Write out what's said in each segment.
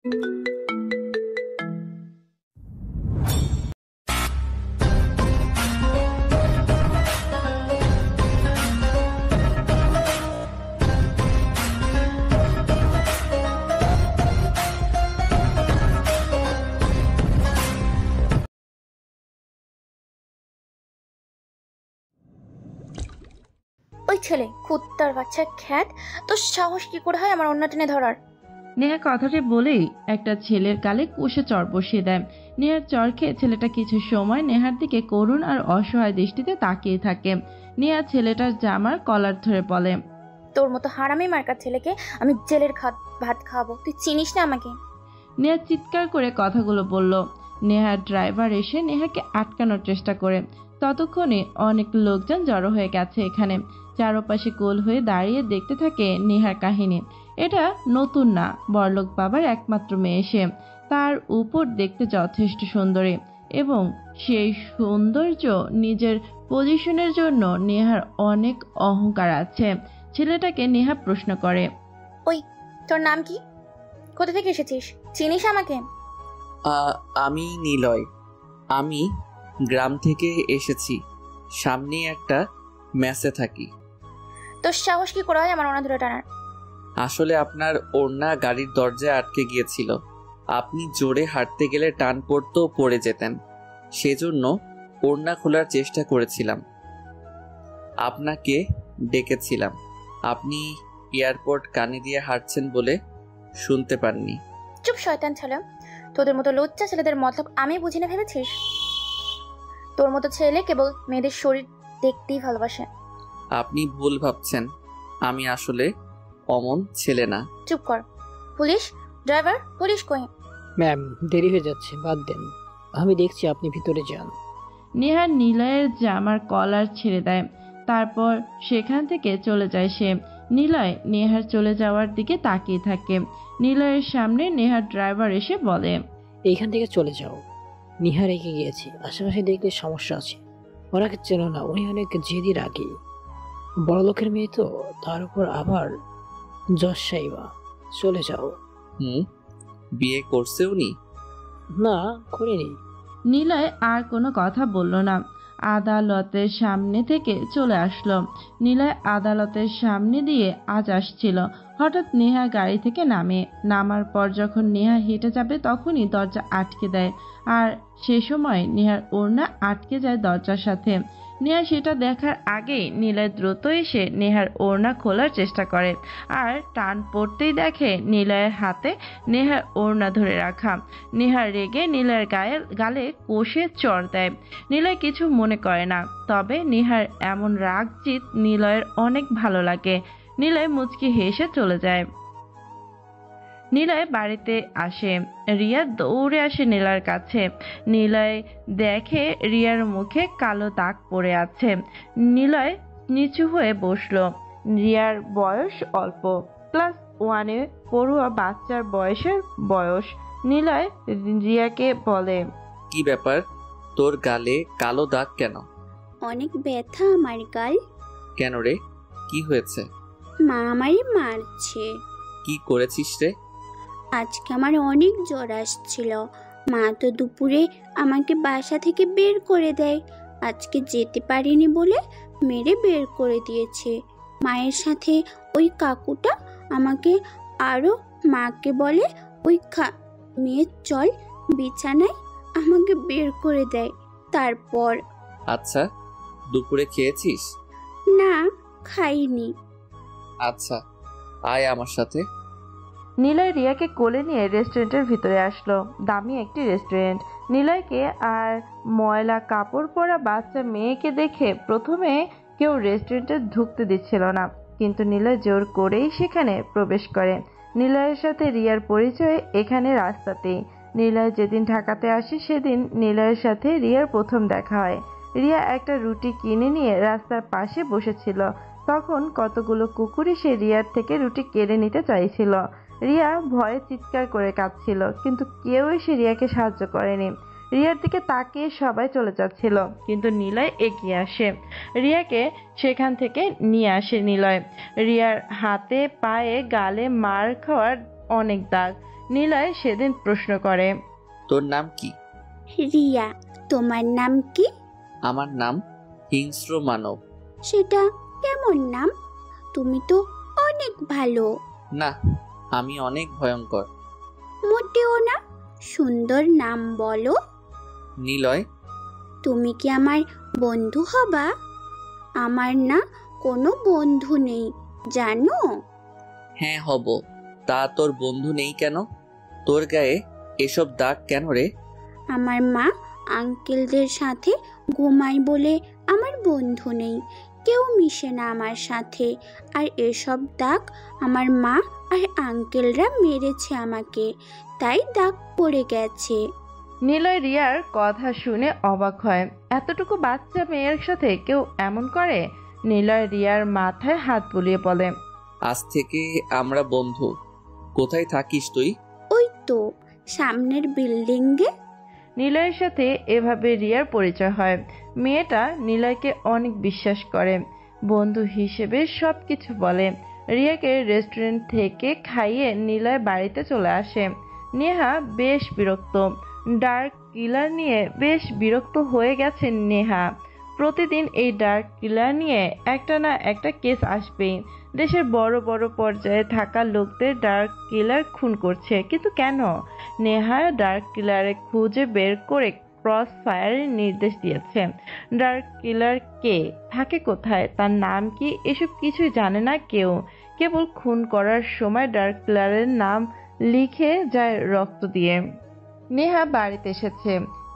ওই ছেলে কুত্তার বাচ্চা খ্যাত, তোর সাহস কি করে হয় আমার অন্য টেনে ধরার? নেহা কথাটি বলেই একটা ছেলের গালে কষে চড় বসিয়ে দেয়। নেহার চড় খেয়ে ছেলেটা কিছু সময় নেহার দিকে করুণ আর অসহায় দৃষ্টিতে তাকিয়ে থাকে। নেহা ছেলেটার জামার কলার ধরে বলে, তোর মতো হারামি মার্কার ছেলেকে আমি জেলের ভাত খাওয়াবো, তুই চিনিস না আমাকে? নেহা চিৎকার করে কথাগুলো বলল। নেহার ড্রাইভার এসে নেহাকে আটকানোর চেষ্টা করে। ততক্ষণে অনেক লোকজন জড়ো হয়ে গেছে এখানে। চারপাশে গোল হয়ে দাঁড়িয়ে দেখতে থাকে নেহার কাহিনী। এটা নতুন না, বড়লোক বাবার একমাত্র মেয়ে সে। তার উপর দেখতে যথেষ্ট সুন্দরী এবং সেই সৌন্দর্য নিজের পজিশনের জন্য নেহার অনেক অহংকার আছে। ছেলেটাকে নেহা প্রশ্ন করে, ওই তোর নাম কি? কোথা থেকে এসেছিস? চিনিস আমাকে? আমি নিলয়। আমি গ্রাম থেকে এসেছি, সামনে একটা মেসে থাকি। তোর সাহস কি করে হয় আমার ওনা ধরে টানার? আসলে আপনার ওড়না গাড়ির দরজায় আটকে গিয়েছিল। আপনি জোরে হাঁটতে গেলে টান পড়তেও পড়ে যেতেন, সেজন্য ওড়না খোলার চেষ্টা করেছিলাম। আপনাকে ডেকেছিলাম, আপনি এয়ারপোর্ট কানে দিয়ে হাঁটছেন বলে শুনতে পাননি। চুপ শয়তান ছেলে, তোদের মতো লজ্জা ছেলেদের মতলব আমি বুঝি না ভেবেছিস? তোর মতো ছেলে কেবল মেয়েদের শরীর দেখতেই ভালোবাসে। আপনি ভুল ভাবছেন, আমি আসলে অমন ছেলে না। চুপ কর। পুলিশ ড্রাইভার, পুলিশ কই? ম্যাম, দেরি হয়ে যাচ্ছে, বাদ দেন, আমি দেখছি, আপনি ভিতরে যান। নেহা নিলয়ের জামার কলার ছেড়ে দেয়। তারপর সেখান থেকে চলে যায় সে। নিলয় নেহার চলে যাওয়ার দিকে তাকিয়ে থাকে। নিলয়ের সামনে নেহার ড্রাইভার এসে বলে, এইখান থেকে চলে যাও, নিহা রেখে গিয়েছি, আশেপাশে দেখলে সমস্যা আছে। ওনাকে চেনো না, উনি অনেক জেদি রাগী, বড়লোকের মেয়ে তো, তার উপর আবার যশ সাইবা। চলে যাও। বিয়ে করছে উনি? না, করিনি। নিলয় আর কোনো কথা বলল না। আদালতের সামনে থেকে চলে আসলো। নিলয় আদালতের সামনে দিয়ে আজ আসছিল। হঠাৎ নেহা গাড়ি থেকে নামার পর যখন নেহা হেঁটে যাবে তখনই দরজা আটকে দেয়। আর সে সময় নেহার ওড়না আটকে যায় দরজার সাথে। নেহা সেটা দেখার আগেই নিলয় দ্রুত এসে নেহার ওড়না খোলার চেষ্টা করে। আর টান পড়তেই দেখে নিলয়ের হাতে নেহার ওড়না ধরে রাখা। নেহা রেগে নিলয়ের গালে কষে চড় দেয়। নিলয় কিছু মনে করে না, তবে নেহার এমন রাগ জিত নিলয়ের অনেক ভালো লাগে। নিলয় মুচকি হেসে চলে যায়। নিলয় বাড়িতে আসে। রিয়া দৌড়ে আসে নিলয়ের কাছে। নিলয় দেখে রিয়ার মুখে কালো দাগ পড়ে আছে। নিলয় নিচু হয়ে বসলো। রিয়ার বয়স অল্প, ক্লাস 1-এ পড়ুয়া বাচ্চার বয়স। নিলয় রিয়াকে বলে, কি ব্যাপার, তোর গালে কালো দাগ কেন? অনেক ব্যথা আমার গাল। কেন রে, কি হয়েছে? মা আমারই মারছে। কি করেছিস রে? আজকে আমার অনেক জ্বর আসছিল, মা তো দুপুরে আমাকে বাসা থেকে বের করে দেয়। আজকে যেতে পারিনি বলে মেরে বের করে দিয়েছে। মায়ের সাথে ওই কাকুটা আমাকে আরো মাকে বলে, ওই মেয়ে চল বিছানায়, আমাকে বের করে দেয়। তারপর আচ্ছা, দুপুরে খেয়েছিস? না, খাইনি। আচ্ছা, আয় আমার সাথে। নিলয় রিয়াকে কোলে নিয়ে রেস্টুরেন্টের ভিতরে আসলো। দামি একটি রেস্টুরেন্ট। নিলয়কে আর ময়লা কাপড় পরা বাচ্চা মেয়েকে দেখে প্রথমে কেউ রেস্টুরেন্টে ঢুকতে দিচ্ছিল না, কিন্তু নিলয় জোর করেই সেখানে প্রবেশ করে। নিলয়ের সাথে রিয়ার পরিচয় এখানে রাস্তাতেই। নিলয় যেদিন ঢাকাতে আসে সেদিন নিলয়ের সাথে রিয়ার প্রথম দেখা হয়। রিয়া একটা রুটি কিনে নিয়ে রাস্তার পাশে বসেছিল। তখন কতগুলো কুকুর এসে রিয়ার থেকে রুটি কেড়ে নিতে চাইছিল। রিয়া ভয়ে চিৎকার করে কাঁদছিল, কিন্তু কেউ এসে রিয়াকে সাহায্য করেনি। রিয়ার দিকে তাকিয়ে সবাই চলে যাচ্ছিল, কিন্তু নিলয় এগিয়ে আসে। রিয়াকে সেখান থেকে নিয়ে আসে নিলয়। রিয়ার হাতে পায়ে গালে মার খাওয়ার অনেক দাগ। নিলয় সেদিন প্রশ্ন করে। তোর নাম কি? রিয়া। তোমার নাম কি? আমার নাম হিংস্র মানব। সেটা কেমন নাম? তুমি তো অনেক ভালো। না, আমি অনেক ভয়ঙ্কর। মোটেও না, সুন্দর নাম বলো। নিলয়। তুমি কি আমার বন্ধু হবা? আমার না কোনো বন্ধু নেই, জানো? হ্যাঁ হব। তা তোর বন্ধু নেই কেন? তোর গায়ে এসব দাগ কেন রে? আমার মা আঙ্কেলদের সাথে ঘুমায় বলে আমার বন্ধু নেই, কেউ মিশে না আমার সাথে। আর এসব দাগ আমার মা আর আঙ্কেলরা মেরেছে আমাকে, তাই দাগ পড়ে গেছে। নিলয় রিয়ার কথা শুনে অবাক হয়। এতটুকু বাচ্চা মেয়ের সাথে কেউ এমন করে? নিলয় রিয়ার মাথায় হাত বুলিয়ে বলে, আজ থেকে আমরা বন্ধু। কোথায় থাকিস তুই? ওই তো সামনের বিল্ডিংয়ে। নিলয়ের সাথে এভাবে রিয়ার পরিচয় হয়। মেয়েটা নিলয়কে অনেক বিশ্বাস করে, বন্ধু হিসেবে সব কিছু বলে। রিয়াকে রেস্টুরেন্ট থেকে খাইয়ে নিলয় বাড়িতে চলে আসে। নেহা বেশ বিরক্ত। ডার্ক কিলার নিয়ে বেশ বিরক্ত হয়ে গেছে নেহা। প্রতিদিন এই ডার্ক কিলার নিয়ে একটা না একটা কেস আসবেই। দেশের বড় বড় পর্যায়ে থাকা লোকদের ডার্ক কিলার খুন করছে, কিন্তু কেন? নেহা ডার্ক কিলারে খুঁজে বের করে ক্রস ফায়ারের নির্দেশ দিয়েছে। ডার্ক কিলার কে, থাকে কোথায়, তার নাম কি, এসব কিছুই জানে না কেউ। কেবল খুন করার সময় ডার্ক কিলারের নাম লিখে যায় রক্ত দিয়ে। নেহা বাড়িতে এসেছে।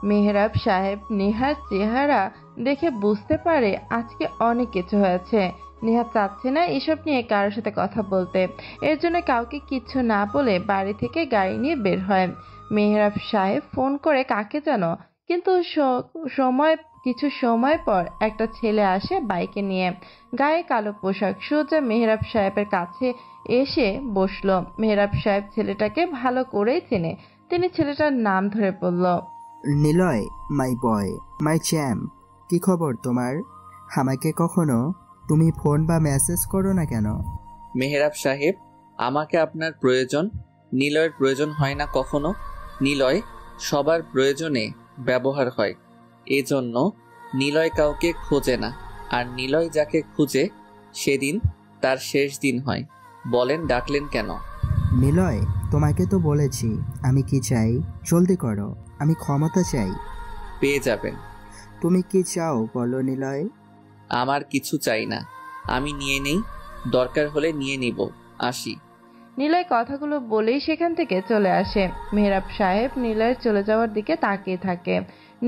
মেহরাব সাহেব নেহার চেহারা দেখে বুঝতে পারে আজকে অনেক কিছু হয়েছে। নেহা চাচ্ছে না এসব নিয়ে কারোর সাথে কথা বলতে, এর জন্য কাউকে কিচ্ছু না বলে বাড়ি থেকে গাড়ি নিয়ে বের হয়। মেহরাব সাহেব ফোন করে কাকে যেন, কিন্তু কিছু সময় পর একটা ছেলে আসে বাইকে নিয়ে, গায়ে কালো পোশাক, সোজা মেহরাব সাহেবের কাছে এসে বসলো। মেহরাব সাহেব ছেলেটাকে ভালো করেই চেনে। তিনি ছেলেটার নাম ধরে বলল, নিলয়, মাই বয়, মাই চ্যাম্প। কি খবর তোমার? আমাকে কখনো তুমি ফোন বা মেসেজ করো না কেন? মেহরাব সাহেব, আমাকে আপনার প্রয়োজন, নিলয়ের প্রয়োজন হয় না কখনো। নিলয় সবার প্রয়োজনে ব্যবহার হয়, এজন্য নিলয় কাউকে খোঁজে না। আর নিলয় যাকে খুঁজে সেদিন তার শেষ দিন হয়। বলেন, ডাকলেন কেন? নিলয়, তোমাকে তো বলেছি আমি কি চাই। জলদি করো, আমি ক্ষমতা চাই। পেয়ে যাবেন। তুমি কি চাও বলো নিলয়? আমার কিছু চাই না, আমি নিয়ে নেই, দরকার হলে নিয়ে নিব। আসি। নিলয় কথাগুলো বলেই সেখান থেকে চলে আসে। মেহরাব সাহেব নিলয়ের চলে যাওয়ার দিকে তাকিয়ে থাকে।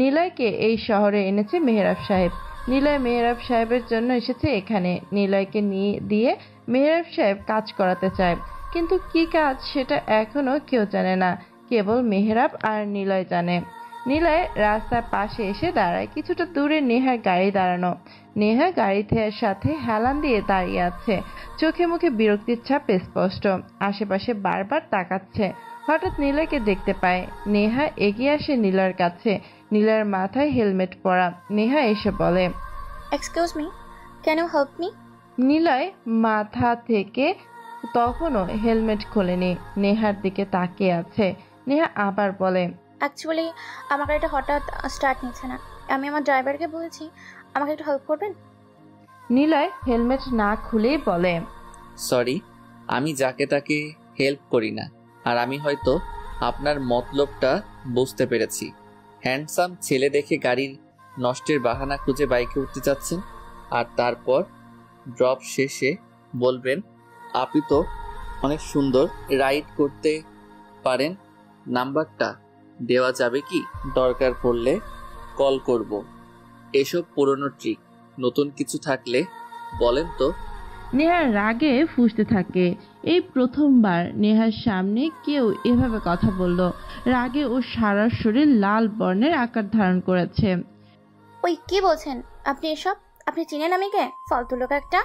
নিলয়কে এই শহরে এনেছে মেহরাব সাহেব। নিলয় মেহরাব সাহেবের জন্য এসেছে এখানে। নিলয়কে নিয়ে দিয়ে মেহরাব সাহেব কাজ করাতে চায়, কিন্তু কি কাজ সেটা এখনো কেউ জানে না, কেবল মেহরাব আর নিলয় জানে। নিলয় রাস্তার পাশে এসে দাঁড়ায়। কিছুটা দূরে নেহার গাড়ি দাঁড়ানো। নেহা গাড়িতে সাথে হেলান দিয়ে দাঁড়িয়ে আছে, চোখে মুখে বিরক্তির ছাপ স্পষ্ট। আশেপাশে বারবার তাকাচ্ছে। হঠাৎ নিলয়কে দেখতে পায়। নেহা এগিয়ে আসে নিলয়ের কাছে। নিলয়ের মাথায় হেলমেট পরা। নেহা এসে বলে, excuse me, can you help me? Niloy মাথা থেকে তখনও হেলমেট খোলেনি, নেহার দিকে তাকিয়ে আছে। নেহা আবার বলে, অ্যাকচুয়ালি আমার গাড়িটা হঠাৎ স্টার্ট নিচ্ছে না, আমি আমার ড্রাইভারকে বলেছি, আমাকে একটু হেল্প করবেন? নিলয় হেলমেট না খুলেই বলে, সরি, আমি যাকে তাকে হেল্প করি না। আর আমি হয়তো আপনার মতলবটা বুঝতে পেরেছি। হ্যান্ডসাম ছেলে দেখে গাড়ির নষ্টের বাহানা খুঁজে বাইকে উঠতে চাচ্ছেন, আর তারপর ড্রপ শেষে বলবেন আপনি তো অনেক সুন্দর রাইড করতে পারেন, নাম্বারটা দেওয়া যাবে কি? দরকার পড়লে কল করব। এসব পুরনো ট্রিক, নতুন কিছু থাকলে বলেন তো। নেহার রাগে ফুঁসতে থাকে। এই প্রথমবার নেহার সামনে কেউ এভাবে কথা বলল। রাগে ও সারা শরীর লাল বর্ণের আকার ধারণ করেছে। ওই কি বলছেন আপনি এসব? আপনি চিনেন আমি কে? ফালতু লোক একটা।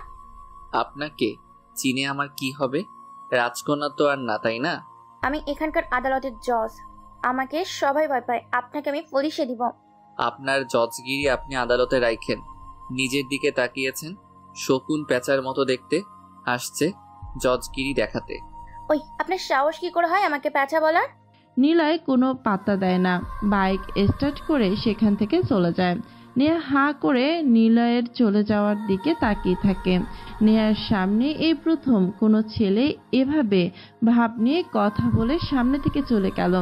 আপনাকে চিনে আমার কি হবে? রাজকন্যা তো আর না, তাই না? আমি এখানকার আদালতের জজ, আমাকে সবাই ভয় পায়, আপনাকে আমি পুলিশে দিব। আপনার জজগিরি আপনি আদালতে রাখেন। নিজের দিকে তাকিয়েছেন, শকুন প্যাঁচার মতো দেখতে, আসছে জজগিরি দেখাতে। ওই আপনার সাহস কি করে হয় আমাকে প্যাঁচা বলার? নিলয় কোনো পাত্তা দেয় না, বাইক স্টার্ট করে সেখান থেকে চলে যায়। নেহা হাঁ করে নিলয়ের চলে যাওয়ার দিকে তাকিয়ে থাকে। নেহার সামনে এই প্রথম কোনো ছেলে এভাবে ভাব নিয়ে কথা বলে সামনে থেকে চলে গেল।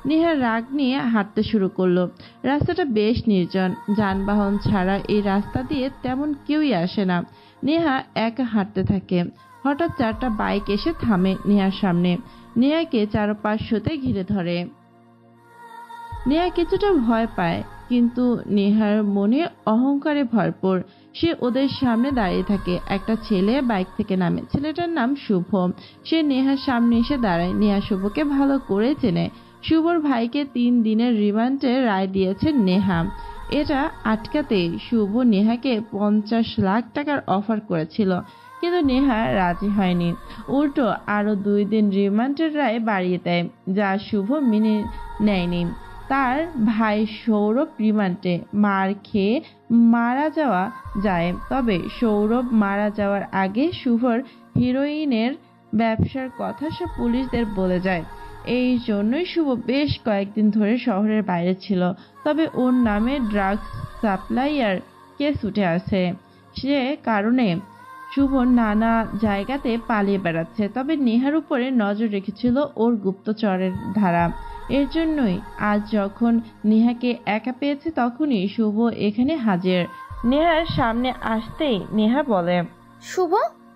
নেহা রাগ নিয়ে হাঁটতে শুরু করলো। রাস্তাটা বেশ নির্জন, যানবাহন ছাড়া এই রাস্তা দিয়ে তেমন কেউই আসে না। নেহা একা হাঁটতে থাকে। হঠাৎ 4টা বাইক এসে থামে নেহার সামনে। নেহাকে চারপাশতে ঘিরে ধরে। নেহা কিছুটা ভয় পায়, কিন্তু নেহার মনে অহংকারে ভরপুর। সে ওদের সামনে দাঁড়িয়ে থাকে। একটা ছেলে বাইক থেকে নামে। ছেলেটার নাম শুভ। সে নেহার সামনে এসে দাঁড়ায়। নেহা শুভকে ভালো করে চেনে। শুভর ভাইকে 3 দিনের রিমান্ডের রায় দিয়েছে নেহা। এটা আটকাতে শুভ নেহাকে 50 লাখ টাকার অফার করেছিল, কিন্তু নেহা রাজি হয়নি। উল্টো আরো 2 দিন রিমান্ডের রায় বাড়িয়ে দেয়, যা শুভ মেনে নেয়নি। তার ভাই সৌরভ রিমান্ডে মার খেয়ে মারা যাওয়া যায়, তবে সৌরভ মারা যাওয়ার আগে শুভর হিরোইনের ব্যবসার কথা সব পুলিশদের বলে যায়। এই জন্যই শুভ বেশ কয়েকদিন ধরে শহরের বাইরে ছিল। তবে ওর নামে ড্রাগস সাপ্লাইয়ার কেস উঠে আসে। সে কারণে শুভ নানা জায়গাতে পালিয়ে বেড়াচ্ছে। তবে নেহার উপরে নজর রেখেছিল ওর গুপ্তচরের ধারা। এর জন্যই আজ যখন নেহাকে একা পেয়েছে তখনই শুভ এখানে হাজির। নেহার সামনে আসতেই নেহা বলে, শুভ,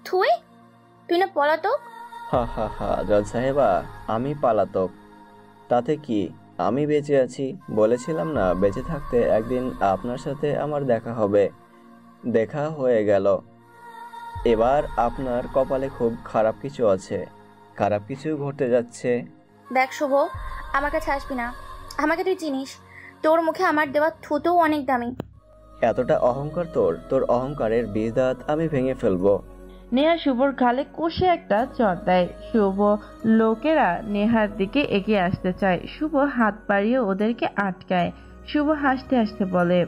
তুই না পলাতক? হা হা হা, জজ সাহেবা, আমি পালাতক। তাতে কি, আমি বেঁচে আছি। বলেছিলাম না বেঁচে থাকতে একদিন আপনার সাথে আমার দেখা হবে। দেখা হয়ে গেল। এবার আপনার কপালে খুব খারাপ কিছু আছে, খারাপ কিছু ঘটতে যাচ্ছে। দেখ শুভ, আমার কাছে আসবি না। আমাকে তুই চিনিস। তোর মুখে আমার দেওয়া থুতু অনেক দামি। এতটা অহংকার তোর? তোর অহংকারের বীজ দাঁত আমি ভেঙে ফেলবো। নেহা শুভর গালে কষে একটা চড় দেয়। শুভ লোকেরা নেহার দিকে এগিয়ে আসতে চায়। শুভ হাত বাড়িয়ে ওদেরকে আটকায়। শুভ হাসতে হাসতে বলে,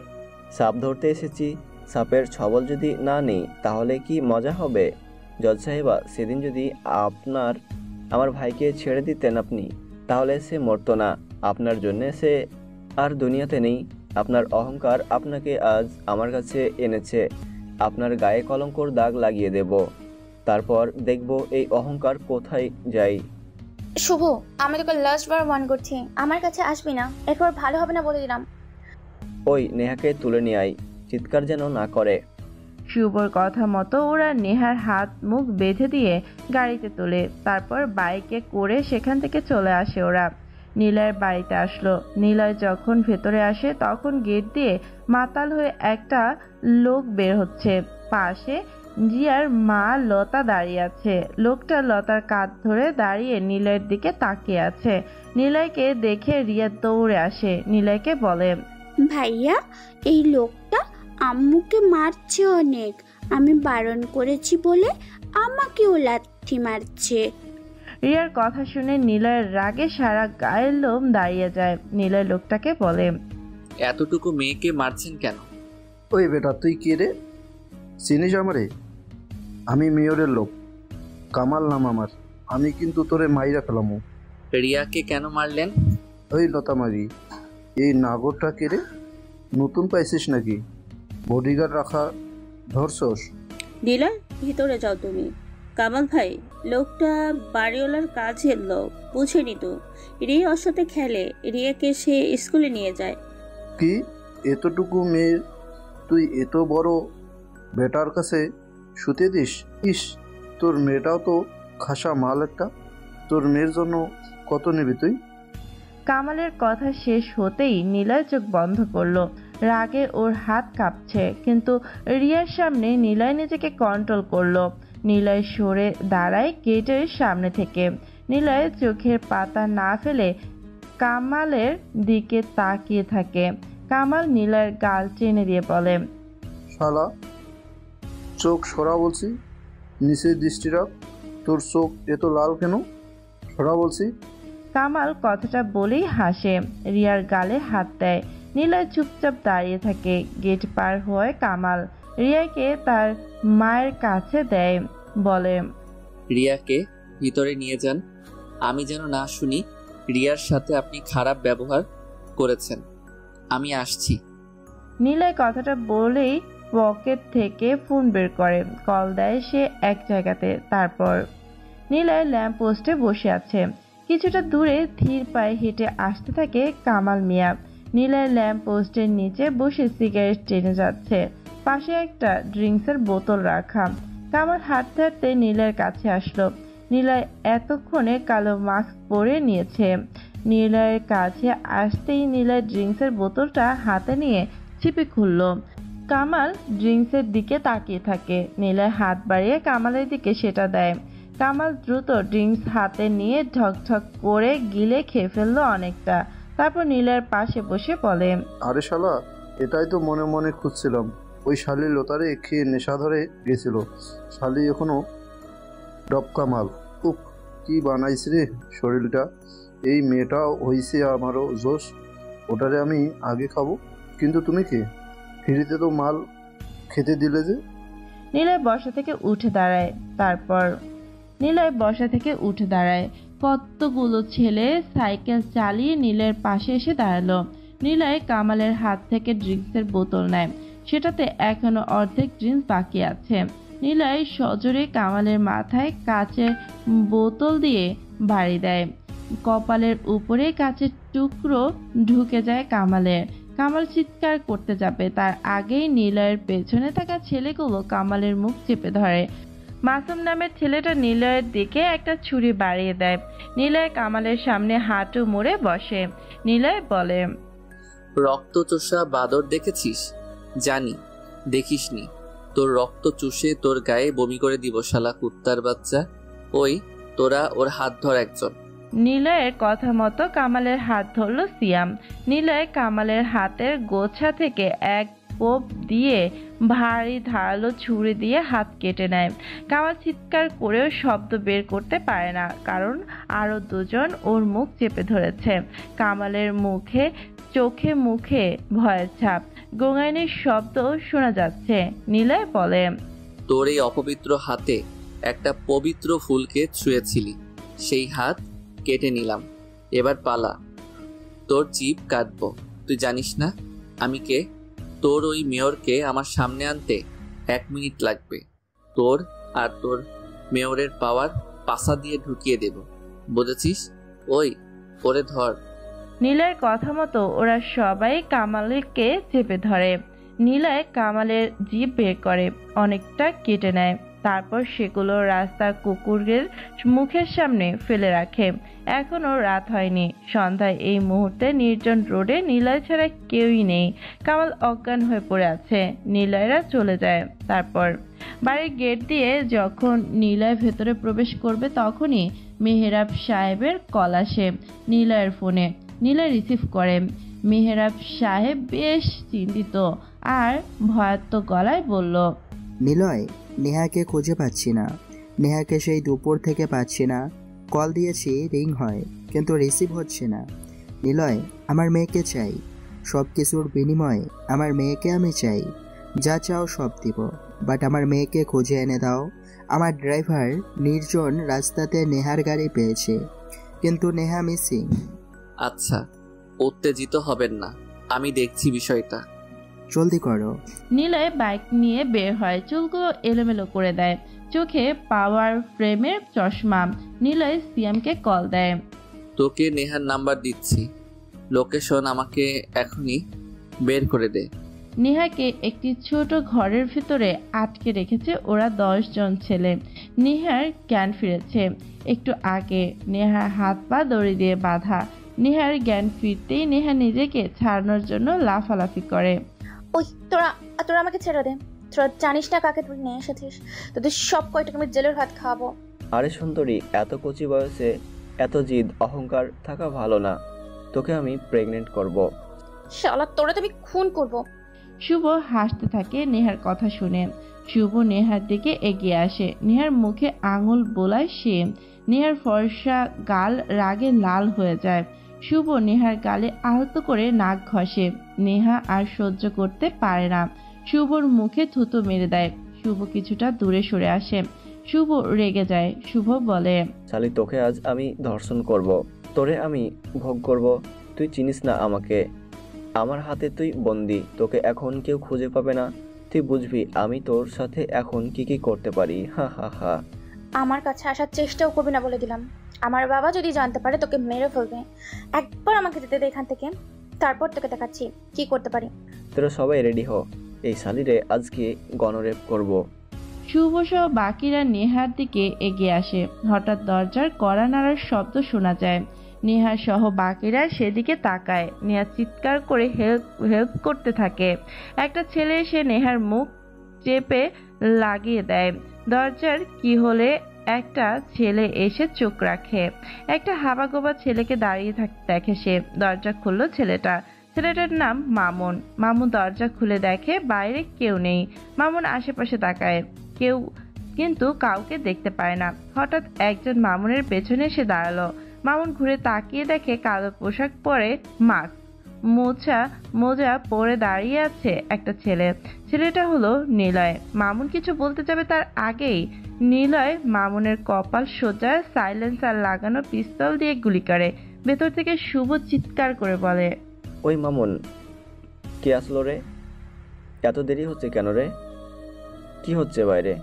সাপ ধরতে এসেছি, সাপের ছবল যদি না নেই তাহলে কি মজা হবে? জজ সাহেবা, সেদিন যদি আমার ভাইকে ছেড়ে দিতেন আপনি, তাহলে সে মরতো না। আপনার জন্যে সে আর দুনিয়াতে নেই। আপনার অহংকার আপনাকে আজ আমার কাছে এনেছে। আপনার গায়ে কলঙ্কর দাগ লাগিয়ে দেব, তারপর দেখব এই অহংকার কোথায় যায়। শুভ, আমি তোকে লাস্ট বার ওয়ার্ন করছি, আমার কাছে আসবি না। এরপর ভালো হবে না বলে দিলাম। ওই নেহাকে তুলে নিয়ে আয়, চিৎকার যেন না করে। শুভর কথা মতো ওরা নেহার হাত মুখ বেঁধে দিয়ে গাড়িতে তোলে। তারপর বাইকে করে সেখান থেকে চলে আসে ওরা। নিলয়ের বাড়িতে আসলো। নিলয় যখন ভেতরে আসে তখন গেট দিয়ে মাতাল হয়ে একটা লোক বের হচ্ছে। পাশে জিয়ার মা লতা দাঁড়িয়ে আছে। লোকটা লতার কাঁধ ধরে দাঁড়িয়ে নিলয়ের দিকে তাকিয়ে আছে। নিলয়কে দেখে রিয়া দৌড়ে আসে। নিলয়কে বলে, ভাইয়া, এই লোকটা আম্মুকে মারছে অনেক। আমি বারণ করেছি বলে আমাকেও লাথি মারছে। রিয়ার কথা শুনে নিলয়ের রাগে সারা গায়ের লোম দাঁড়িয়ে যায়। নিলয় লোকটাকে বলে, এতটুকু মেয়েকে মারছেন কেন? ওই বেটা, তুই কে রে? চিনিস আমারে? আমি মেয়রের লোক, কামাল নাম আমার। আমি কিন্তু তোরে মাইরা ফেলামু। রিয়াকে কেন মারলেন? ওই লতামারি, এই নাগরটা কে রে? নতুন পাইছিস নাকি? বডিগার্ড রাখা ধরছস? দিলা, ভিতরে যাও তুমি। কামাল ভাই, লোকটা বাড়িওয়ালার কাজের লোক, বুঝেনি তো? রিয়া ওর সাথে খেলে, রিয়াকে সে স্কুলে নিয়ে যায়। কি, এতটুকু মেয়ের তুই এত বড় বেটার কাছে শুতে দিস? ইস, তোর মেয়েটাও তো খাসা মাল একটা। তোর মেয়ের জন্য কত নিবি তুই? কামালের কথা শেষ হতেই নিলয় চোখ বন্ধ করলো। রাগে ওর হাত কাঁপছে, কিন্তু রিয়ার সামনে নিলয় নিজেকে কন্ট্রোল করলো। নিলয় সরে দাঁড়ায় গেটের সামনে থেকে। নিলয় চোখের পাতা না ফেলে কামালের দিকে তাকিয়ে থাকে। কামাল নিলয়ের গাল টেনে দিয়ে বলে, শালা, চোখ সরা বলছি, নিচে দৃষ্টি রাখ। তোর চোখ এত লাল কেন? সরা বলছি। কামাল কথাটা বলেই হাসে। রিয়ার গালে হাত দেয়। নিলয় চুপচাপ দাঁড়িয়ে থাকে। গেট পার হয় কামাল। রিয়াকে তার মায়ের কাছে দেয়। বলে, রিয়াকে? ভিতরে নিয়ে যান। আমি যেন না শুনি রিয়ার সাথে আপনি খারাপ ব্যবহার করেছেন। আমি আসছি। নিলয় কথাটা বলেই পকেট থেকে ফোন বের করে কল দেয় সে এক জায়গাতে। তারপর নিলয় ল্যাম্প পোস্টে বসে আছে। কিছুটা দূরে ধীর পায়ে হেঁটে আসতে থাকে কামাল মিয়া। নিলয় ল্যাম্প পোস্টের নিচে বসে সিগারেট টেনে যাচ্ছে। পাশে একটা ড্রিঙ্কসের বোতল রাখা। কামাল হাঁটতে হাঁটতে নিলয়ের কাছে আসলো। নিলয় এতক্ষণে কালো মাস্ক পরে নিয়েছে। নিলয়ের কাছে আসতেই নিলয় ড্রিঙ্কসের বোতলটা হাতে নিয়ে চিপে খুলল। কামাল ড্রিঙ্কসের দিকে তাকিয়ে থাকে। নিলয় হাত বাড়িয়ে কামালের দিকে সেটা দেয়। কামাল দ্রুত ড্রিঙ্কস হাতে নিয়ে ঠকঠক করে গিলে খেয়ে ফেললো অনেকটা। তারপর নিলয়ের পাশে বসে বলে, আরে শালা, এটাই তো মনে মনে খুঁজছিলাম। ওই শালি লোতারে খেয়ে নেশা ধরে গেছিল। শালি এখনো ডবকা মাল। উপ, কি বানাইস রে শরীরটা। এই মেয়েটা হইছে আমারও জোশ। ওটারে আমি আগে খাবো, কিন্তু তুমি কে? ফ্রিতে তো মাল খেতে দিলে যে। নিলয় বসা থেকে উঠে দাঁড়ায়। কতগুলো ছেলে সাইকেল চালিয়ে নিলয়ের পাশে এসে দাঁড়ালো। নিলয় কামালের হাত থেকে ড্রিঙ্কসের বোতল নেয়। সেটাতে এখনো অর্ধেক ড্রিঙ্কস বাকি আছে। নিলয় সজোরে কামালের মাথায় কাচের বোতল দিয়ে বাড়ি দেয়। কপালের উপরে কাচের টুকরো ঢুকে যায় কামালের। কামাল চিৎকার করতে যাবে, তার আগেই নিলয়ের পেছনে থাকা ছেলেগুলো কামালের মুখ চেপে ধরে। মাসুম নামের ছেলেটা নিলয়ের দিকে একটা ছুরি বাড়িয়ে দেয়। নিলয় কামালের সামনে হাঁটু মুড়ে বসে। নিলয় বলে, রক্তচোষা বাদর দেখেছিস? জানি দেখিসনি। তোর রক্ত চুষে তোর গায়ে বমি করে দিব শালা কুত্তার বাচ্চা। ওই তোরা ওর হাত ধর একজন। নিলয়ের কথা মতো কামালের হাত ধরল সিয়াম। নিলয় কামালের হাতের গোছা থেকে এক কোপ দিয়ে ভারী ধারালো ছুরি দিয়ে হাত কেটে নেয়। কামাল চিৎকার করেও শব্দ বের করতে পারে না, কারণ আরো দুজন ওর মুখ চেপে ধরেছে। কামালের মুখে চোখে মুখে ভয়ের ছাপ, গোঙানির শব্দ শোনা যাচ্ছে। নিলয় বলে, তোর এই অপবিত্র হাতে একটা পবিত্র ফুলকে ছুঁয়েছিলি, সেই হাত কেটে নিলাম। এবার পালা, তোর জিভ কাটবো। তুই জানিস না আমি কে? তোর ওই মেয়রকে আমার সামনে আনতে 1 মিনিট লাগবে। তোর আর তোর মেয়রের পাওয়ার পাশা দিয়ে ঢুকিয়ে দেব, বুঝেছিস? ওই করে ধর। নিলয়ের কথা মতো ওরা সবাই কামালকে চেপে ধরে। নিলয় কামালের জিভ বের করে অনেকটা কেটে নেয়। তারপর সেগুলো রাস্তার কুকুরের মুখের সামনে ফেলে রাখে। এখনো রাত হয়নি। সন্ধ্যায় এই মুহূর্তে নির্জন রোডে নিলয় ছাড়া কেউই নেই। কামাল অজ্ঞান হয়ে পড়ে আছে। নিলয়রা চলে যায়। তারপর বাড়ির গেট দিয়ে যখন নিলয় ভেতরে প্রবেশ করবে তখনই মেহেরাব সাহেবের কল আসে নিলয়ের ফোনে। নিলয় রিসিভ করে। মেহেরাব সাহেব বেশ চিন্তিত আর ভয়ার্ত গলায় বলল, নিলয়, নেহাকে খুঁজে পাচ্ছি না। নেহাকে সেই দুপুর থেকে পাচ্ছি না। কল দিয়েছি, রিং হয়, কিন্তু রিসিভ হচ্ছে না। নিলয়, আমার মেয়েকে চাই। সব কিছুর বিনিময়ে আমার মেয়েকে আমি চাই। যা চাও সব দিব, বাট আমার মেয়েকে খুঁজে এনে দাও। আমার ড্রাইভার নির্জন রাস্তাতে নেহার গাড়ি পেয়েছে, কিন্তু নেহা মিসিং। আচ্ছা, উত্তেজিত হবেন না, আমি দেখছি বিষয়টা। জলদি করো। নিলয় বাইক নিয়ে বের হয়। চুলগুলো এলোমেলো করে দেয়। চোখে পাওয়ার ফ্রেমের চশমা। নিলয় সিয়ামকে কল দেয়। তোকে নেহার নাম্বার দিচ্ছি, লোকেশন আমাকে এখনই বের করে দে। নেহাকে একটি ছোট ঘরের ভিতরে আটকে রেখেছে ওরা 10 জন ছেলে। নেহার জ্ঞান ফিরেছে একটু আগে। নেহার হাত পা দড়ি দিয়ে বাঁধা। নেহার জ্ঞান ফিরতেই নেহা নিজেকে ছাড়ানোর জন্য লাফালাফি করে। ওই তোরা তোরা আমাকে ছেড়ে দে। তোরা জানিস না কাকে তুই নিয়ে এসেছিস। তোদের সব কয়টাকে আমি জেলের ভাত খাওয়াবো। আরে সুন্দরী, এত কচি বয়সে এত জিদ অহংকার থাকা ভালো না। তোকে আমি প্রেগনেন্ট করব। শালা তোরা তুমি খুন করব। শুভ হাসতে থাকে নেহার কথা শুনে। শুভ নেহার দিকে এগিয়ে আসে। নেহার মুখে আঙুল বোলায় সে। নেহার ফর্সা গাল রাগে লাল হয়ে যায়। শুভ নেহার গালে আলতো করে নাক ঘষে। নেহা আর সহ্য করতে পারে না। শুভর মুখে থুতু মেরে দেয়। শুভ কিছুটা দূরে সরে আসে। শুভ রেগে যায়। শুভ বলে, শালি তোকে আজ আমি ধর্ষণ করব, তোরে আমি ভোগ করব। তুই চিনিস না আমাকে, আমার হাতে তুই বন্দি, তোকে এখন কেউ খুঁজে পাবে না। তুই বুঝবি আমি তোর সাথে এখন কি কি করতে পারি। হা হা হা। আমার কাছে আসার চেষ্টাও করবি না বলে দিলাম। আমার বাবা যদি জানতে পারে তোকে মেরে ফেলবে। একবার আমাকে যেতে দে এখান থেকে, তারপর তোকে দেখাচ্ছি কি করতে পারি। তোরা সবাই রেডি হ, এই শালিরে আজকে গণরেপ করব। শুভ সহ বাকিরা নেহার দিকে এগিয়ে আসে। হঠাৎ দরজার কড়া নাড়ার শব্দ শোনা যায়। নেহা সহ বাকিরা সেদিকে তাকায়। নেহা চিৎকার করে হেল্প করতে থাকে। একটা ছেলে এসে নেহার মুখ চেপে লাগিয়ে দেয়। দরজার কি হলে একটা ছেলে এসে চোখ রাখে। একটা হাবাগোবা ছেলেকে দাঁড়িয়ে থাকতে দেখে সে। দরজা খুলল ছেলেটা। ছেলেটার নাম মামুন। মামুন দরজা খুলে দেখে বাইরে কেউ নেই। মামুন আশেপাশে তাকায়, কিন্তু কাউকে দেখতে পায় না। হঠাৎ একজন মামুনের পেছনে এসে দাঁড়ালো। মামুন ঘুরে তাকিয়ে দেখে কালো পোশাক পরে, মাস্ক, মোজা পরে দাঁড়িয়ে আছে একটা ছেলে। ছেলেটা হলো নিলয়। মামুন কিছু বলতে যাবে তার আগেই নিলয় মামুনের কপাল সোজা সাইলেন্সার লাগানো পিস্তল দিয়ে গুলি করে। ভেতর থেকে শুভ চিৎকার করে বলে, ওই মামুন, কে আসলো রে? এত দেরি হচ্ছে কেন রে? কি হচ্ছে বাইরে?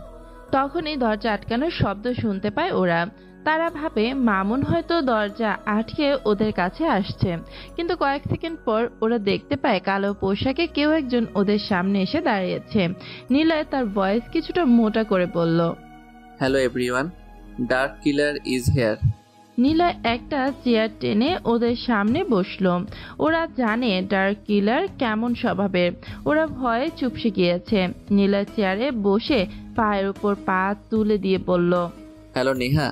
তখনই দরজা আটকানোর শব্দ শুনতে পায় ওরা। তারা ভাবে মামুন হয়তো দরজা আটকে ওদের কাছে আসছে, কিন্তু কয়েক সেকেন্ড পর ওরা দেখতে পায় কালো পোশাকে কেউ একজন ওদের সামনে এসে দাঁড়িয়েছে। নিলয় তার ভয়েস কিছুটা মোটা করে বলল, hello everyone, dark killer is here. Niloy একটা চেয়ার টেনে ওদের সামনে বসলো। ওরা জানে ডার্ক কিলার কেমন স্বভাবের। ওরা ভয়ে চুপসে গিয়েছে। নিলয় চেয়ারে বসে পায়ের উপর পা তুলে দিয়ে বলল, হ্যালো নেহা,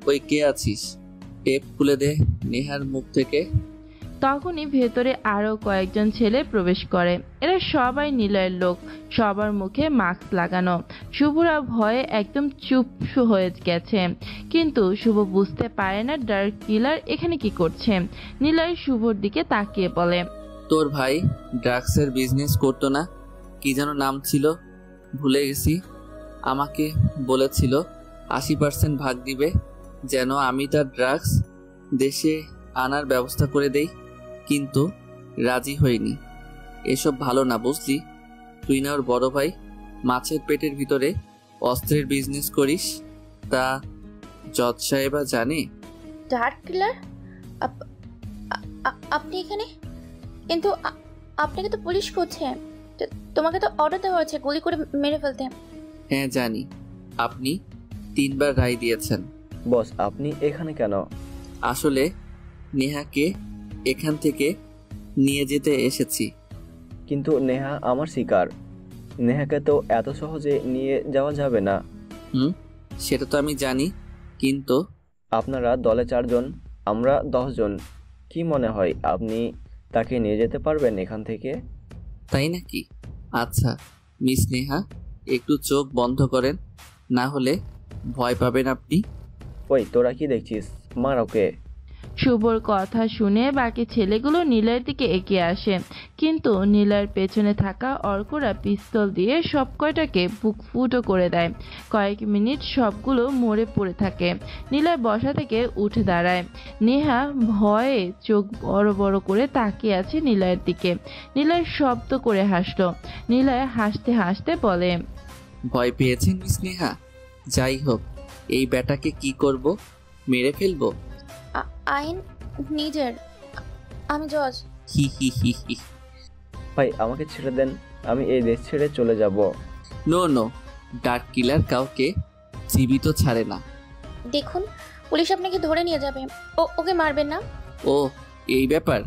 ওই কে আছিস? টেপ খুলে দে নেহার মুখ থেকে। তখনই ভেতরে আরো কয়েকজন ছেলে প্রবেশ করে। এরা সবাই নিলয়ের লোক, সবার মুখে মাস্ক লাগানো। শুভরা ভয়ে একদম চুপ হয়ে গেছে, কিন্তু শুভ বুঝতে পারে না ডার্ক কিলার এখানে কি করছে। নিলয় শুভর দিকে তাকিয়ে বলে, তোর ভাই ড্রাগসের বিজনেস করতো না? কি যেন নাম ছিল, ভুলে গেছি। আমাকে বলেছিল 80% ভাগ দিবে যেন আমি তার ড্রাগস দেশে আনার ব্যবস্থা করে দেই, কিন্তু রাজি হইনি। এসব ভালো না বুঝলি? তুই না ওর বড় ভাই, মাছের পেটের ভিতরে অস্ত্রের বিজনেস করিস। তা জজ সাহেবা জানে? ডার্ক কিলার, আপনি এখানে? কিন্তু আপনাকে তো পুলিশ করছে। তোমাকে তো অর্ডার দেওয়া হয়েছে গুলি করে মেরে ফেলতে। হ্যাঁ জানি, আপনি 3 বার রায় দিয়েছেন। বস, আপনি এখানে কেন? আসলে নেহাকে এখান থেকে নিয়ে যেতে এসেছি। কিন্তু নেহা আমার শিকার, নেহাকে তো এত সহজে নিয়ে যাওয়া যাবে না। সেটা তো আমি জানি, কিন্তু আপনারা দলে 4 জন, আমরা 10 জন। কি মনে হয় আপনি তাকে নিয়ে যেতে পারবেন এখান থেকে? তাই নাকি? আচ্ছা মিস নেহা, একটু চোখ বন্ধ করেন, না হলে ভয় পাবেন আপনি। ওই তোরা কি দেখছিস, মার ওকে। শুভর কথা শুনে বাকি ছেলেগুলো নিলয়ের দিকে এগিয়ে আসে, কিন্তু নিলয়ের পেছনে থাকা অর্করা পিস্তল দিয়ে সব কয়টাকে বুক ফুটো করে দেয়। কয়েক মিনিট সবগুলো মরে পড়ে থাকে। নিলয় বসা থেকে উঠে দাঁড়ায়। নেহা ভয়ে চোখ বড় বড় করে তাকিয়ে আছে নিলয়ের দিকে। নিলয় শব্দ করে হাসলো। নিলয় হাসতে হাসতে বলে, ভয় পেয়েছেন মিস নেহা? যাই হোক, এই ব্যাটাকে কি করব? মেরে ফেলবো? আইন নিজের, আমি জজ। হি হি হি হি। ভাই আমাকে ছেড়ে দেন, আমি এই দেশ ছেড়ে চলে যাব। নো নো, ডার্ক কিলার কাউকে জীবিত ছাড়ে না। দেখুন, পুলিশ আপনাকে ধরে নিয়ে যাবে। ওকে মারবেন না। ও এই ব্যাপার?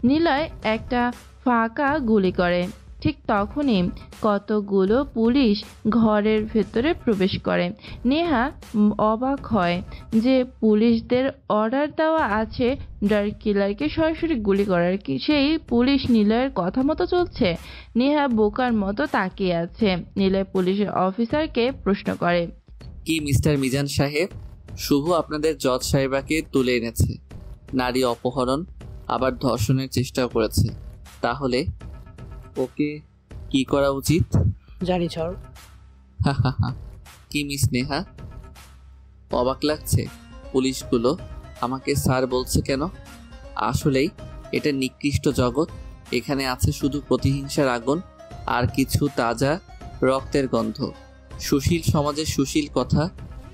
নিলয় একটা ফাঁকা গুলি করে। ঠিক তখনই কতগুলো পুলিশ ঘরের ভেতরে প্রবেশ করে। নেহা অবাক হয় যে পুলিশদের অর্ডার দেওয়া আছে ডার্ক কিলারকে সরাসরি গুলি করার। কি সেই পুলিশ নিলয়ের কথা মতো চলছে? নেহা বোকার মতো তাকিয়ে আছে। নিলয় পুলিশের অফিসারকে প্রশ্ন করে, কি মিস্টার মিজান সাহেব, শুভ আপনাদের জজ সাহেবাকে তুলে এনেছে, নারী অপহরণ আবার ধর্ষণের চেষ্টাও করেছে, তাহলে ওকে কি করা উচিত? জানি স্যার। কি মিস নেহা, অবাক লাগছে পুলিশগুলো আমাকে স্যার বলছে কেন? আসলেই এটা নিকৃষ্ট জগৎ। এখানে আছে শুধু প্রতিহিংসার আগুন আর কিছু তাজা রক্তের গন্ধ। সুশীল সমাজের সুশীল কথা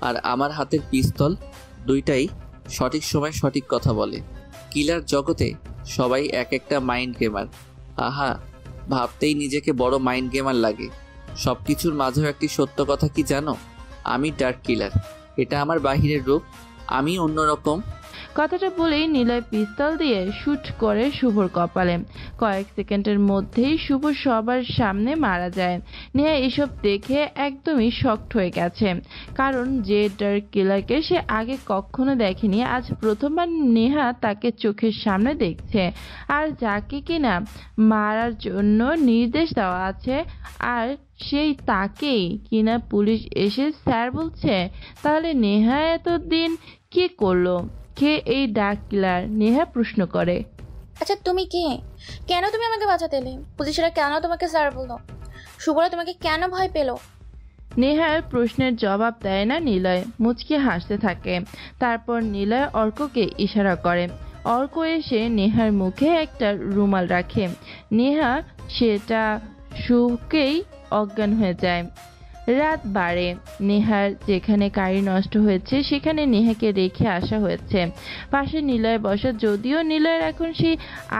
আর আমার হাতের পিস্তল, দুইটাই সঠিক সময় সঠিক কথা বলে। কিলার জগতে সবাই এক একটা মাইন্ড গেমার। আহা, ভাবতেই নিজেকে বড় মাইন্ড গেমার লাগে। সব কিছুর মাঝেও একটি সত্য কথা কি জানো? আমি ডার্ক কিলার। এটা আমার বাহিরের রূপ, আমি অন্যরকম। কথাটা বলেই নিলয় পিস্তল দিয়ে শুট করে শুভর কপালে। কয়েক সেকেন্ডের মধ্যেই শুভ সবার সামনে মারা যায়। নেহা এসব দেখে একদমই শকড হয়ে গেছে, কারণ যে ডার্ক কিলারকে সে আগে কখনো দেখেনি, আজ প্রথমবার নেহা তাকে চোখের সামনে দেখছে। আর যাকে কিনা মারার জন্য নির্দেশ দেওয়া আছে, আর সেই তাকেই কিনা পুলিশ এসে স্যার বলছে। তাহলে নেহা এতদিন কি করলো? কে এই ডার্ক কিলার? নেহা প্রশ্ন করে। আচ্ছা তুমি কে? কেন তুমি আমাকে বাঁচাতে এলে? পুলিশেরা কেন তোমাকে স্যার বললো? শুভরা তোমাকে কেন ভয় পেলো? নেহার প্রশ্নের জবাব দেয় না নিলয়, মুচকি হাসতে থাকে। তারপর নিলয় অর্ককে ইশারা করে। অর্ক এসে নেহার মুখে একটা রুমাল রাখে। নেহা সেটা শুকেই অজ্ঞান হয়ে যায়। রাত বাড়ে। নেহার যেখানে গাড়ি নষ্ট হয়েছে সেখানে নেহাকে রেখে আসা হয়েছে। পাশে নিলয় বসা, যদিও নিলয়ের এখন সেই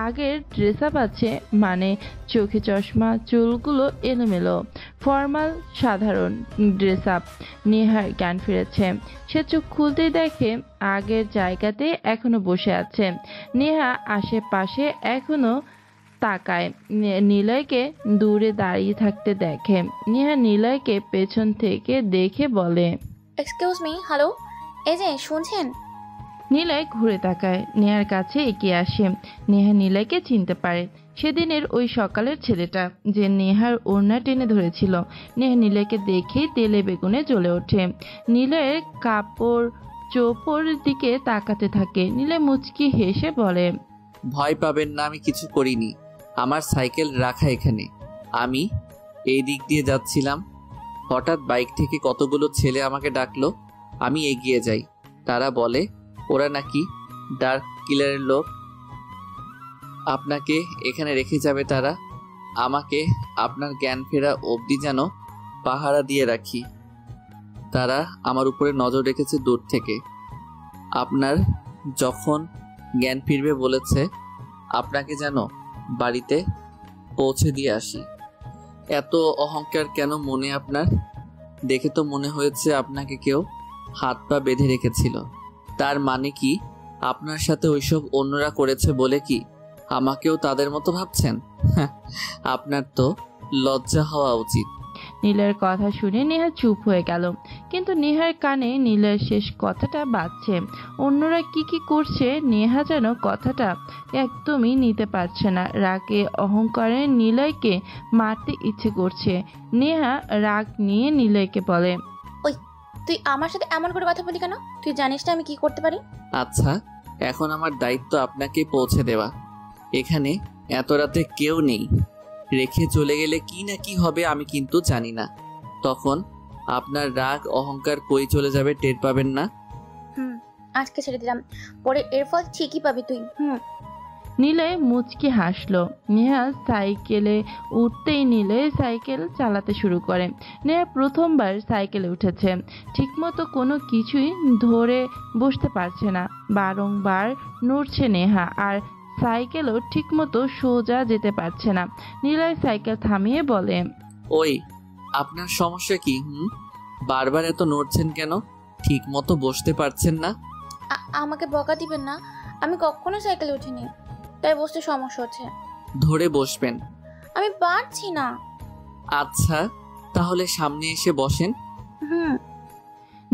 আগের ড্রেস আপ আছে, মানে চোখে চশমা, চুলগুলো এলোমেলো, ফর্মাল সাধারণ ড্রেস আপ। নেহার জ্ঞান ফিরেছে। সে চোখ খুলতেই দেখে আগের জায়গাতে এখনো বসে আছে। নেহা আশেপাশে এখনো তাকায়, নিলয়কে দূরে দাঁড়িয়ে থাকতে দেখে। নেহা নিলয়কে পেছন থেকে দেখে বলে, এক্সকিউজ মি, হ্যালো, এই যে শুনছেন? নিলয় ঘুরে তাকায়, নেহার কাছে এগিয়ে আসে। নেহা নিলয়কে চিনতে পারে, সেদিনের ওই সকালের ছেলেটা যে নেহার ওড়না টেনে ধরেছিল। নেহা নিলয়কে দেখেই তেলে বেগুনে জ্বলে ওঠে। নিলয়ের কাপড় চোপড় দিকে তাকাতে থাকে। নিলয় মুচকি হেসে বলে, ভয় পাবেন না, আমি কিছু করিনি। আমার সাইকেল রাখা এখানে। আমি এই দিক দিয়ে যাচ্ছিলাম, হঠাৎ বাইক থেকে কতগুলো ছেলে আমাকে ডাকলো। আমি এগিয়ে যাই। তারা বলে ওরা নাকি ডার্ক কিলারের লোক, আপনাকে এখানে রেখে যাবে তারা। আমাকে আপনার জ্ঞান ফেরা অবধি যেন পাহারা দিয়ে রাখি। তারা আমার উপরে নজর রেখেছে দূর থেকে। আপনার যখন জ্ঞান ফিরবে বলেছে আপনাকে যেন বাড়িতে পৌঁছে দিয়ে আসি। এত অহংকার কেন মনে আপনার? দেখে তো মনে হয়েছে আপনাকে কেউ হাত পা বেঁধে রেখেছিল। তার মানে কি আপনার সাথে ওইসব অন্যরা করেছে বলে কি আমাকেও তাদের মতো ভাবছেন? আপনার তো লজ্জা হওয়া উচিত। নীলের কথা শুনে নেহা চুপ হয়ে গেল, কিন্তু নেহার কানে নীলের শেষ কথাটা বাজছে। অন্যরা কি কি করছে নেহা যেন কথাটা একদমই নিতে পারছে না। রাগে অহংকারে নিলয়কে মারতে ইচ্ছে করছে। নেহা রাগ নিয়ে নিলয়কে বলে, ওই তুই আমার সাথে এমন করে কথা বলি কেন? তুই জানিস না আমি কি করতে পারি? আচ্ছা, এখন আমার দায়িত্ব আপনাকে পৌঁছে দেওয়া। এখানে এত রাতে কেউ নেই, রেখে চলে গেলে কি না কি হবে আমি কিন্তু জানি না। তখন আপনার রাগ অহংকার কই চলে যাবে টের পাবেন না। আজকে ছেড়ে দিলাম, পরে এর ফল ঠিকই পাবি তুই। নিলয় মুচকি হাসলো। নেহা সাইকেলে উঠতেই নিলয় সাইকেল চালাতে শুরু করে। নেহা প্রথমবার সাইকেলে উঠেছে, ঠিকমতো কোনো কিছুই ধরে বসতে পারছে না। বারংবার নড়ছে নেহা, আর সাইকেলও ঠিকমতো সোজা যেতে পারছে না। নিলয় সাইকেল থামিয়ে বলে, ওই আপনার সমস্যা কি? বারবার এত নড়ছেন কেন? ঠিক মতো বসতে পারছেন না? আমাকে বকা দিবেন না, আমি কখনো সাইকেলে উঠিনি, তাই বসতে সমস্যা হচ্ছে। ধরে বসবেন। আমি পারছি না। আচ্ছা, তাহলে সামনে এসে বসেন।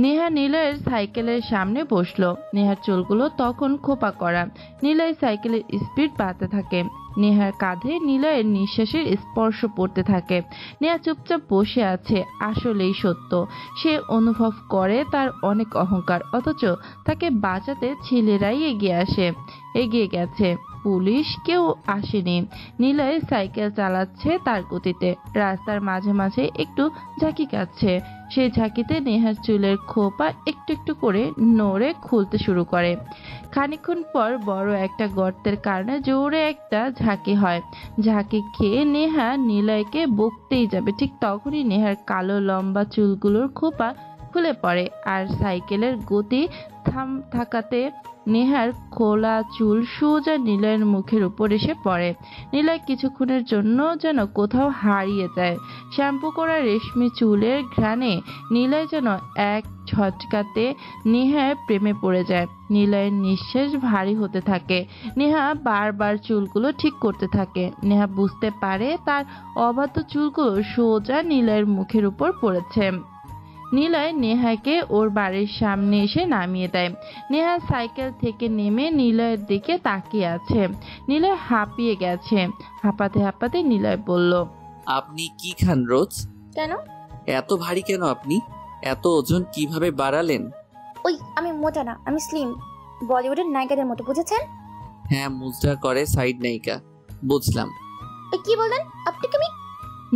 নেহা নিলয়ের সাইকেলের সামনে বসলো। নেহার চুলগুলো তখন খোপা করা। নিলয় সাইকেলের স্পিড বাড়তে থাকে। নেহার কাঁধে নিলয়ের নিঃশ্বাসের স্পর্শ পড়তে থাকে। নেহা চুপচাপ বসে আছে। আসলেই সত্য, সে অনুভব করে তার অনেক অহংকার, অথচ তাকে বাঁচাতে ছেলেরাই এগিয়ে গেছে, পুলিশ কেউ আসেনি। নিলয় সাইকেল চালাচ্ছে তার গতিতে। রাস্তার মাঝে মাঝে একটু ঝাঁকি খাচ্ছে। সেই ঝাঁকিতে নেহার চুলের খোপা একটু একটু করে নড়ে খুলতে শুরু করে। খানিকক্ষণ পর বড় একটা গর্তের কারণে জোরে একটা ঝাঁকি হয়। ঝাঁকি খেয়ে নেহা নিলয়কে বকতেই যাবে, ঠিক তখনই নেহার কালো লম্বা চুলগুলোর খোপা খুলে পড়ে আর সাইকেলের গতি থাকাতে নেহার খোলা চুল সোজা নিলয়ের মুখের উপর এসে পড়ে। নিলয় কিছুক্ষণের জন্য যেন কোথাও হারিয়ে যায়। শ্যাম্পু করা রেশমি চুলের ঘ্রাণে নিলয় যেন এক ঝটকাতে নেহার প্রেমে পড়ে যায়। নিলয়ের নিঃশ্বাস ভারী হতে থাকে। নেহা বারবার চুলগুলো ঠিক করতে থাকে। নেহা বুঝতে পারে তার অবাধ্য চুলগুলো সোজা নিলয়ের মুখের উপর পড়েছে। নিলয় নেহাকে ওর বাড়ির সামনে এসে নামিয়ে দেয়। নেহা সাইকেল থেকে নেমে নিলয়ের দিকে তাকিয়ে আছে। নিলয় হাঁপিয়ে গেছে। হাঁপাতে হাঁপাতে নিলয় বলল, আপনি কি খান রোজ? কেন? এত ভারী কেন আপনি? এত ওজন কিভাবে বাড়ালেন? ওই আমি মোটা না, আমি স্লিম, বলিউডের নায়িকাদের মতো, বুঝেছেন? হ্যাঁ, মুজরা করে সাইড নায়িকা, বুঝলাম। ওই কি বললেন আপনি? তুমি?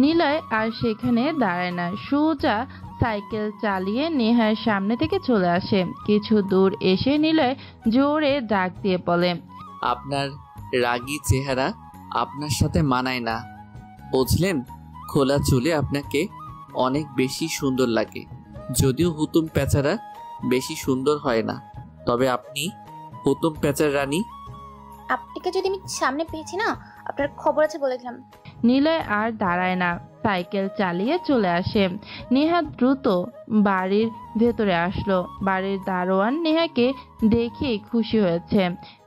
নিলয় আর সেখানে দাঁড়ায় না, সোজা সাইকেল চালিয়ে নেহার সামনে থেকে চলে আসে। কিছু দূর এসে নিলয় জোরে ডাক দিয়ে বলে, আপনার রাগী চেহারা আপনার সাথে মানায় না, বুঝলেন? খোলা চুলে আপনাকে অনেক বেশি সুন্দর লাগে, যদিও হুতুম পেঁচারা বেশি সুন্দর হয় না, তবে আপনি হুতুম পেঁচার রানী। আপনাকে যদি আমি সামনে পেয়েছি না, আপনার খবর আছে বলে দিলাম। নিলয় আর দাঁড়ায় না, সাইকেল চালিয়ে চলে আসে। নেহা দ্রুত বাড়ির ভেতরে আসলো। বাড়ির দারোয়ান নেহাকে দেখেই খুশি হয়েছে।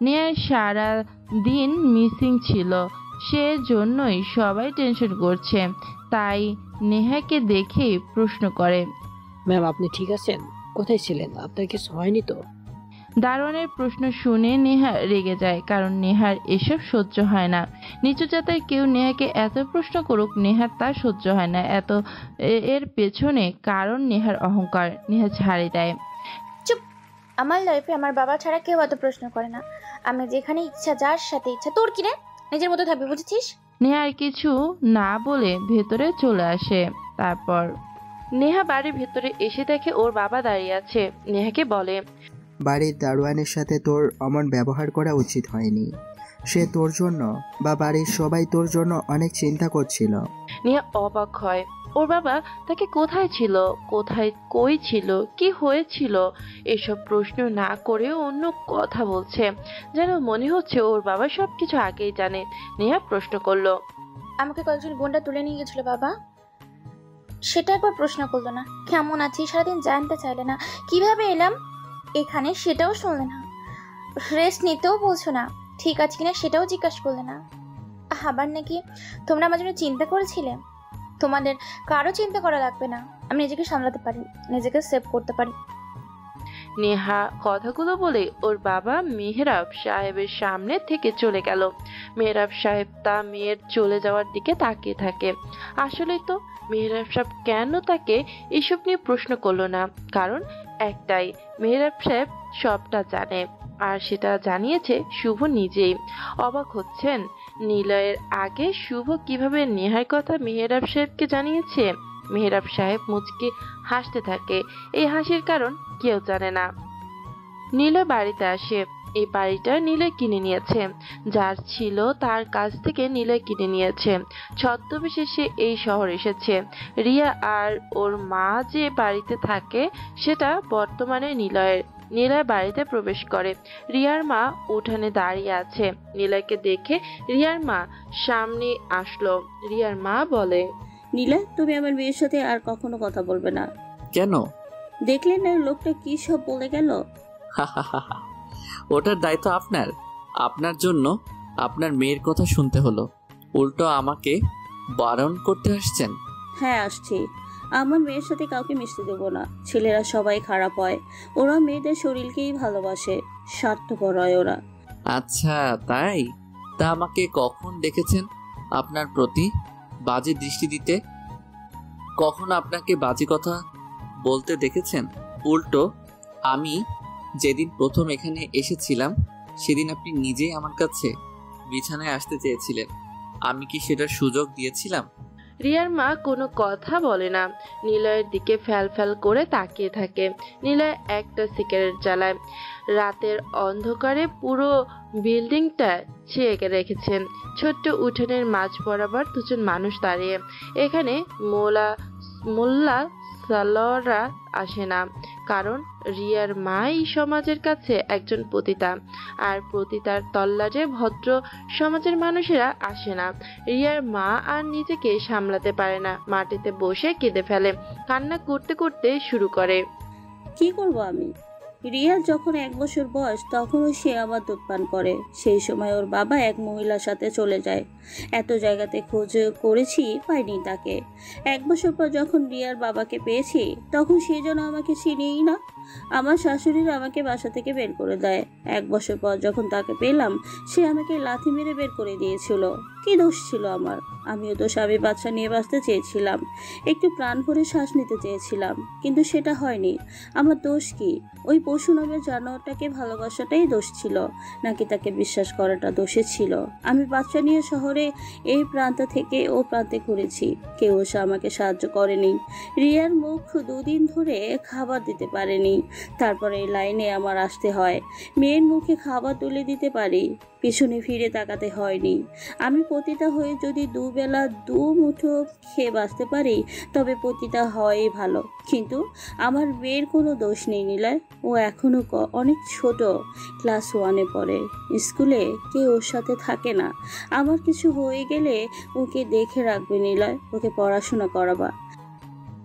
নেহা সারা দিন মিসিং ছিল, সেজন্যই সবাই টেনশন করছে। তাই নেহাকে দেখেই প্রশ্ন করে, ম্যাম আপনি ঠিক আছেন? কোথায় ছিলেন? আপনার কিছু হয়নি তো? দারোয়ানের প্রশ্ন শুনে নেহা রেগে যায়, কারণ নেহার এসব সহ্য হয় না। নিচু জাতের কেউ নেহাকে এত প্রশ্ন করুক, নেহার তা সহ্য হয় না। এর পেছনে কারণ নেহার অহংকার। নেহা ছাড়ি দেয়। চুপ! আমার লাইফে আমার বাবা ছাড়া কেউ এত প্রশ্ন করে না। আমি যেখানে ইচ্ছা, যার সাথে ইচ্ছা। তোর কি রে? নিজের মতো থাকবি, বুঝেছিস? নেহার কিছু না বলে ভেতরে চলে আসে। তারপর নেহা বাড়ির ভেতরে এসে দেখে ওর বাবা দাঁড়িয়ে আছে। নেহাকে বলে, বাড়ির দারোয়ানের সাথে তোর অমন ব্যবহার করা উচিত হয়নি। সে তোর জন্য বা বাড়ির সবাই তোর জন্য অনেক চিন্তা করছিল। নেহা অবাক হয়। ওর বাবা তাকে কোথায় ছিল, কই ছিল, কি হয়েছিল এসব প্রশ্ন না করে অন্য কথা বলছে, যেন মনে হচ্ছে ওর বাবা সবকিছু আগেই জানে। নেহা প্রশ্ন করলো, আমাকে কয়েকজন গুন্ডা তুলে নিয়ে গেছিল বাবা। সেটা একবার প্রশ্ন করলো না। কেমন আছি সারাদিন জানতে চাইলে না। কিভাবে এলাম এখানে সেটাও শুনলে না। রেস্ট নিতেও বলছো না, ঠিক আছে কিনা সেটাও জিজ্ঞাসা করলে না। আবার নাকি তোমরা আমার জন্য চিন্তা করেছিলে? তোমাদের কারো চিন্তা করা লাগবে না। আমি নিজেকে সামলাতে পারি, নিজেকে সেভ করতে পারি। নেহা কথাগুলো বলে ওর বাবা মেহরাব সাহেবের সামনে থেকে চলে গেল। মেহরাব সাহেব তা মেয়ের চলে যাওয়ার দিকে তাকিয়ে থাকে। আসলেই তো মেহরাব সাহেব কেন তাকে এসব নিয়ে প্রশ্ন করলো না? কারণ একটাই, মেহরাব সাহেব সবটা জানে, আর সেটা জানিয়েছে শুভ নিজেই। অবাক হচ্ছেন নিলয়ের আগে শুভ কিভাবে নেহার কথা মেহরাব সাহেবকে জানিয়েছে। মেহরাব সাহেব মুচকি হাসতে থাকে। এই হাসির কারণ কেউ জানে না। নিলয় বাড়িতে আসে। এই বাড়িটা নিলয় কিনে নিয়েছে। যার ছিল তার কাছ থেকে নিলয় কিনে নিয়েছে। ছদ্মবেশে সে এই শহর এসেছে। রিয়া আর ওর মা যে বাড়িতে থাকে সেটা বর্তমানে নিলয়ের। নিলয় বাড়িতে প্রবেশ করে। রিয়ার মা উঠানে দাঁড়িয়ে আছে। নিলয়কে দেখে রিয়ার মা সামনে আসলো। রিয়ার মা বলে, নীলা, তুমি আমার মেয়ের সাথে আর কখনো কথা বলবে না। কেন? দেখলেন না লোকটা কি সব বলে গেল? ওটার দায়িত্ব আপনার। আপনার জন্য আপনার মেয়ের কথা শুনতে হলো। উল্টো আমাকে বারণ করতে আসছেন। হ্যাঁ আসছি। আমার মেয়ের সাথে কাউকে মিশতে দেবো না। ছেলেরা সবাই খারাপ হয়, ওরা মেয়েদের শরীরকেই ভালোবাসে, স্বার্থপর হয় ওরা। আচ্ছা তাই? তা আমাকে কখন দেখেছেন আপনার প্রতি বাজে দৃষ্টি দিতে? কখন আপনাকে বাজে কথা বলতে দেখেছেন? উল্টো আমি যেদিন প্রথম এখানে এসেছিলাম সেদিন আপনি নিজেই আমার কাছে বিছানায় আসতে চেয়েছিলেন। আমি কি সেটার সুযোগ দিয়েছিলাম? রিয়ার মা কোনো কথা বলে না, নিলয়ের দিকে ফ্যাল ফ্যাল করে তাকিয়ে থাকে। নিলয় একটা সিগারেট জ্বালায়। রাতের অন্ধকারে পুরো বিল্ডিংটা ছেয়ে রেখেছেন। ছোট্ট উঠোনের মাঝ বরাবর দুজন মানুষ দাঁড়িয়ে। এখানে মোল্লা সালোয়াররা আসে না, কারণ রিয়ার মা এই সমাজের কাছে একজন পতিতা, আর পতিতার তল্লাটে ভদ্র সমাজের মানুষেরা আসে না। রিয়ার মা আর নিজেকে সামলাতে পারে না, মাটিতে বসে কেঁদে ফেলে, কান্না করতে করতে শুরু করে। কি করব আমি? রিয়ার যখন 1 বছর বয়স তখনও সে আমার দুধ পান করে। সেই সময় ওর বাবা এক মহিলার সাথে চলে যায়। এত জায়গাতে খোঁজ করেছি, পাইনি তাকে। 1 বছর পর যখন রিয়ার বাবাকে পেয়েছি তখন সে যেন আমাকে চিনেই না। আমার শাশুড়িরা আমাকে বাসা থেকে বের করে দেয়। 1 বছর পর যখন তাকে পেলাম সে আমাকে লাথি মেরে বের করে দিয়েছিল। কি দোষ ছিল আমার? আমিও তো স্বামী বাচ্চা নিয়ে বাঁচতে চেয়েছিলাম, একটু প্রাণ ভরে শ্বাস নিতে চেয়েছিলাম, কিন্তু সেটা হয়নি। আমার দোষ কি? ওই পশু নামের জানোয়ারটাকে ভালোবাসাটাই দোষ ছিল, নাকি তাকে বিশ্বাস করাটা দোষে ছিল? আমি বাচ্চা নিয়ে শহরে এই প্রান্ত থেকে ও প্রান্তে ঘুরেছি, কেউ এসে আমাকে সাহায্য করেনি। রিয়ার মুখ 2 দিন ধরে খাবার দিতে পারেনি। তারপরে এই লাইনে আমার আসতে হয়। মেয়ের মুখে খাবার তুলে দিতে পারি, পিছনে ফিরে তাকাতে হয়নি। আমি পতিতা হয়ে যদি 2 বেলা 2 মুঠো খেয়ে বাঁচতে পারি তবে পতিতা হওয়াই ভালো। কিন্তু আমার মেয়ের কোনো দোষ নেই নিলয়। ও এখনো অনেক ছোট, ক্লাস 1-এ পড়ে। স্কুলে কেউ ওর সাথে থাকে না। আমার কিছু হয়ে গেলে ওকে দেখে রাখবে নিলয়, ওকে পড়াশোনা করাবা।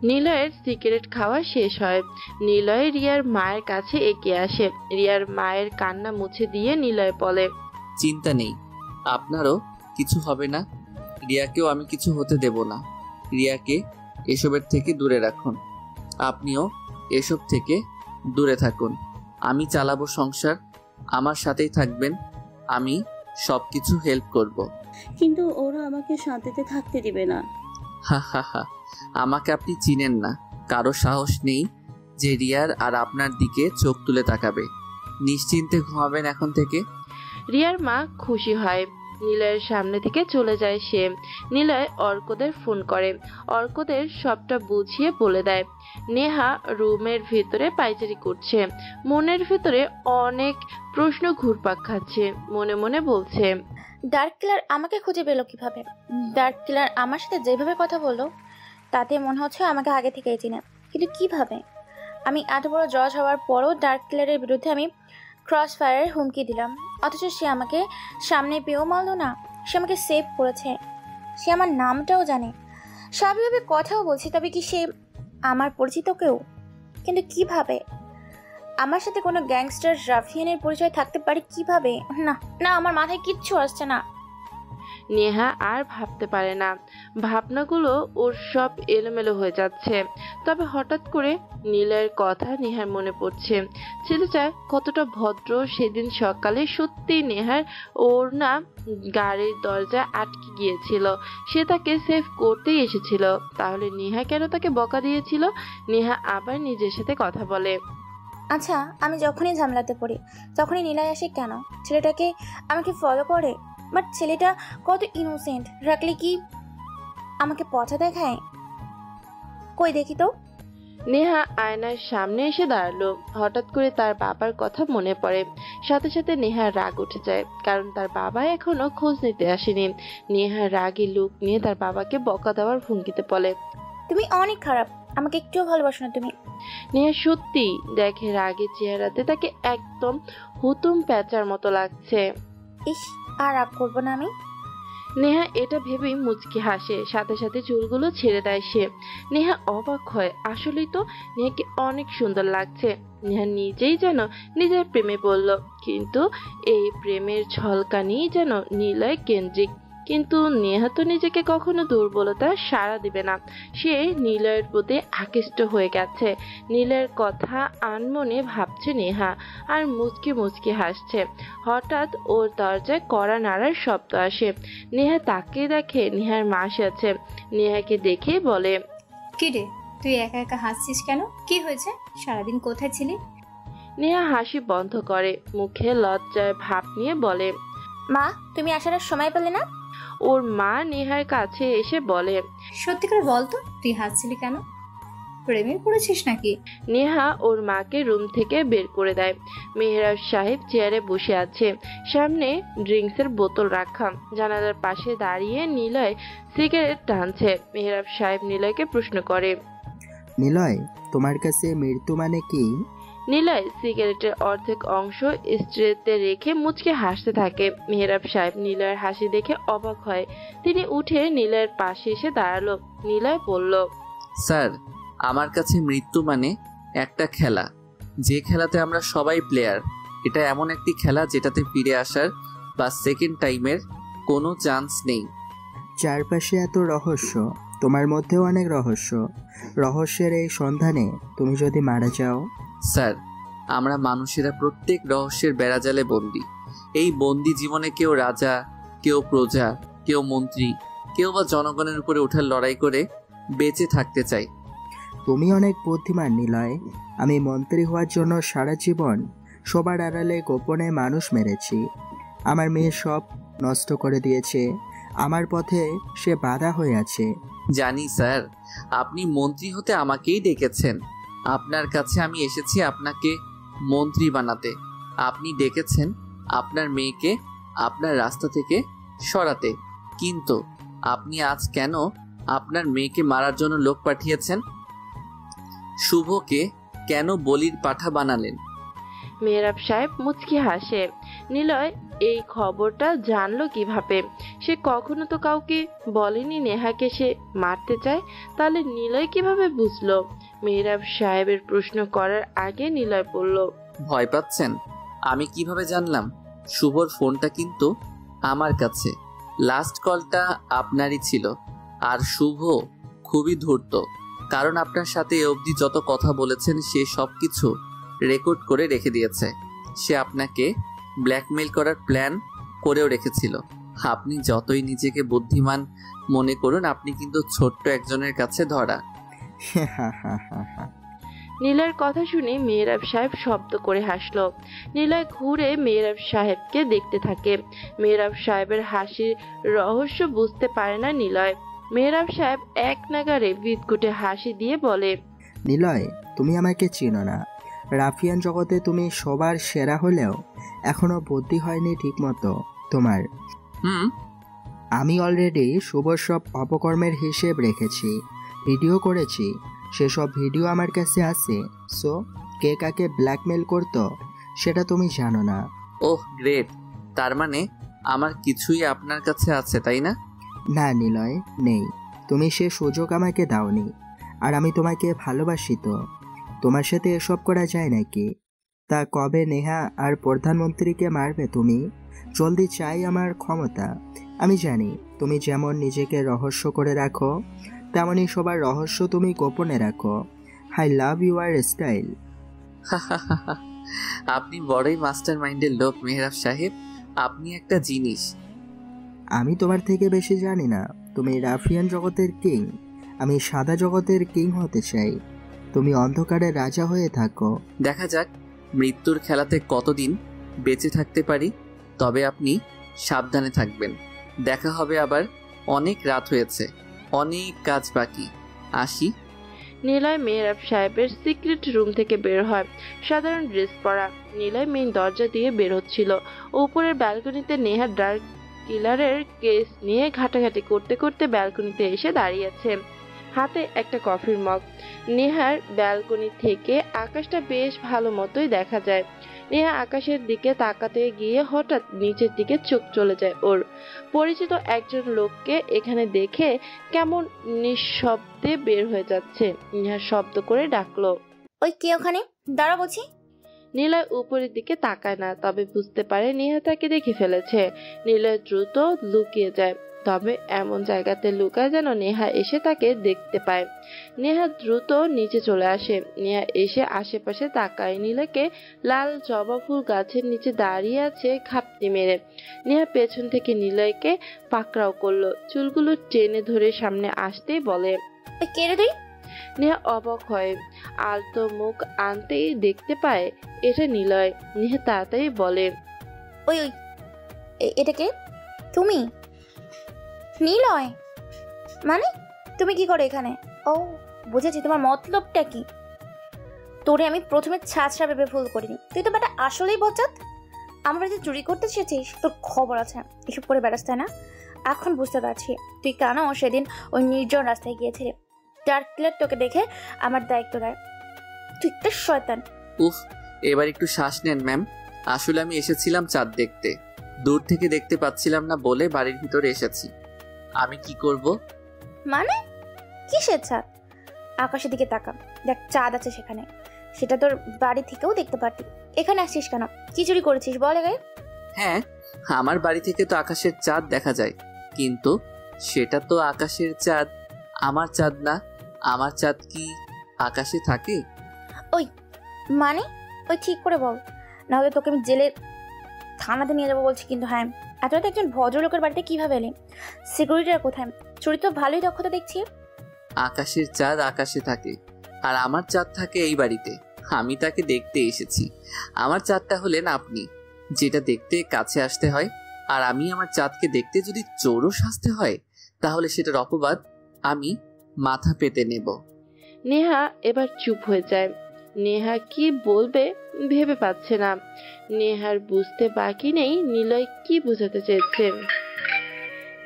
নিলয়ের সিগারেট খাওয়া শেষ হয়। নিলয় রিয়ার মায়ের কাছে এগিয়ে আসে। রিয়ার মায়ের কান্না মুছে দিয়ে নিলয় বলে, চিন্তা নেই, আপনারও কিছু হবে না। রিয়াকেও আমি কিছু হতে দেব না। রিয়াকে এসবের থেকে দূরে রাখুন, আপনিও এসব থেকে দূরে থাকুন। আমি চালাবো সংসার, আমার সাথেই থাকবেন, আমি সব কিছু হেল্প করব। কিন্তু ওরা আমাকে শান্তিতে থাকতে দিবে না। হা হা হা, আমাকে আপনি চিনেন না। কারো সাহস নেই যে রিয়ার আর আপনার দিকে চোখ তুলে তাকাবে। নিশ্চিন্তে ঘুমাবেন এখন থেকে। রিয়ার মা খুশি হয়। নিলয়ের সামনে থেকে চলে যায় সে। নিলয় অর্কদের ফোন করে। অর্কদের সবটা বুঝিয়ে বলে দেয়। নেহা রুমের ভিতরে পায়চারি করছে। মনের ভিতরে অনেক প্রশ্ন ঘুরপাক খাচ্ছে। মনে মনে বলছে, ডার্ক কিলার আমাকে খুঁজে পেলো কিভাবে? ডার্ক কিলার আমার সাথে যেভাবে কথা বললো তাতে মনে হচ্ছে আমাকে আগে থেকেই চিনে, কিন্তু কিভাবে? আমি এত বড় জজ হওয়ার পরও ডার্ক কিলারের বিরুদ্ধে আমি ক্রস ফায়ারের হুমকি দিলাম, অথচ সে আমাকে সামনে পেয়েও মানলো না। সে আমাকে সেভ করেছে, সে আমার নামটাও জানে, স্বাভাবিকভাবে কথাও বলছে। তবে কি সে আমার পরিচিত কেউ? কিন্তু কিভাবে? আমার সাথে কোনো গ্যাংস্টার রাফিয়ানের পরিচয় থাকতে পারে কিভাবে? না না, আমার মাথায় কিচ্ছু আসছে না। নেহা আর ভাবতে পারে না। ভাবনাগুলো ওর সব এলোমেলো হয়ে যাচ্ছে। তবে হঠাৎ করে নীলের কথা নেহার মনে পড়ছে। ছেলেটা কতটা ভদ্র। সেদিন সকালে সত্যি নেহার ওড়না গাড়ির দরজা আটকে গিয়েছিল। সে তাকে সেভ করতেই এসেছিল। তাহলে নেহা কেন তাকে বকা দিয়েছিল? নেহা আবার নিজের সাথে কথা বলে, আচ্ছা, আমি যখনই ঝামেলাতে পড়ি তখনই নীলাই আসে কেন? ছেলেটাকে আমাকে ফলো করে, বাট ছেলেটা কত ইনোসেন্ট। রাখলে কি আমাকে পথা দেখায়? কই দেখি তো। নেহা আয়নার সামনে এসে দাঁড়ালো। হঠাৎ করে তার বাবার কথা মনে পড়ে। সাথে সাথে নেহার রাগ উঠে যায়, কারণ তার বাবা এখনো খোঁজ নিতে আসেনি। নেহার রাগী লুক নিয়ে তার বাবাকে বকা দেওয়ার ভঙ্গিতে বলে, তুমি অনেক খারাপ, আমাকে একটুও ভালোবাসো না তুমি। নেহা সত্যি দেখে রাগের চেহারাতে তাকে একদম হুতুম প্যাঁচার মতো লাগছে। ইস, আর রাগ করবো না আমি। নেহা এটা ভেবেই মুচকি হাসে। সাথে সাথে চুলগুলো ছেড়ে দেয় সে। নেহা অবাক হয়, আসলেই তো নেহাকে অনেক সুন্দর লাগছে। নেহা নিজেই যেন নিজের প্রেমে পড়ল, কিন্তু এই প্রেমের ঝলকানিই যেন নিলয় কেন্দ্রিক। কিন্তু নেহা তো নিজেকে কখনো দুর্বলতা সাড়া দিবে না। সে নিলয়ের প্রতি আকৃষ্ট হয়ে গেছে। নিলয়ের কথা আনমনে ভাবছে নেহা, আর মুচকি মুচকি হাসছে। হঠাৎ ওর দরজায় কড়া নাড়ার শব্দ আসে। নেহা তাকে দেখে নেহার মা আছে। নেহাকে দেখে বলে, কি রে, তুই একা একা হাসছিস কেন? কি হয়েছে? সারাদিন কোথায় ছিলি? নেহা হাসি বন্ধ করে, মুখে লজ্জার ভাব নিয়ে বলে, মা, তুমি আসার আর সময় পেলে না? ওর মা নেহার কাছে এসে বলে, সত্যি করে বল তো, তুই হাসছিলি কেন? প্রেমে পড়েছিস নাকি? নেহা ওর মাকে রুম থেকে বের করে দেয়। মেহরাব সাহেব চেয়ারে বসে আছে, সামনে ড্রিঙ্কসের বোতল রাখা। জানালার পাশে দাঁড়িয়ে নিলয় সিগারেট টানছে। মেহরাব সাহেব নিলয়কে প্রশ্ন করে, নিলয়, তোমার কাছে মৃত্যু মানে কি? নিলয় সিগারেটের অর্ধেক অংশ স্ট্রেতে রেখে মুচকে হাসতে থাকে। মেহরাব সাহেব নিলয়ের হাসি দেখে অবাক হয়। তিনি উঠে নিলয়ের পাশে এসে দাঁড়ালো। নিলয় বলল, স্যার, আমার কাছে মৃত্যু মানে একটা খেলা, যে খেলাতে আমরা সবাই প্লেয়ার। এটা এমন একটি খেলা যেটাতে ফিরে আসার বা সেকেন্ড টাইমের কোনো চান্স নেই। চারপাশে এত রহস্য, তোমার মধ্যেও অনেক রহস্য। রহস্যের এই সন্ধানে তুমি যদি মারা যাও? স্যার, আমরা মানুষেরা প্রত্যেক রহস্যের বেড়াজালে বন্দী। এই বন্দি জীবনে কেউ রাজা, কেউ প্রজা, কেউ মন্ত্রী, কেউ বা জনগণের উপরে ওঠার লড়াই করে বেঁচে থাকতে চাই। তুমি অনেক বুদ্ধিমান নিলয়। আমি মন্ত্রী হওয়ার জন্য সারা জীবন সবার আড়ালে গোপনে মানুষ মেরেছি। আমার মেয়ে সব নষ্ট করে দিয়েছে। আমার পথে সে বাধা হয়ে আছে। জানি স্যার, আপনি মন্ত্রী হতে আমাকেই ডেকেছেন। আপনার কাছে আমি এসেছি আপনাকে মন্ত্রী বানাতে। আপনি ডেকেছেন আপনার মেয়েকে আপনার রাস্তা থেকে সরাতে। কিন্তু আপনি আজ কেন আপনার মেয়েকে মারার জন্য লোক পাঠিয়েছেন? শুভকে কেন বলির পাঠা বানালেন? মেহরাব সাহেব মুচকি হাসে। নিলয় এই খবরটা জানলো কিভাবে? সে কখনো তো কাউকে বলেনি নেহাকে সে মারতে চায়। তাহলে নিলয় কিভাবে বুঝলো? মেহরাব সাহেবের প্রশ্ন করার আগে নিলয় বলল, ভয় পাচ্ছেন? আমি কিভাবে জানলাম? শুভর ফোনটা কিন্তু আমার কাছে। লাস্ট কলটা আপনারই ছিল। আর শুভ খুবই ধূর্ত, কারণ আপনার সাথে এ অবধি যত কথা বলেছেন সে সব কিছু রেকর্ড করে রেখে দিয়েছে। সে আপনাকে ব্ল্যাকমেইল করার প্ল্যান করেও রেখেছিল। আপনি যতই নিজেকে বুদ্ধিমান মনে করুন, আপনি কিন্তু ছোট্ট একজনের কাছে ধরা। নিলয়ের কথা শুনে মেহরাব সাহেব শব্দ করে হাসলো। নিলয় ঘুরে মেহরাব সাহেবকে দেখতে থাকে। মেহরাব সাহেবের হাসির রহস্য বুঝতে পারে না নিলয়। মেহরাব সাহেব এক নাগাড়ে বিদঘুটে হাসি দিয়ে বলে, নিলয়, তুমি আমাকে চিনো না। রাফিয়ান জগতে তুমি সবার সেরা হলেও এখনো বুদ্ধি হয়নি ঠিক মতো তোমার। আমি অলরেডি শুভর সব অপকর্মের হিসেব রেখেছি, ভিডিও করেছি। সেসব ভিডিও আমার কাছে আছে। সো কে কাকে ব্ল্যাকমেল করতো সেটা তুমি জানো না। ওহ গ্রেট, তার মানে আমার কিছুই আপনার কাছে আছে, তাই না? না নিলয়, নেই। তুমি সে সুযোগ আমাকে দাওনি। আর আমি তোমাকে ভালোবাসি তো। তোমার সাথে এসব করা যায় নাকি? তা কবে নেহা আর প্রধানমন্ত্রীকে মারবে তুমি? জলদি চাই আমার ক্ষমতা। আমি জানি তুমি যেমন নিজেকে রহস্য করে রাখো, তেমনই সবার রহস্য তুমি গোপনে রাখো। I love your style. আপনি বড়ই মাস্টার মাইন্ডের লোক মেহরাব সাহেব। আপনি একটা জিনিস। আমি তোমার থেকে বেশি জানি না। তুমি রাফিয়ান জগতের কিং, আমি সাদা জগতের কিং হতে চাই। তুমি অন্ধকারের রাজা হয়ে থাকো। দেখা যাক মৃত্যুর খেলাতে কতদিন বেঁচে থাকতে পারি। তবে আপনি সাবধানে থাকবেন। দেখা হবে আবার। অনেক রাত হয়েছে, অনেক কাজ বাকি। আসি। নিলয় মেহরাব সাহেবের সিক্রেট রুম থেকে বের হয়। সাধারণ ড্রেস পরা। নিলয় মেইন দরজা দিয়ে বের হচ্ছিল। উপরের ব্যালকনিতে নেহা ডার্ক কিলারের কেস নিয়ে ঘাটাঘাটি করতে করতে ব্যালকনিতে এসে দাঁড়িয়েছে, হাতে একটা কফির মগ। নেহার ব্যালকনি থেকে আকাশটা বেশ ভালো মতোই দেখা যায়। নেহা আকাশের দিকে তাকাতে গিয়ে হঠাৎ নিচের দিকে চোখ চলে যায় ওর। পরিচিত একজন লোককে এখানে দেখে কেমন নিঃশব্দে বের হয়ে যাচ্ছে। নেহা শব্দ করে ডাকলো, ওই কে ওখানে? দাঁড়া বলছি। নিলয় উপরের দিকে তাকায় না, তবে বুঝতে পারে নেহা তাকে দেখে ফেলেছে। নিলয় দ্রুত লুকিয়ে যায়, তবে এমন জায়গাতে লুকায় যেন নেহা এসে তাকে দেখতে পায়। নেহা দ্রুত নিচে চলে আসে। নেহা এসে আশেপাশে তাকায়। নিলয়কে লাল জবা ফুল গাছের নিচে দাঁড়িয়ে আছে ঘাপটি মেরে। নেহা পেছন থেকে নিলয়কে পাকড়াও করলো, চুলগুলো টেনে ধরে সামনে আসতেই বলে, ওই কে রে তুই? নেহা অবাক হয়। আলতো মুখ আনতেই দেখতে পায় এটা নিলয়। নেহা তাড়াতাড়ি বলে, ওই ওই এটা কে? তুমি? নিলয় মানে তুমি কি করো এখানে? ও বুঝেছি, তোমার মতলবটা কি। তোরে আমি প্রথমে ছাঁচড়া ভেবে ভুল করিনি, তুই তো বেটা আসলেই বচাত। আমার বাড়িতে চুরি করতে চেয়েছিস, তোর খবর আছে। এসব করে বেড়াস তাই না? এখন বুঝতে পারছি তুই কেন সেদিন ওই নির্জন রাস্তায় গিয়েছিলি। ডার্ক ক্লিয়ার তোকে দেখে আমার দায়িত্ব দেয়। তুই একটা শয়তান। উফ, এবার একটু শ্বাস নেন ম্যাম। আসলে আমি এসেছিলাম চাঁদ দেখতে, দূর থেকে দেখতে পাচ্ছিলাম না বলে বাড়ির ভিতরে এসেছি। আমি কি করব? মানে কিসের চাঁদ? আকাশের দিকে তাকা, দেখ চাঁদ আছে সেখানে। সেটা তোর বাড়ি থেকেও দেখতে পারতি। এখানে আসছিস কেন? কি চুরি করেছিস বল আগে। হ্যাঁ, আমার বাড়ি থেকে তো আকাশের চাঁদ দেখা যায়, কিন্তু সেটা তো আকাশের চাঁদ, আমার চাঁদ না। আমার চাঁদ কি আকাশে থাকে? ওই মানে ওই ঠিক করে বল, নাহলে তোকে আমি জেলে থানাতে নিয়ে যাবো বলছি। কিন্তু হ্যাঁ, এত রাতে একজন ভদ্রলোকের বাড়িতে কিভাবে এলি? সিকিউরিটিরা কোথায়? চুরি তো ভালোই দক্ষতা দেখছি। আকাশের চাঁদ আকাশে থাকে, আর আমার চাঁদ থাকে এই বাড়িতে। আমি তাকে দেখতে এসেছি। আমার চাঁদটা হলেন আপনি, যেটা দেখতে কাছে আসতে হয়। আর আমি আমার চাঁদকে দেখতে যদি চোরও সাজতে হয়, তাহলে সেটার অপবাদ আমি মাথা পেতে নেব। নেহা এবার চুপ হয়ে যায়। নেহা কি বলবে ভেবে পাচ্ছে না। নেহার বুঝতে বাকি নেই নিলয় কি বোঝাতে চেয়েছে।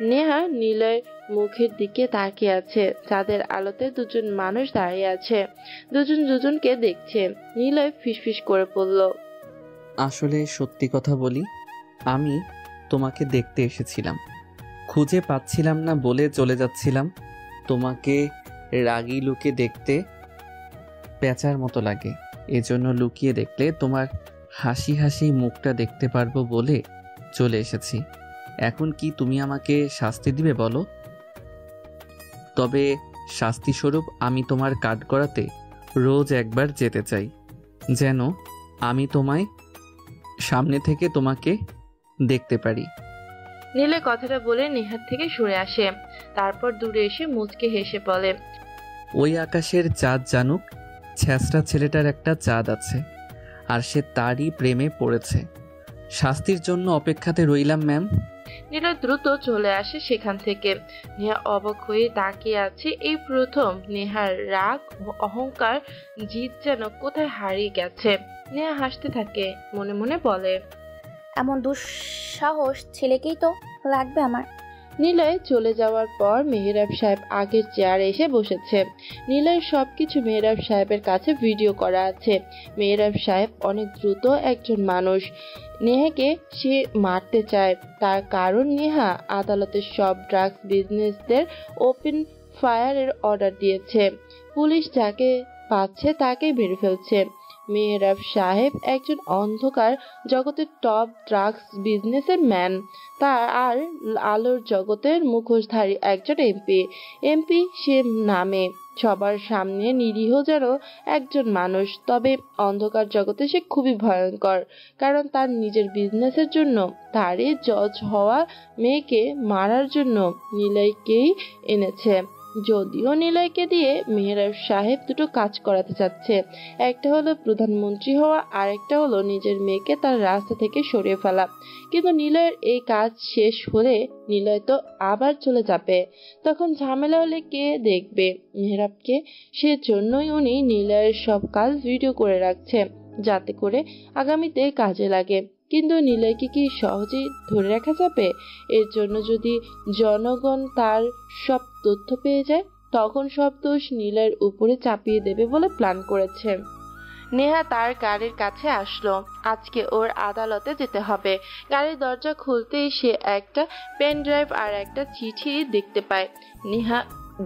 নেহা নিলয়ের মুখের দিকে তাকিয়ে আছে। চাঁদের আলোতে দুজন মানুষ দাঁড়িয়ে আছে, দুজন দুজনকে দেখছে। নিলয় ফিসফিস করে বলল, আসলে সত্যি কথা বলি, আমি তোমাকে দেখতে এসেছিলাম। খুঁজে পাচ্ছিলাম না বলে চলে যাচ্ছিলাম। তোমাকে রাগী লুকে দেখতে পেঁচার মতো লাগে, এজন্য লুকিয়ে দেখলে তোমার হাসি হাসি মুখটা দেখতে পারবো বলে চলে এসেছি। এখন কি তুমি আমাকে শাস্তি দিবে বলো? তবে শাস্তি স্বরূপ আমি তোমার কাঠগড়াতে রোজ একবার যেতে চাই, যেন আমি তোমায় সামনে থেকে তোমাকে দেখতে পারি। নিলয় কথাটা বলে নেহার থেকে সরে আসে। তারপর দূরে এসে মুচকে হেসে বলে, ওই আকাশের চাঁদ জানুক, ছ্যাঁচড়া ছেলেটার একটা চাঁদ আছে, আর সে তারই প্রেমে পড়েছে। শাস্তির জন্য অপেক্ষাতে রইলাম ম্যাম। নিলয় দ্রুত চলে আসে সেখান থেকে। নেহা অবাক হয়ে তাকিয়ে আছে। এই প্রথম নেহার রাগ ও অহংকার জিদ যেন কোথায় হারিয়ে গেছে। নেহা হাসতে থাকে, মনে মনে বলে, এমন দুঃসাহস ছেলেকেই তো লাগবে আমার। নিলয় চলে যাওয়ার পর মেহরাব সাহেব আগের চেয়ারে এসে বসেছে। নিলয়ের সবকিছু মেহরাব সাহেবের কাছে ভিডিও করা আছে। মেহরাব সাহেব অনেক দ্রুত একজন মানুষ। নেহাকে সে মারতে চায়, তার কারণ নেহা আদালতের সব ড্রাগস বিজনেসদের ওপেন ফায়ারের অর্ডার দিয়েছে। পুলিশ যাকে পাচ্ছে তাকেই মেরে ফেলছে। মেহরাব সাহেব একজন অন্ধকার জগতের টপ ড্রাগস বিজনেসের ম্যান, তার আর আলোর জগতের মুখোশধারী একজন এমপি সে নামে সবার সামনে নিরীহ যেন একজন মানুষ, তবে অন্ধকার জগতে সে খুবই ভয়ঙ্কর, কারণ তার নিজের বিজনেসের জন্য তারই জজ হওয়া মেয়েকে মারার জন্য নিলয়কেই এনেছে। যদিও নিলয়কে দিয়ে মেহরাব সাহেব দুটো কাজ করাতে চাচ্ছে, একটা হলো প্রধানমন্ত্রী হওয়া, আর একটা হলো নিজের মেয়েকে তার রাস্তা থেকে সরিয়ে ফেলা। কিন্তু নিলয়ের এই কাজ শেষ হলে নিলয় তো আবার চলে যাবে, তখন ঝামেলা হলে কে দেখবে মেহরাবকে? সেজন্যই উনি নিলয়ের সব কাজ ভিডিও করে রাখছে, যাতে করে আগামীতে কাজে লাগে। কিন্তু নিলয়কে কি সহজেই ধরে রাখা যাবে? এর জন্য যদি জনগণ তার সব তথ্য পেয়ে যায়, তখন সব দোষ নিলয়ের উপরে চাপিয়ে দেবে বলে প্ল্যান করেছে। নেহা তার গাড়ির কাছে আসলো। আজকে ওর আদালতে যেতে হবে। গাড়ির দরজা খুলতেই সে একটা পেন ড্রাইভ আর একটা চিঠি দেখতে পায়। নেহা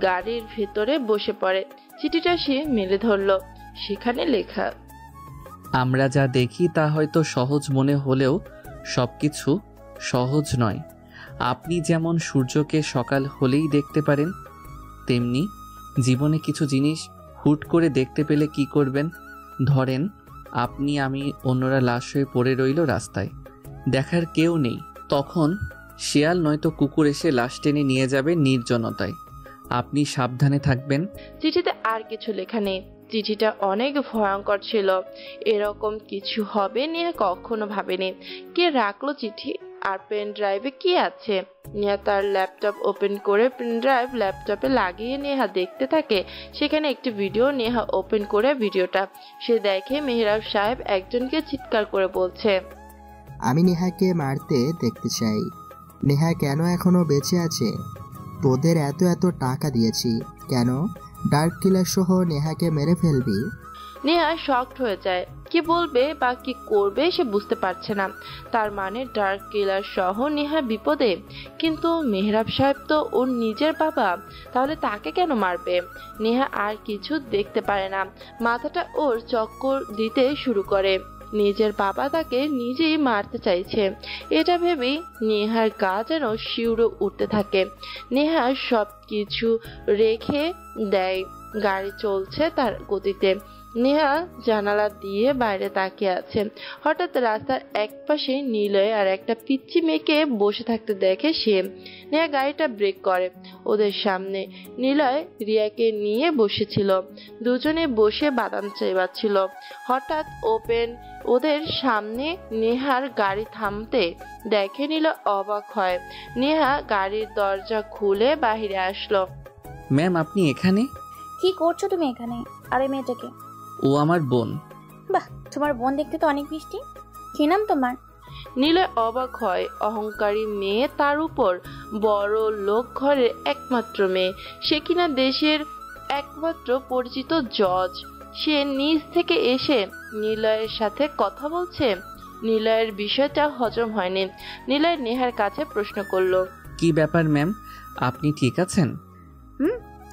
গাড়ির ভেতরে বসে পড়ে। চিঠিটা সে মেলে ধরলো। সেখানে লেখা, আমরা যা দেখি তা হয়তো সহজ মনে হলেও সবকিছু সহজ নয়। আপনি যেমন সূর্যকে সকাল হলেই দেখতে পারেন, তেমনি জীবনে কিছু জিনিস হুট করে দেখতে পেলে কি করবেন? ধরেন আপনি আমি অন্যরা লাশ হয়ে পড়ে রইল রাস্তায়, দেখার কেউ নেই, তখন শেয়াল নয়তো কুকুর এসে লাশ টেনে নিয়ে যাবে নির্জনতায়। আপনি সাবধানে থাকবেন। চিঠিতে আর কিছু লেখা নেই। চিঠিটা অনেক ভয়ঙ্কর ছিল। এরকম কিছু হবে নিয়ে কখনো ভাবেনি। কে রাখলো চিঠি? আর পেন ড্রাইভে কি আছে। নেহা তার ল্যাপটপ ওপেন করে পেন ড্রাইভ ল্যাপটপে লাগিয়ে নেহা দেখতে থাকে। সেখানে একটি ভিডিও। নেহা ওপেন করে ভিডিওটা সে দেখে মেহরাব সাহেব একজনকে চিৎকার করে বলছে, আমি নেহাকে মারতে দেখতে চাই। নেহা কেন এখনো বেঁচে আছে? তোদের এত এত টাকা দিয়েছি, কেন ডার্ক কিলার সহ নেহাকে মেরে ফেলবি? নেহা শকড হয়ে যায়। কি বলবে বা কি করবে সে বুঝতে পারছে না। তার মানে ডার্ক কিলার সহ নেহা বিপদে। কিন্তু মেহরাব সাহেব তো ওর নিজের বাবা, তাহলে তাকে কেন মারবে? নেহা আর কিছু দেখতে পারে না। মাথাটা ওর চক্কর দিতে শুরু করে। নিজের বাবা তাকে নিজেই মারতে চাইছে, এটা ভেবেই নেহার গা যেন শিউরে উঠতে থাকে। নেহা সব কিছু রেখে দেয়। গাড়ি চলছে তার গতিতে। নেহা জানালা দিয়ে বাইরে তাকিয়ে আছে। হঠাৎ রাস্তার একপাশে নিলয় আর একটা পিচ্চি মেয়েকে বসে থাকতে দেখে সে। নেহা গাড়িটা ব্রেক করে। ওদের সামনে নিলয় রিয়াকে নিয়ে বসেছিল। দুজনে বসে বাদাম চেবাচ্ছিল। হঠাৎ ওদের সামনে নেহার গাড়ি থামতে দেখে নিলয় অবাক হয়। নেহা গাড়ির দরজা খুলে বাহিরে আসলো। ম্যাম, আপনি এখানে? কি করছো তুমি এখানে? আর এই মেয়েটাকে? ও আমার বোন। বাহ, তোমার বোন দেখতে তো অনেক মিষ্টি। কি নাম তোমার? নিলয় অবাক হয়। অহংকারী মেয়ে, তার উপর বড় লোক ঘরের একমাত্র মেয়ে। সে কিনা দেশের একমাত্র পরিচিত জজ। সে নিজ থেকে এসে নিলয়ের সাথে কথা বলছে। নিলয়ের বিষয়টা হজম হয়নি। নিলয় নেহার কাছে প্রশ্ন করলো, কি ব্যাপার ম্যাম, আপনি ঠিক আছেন?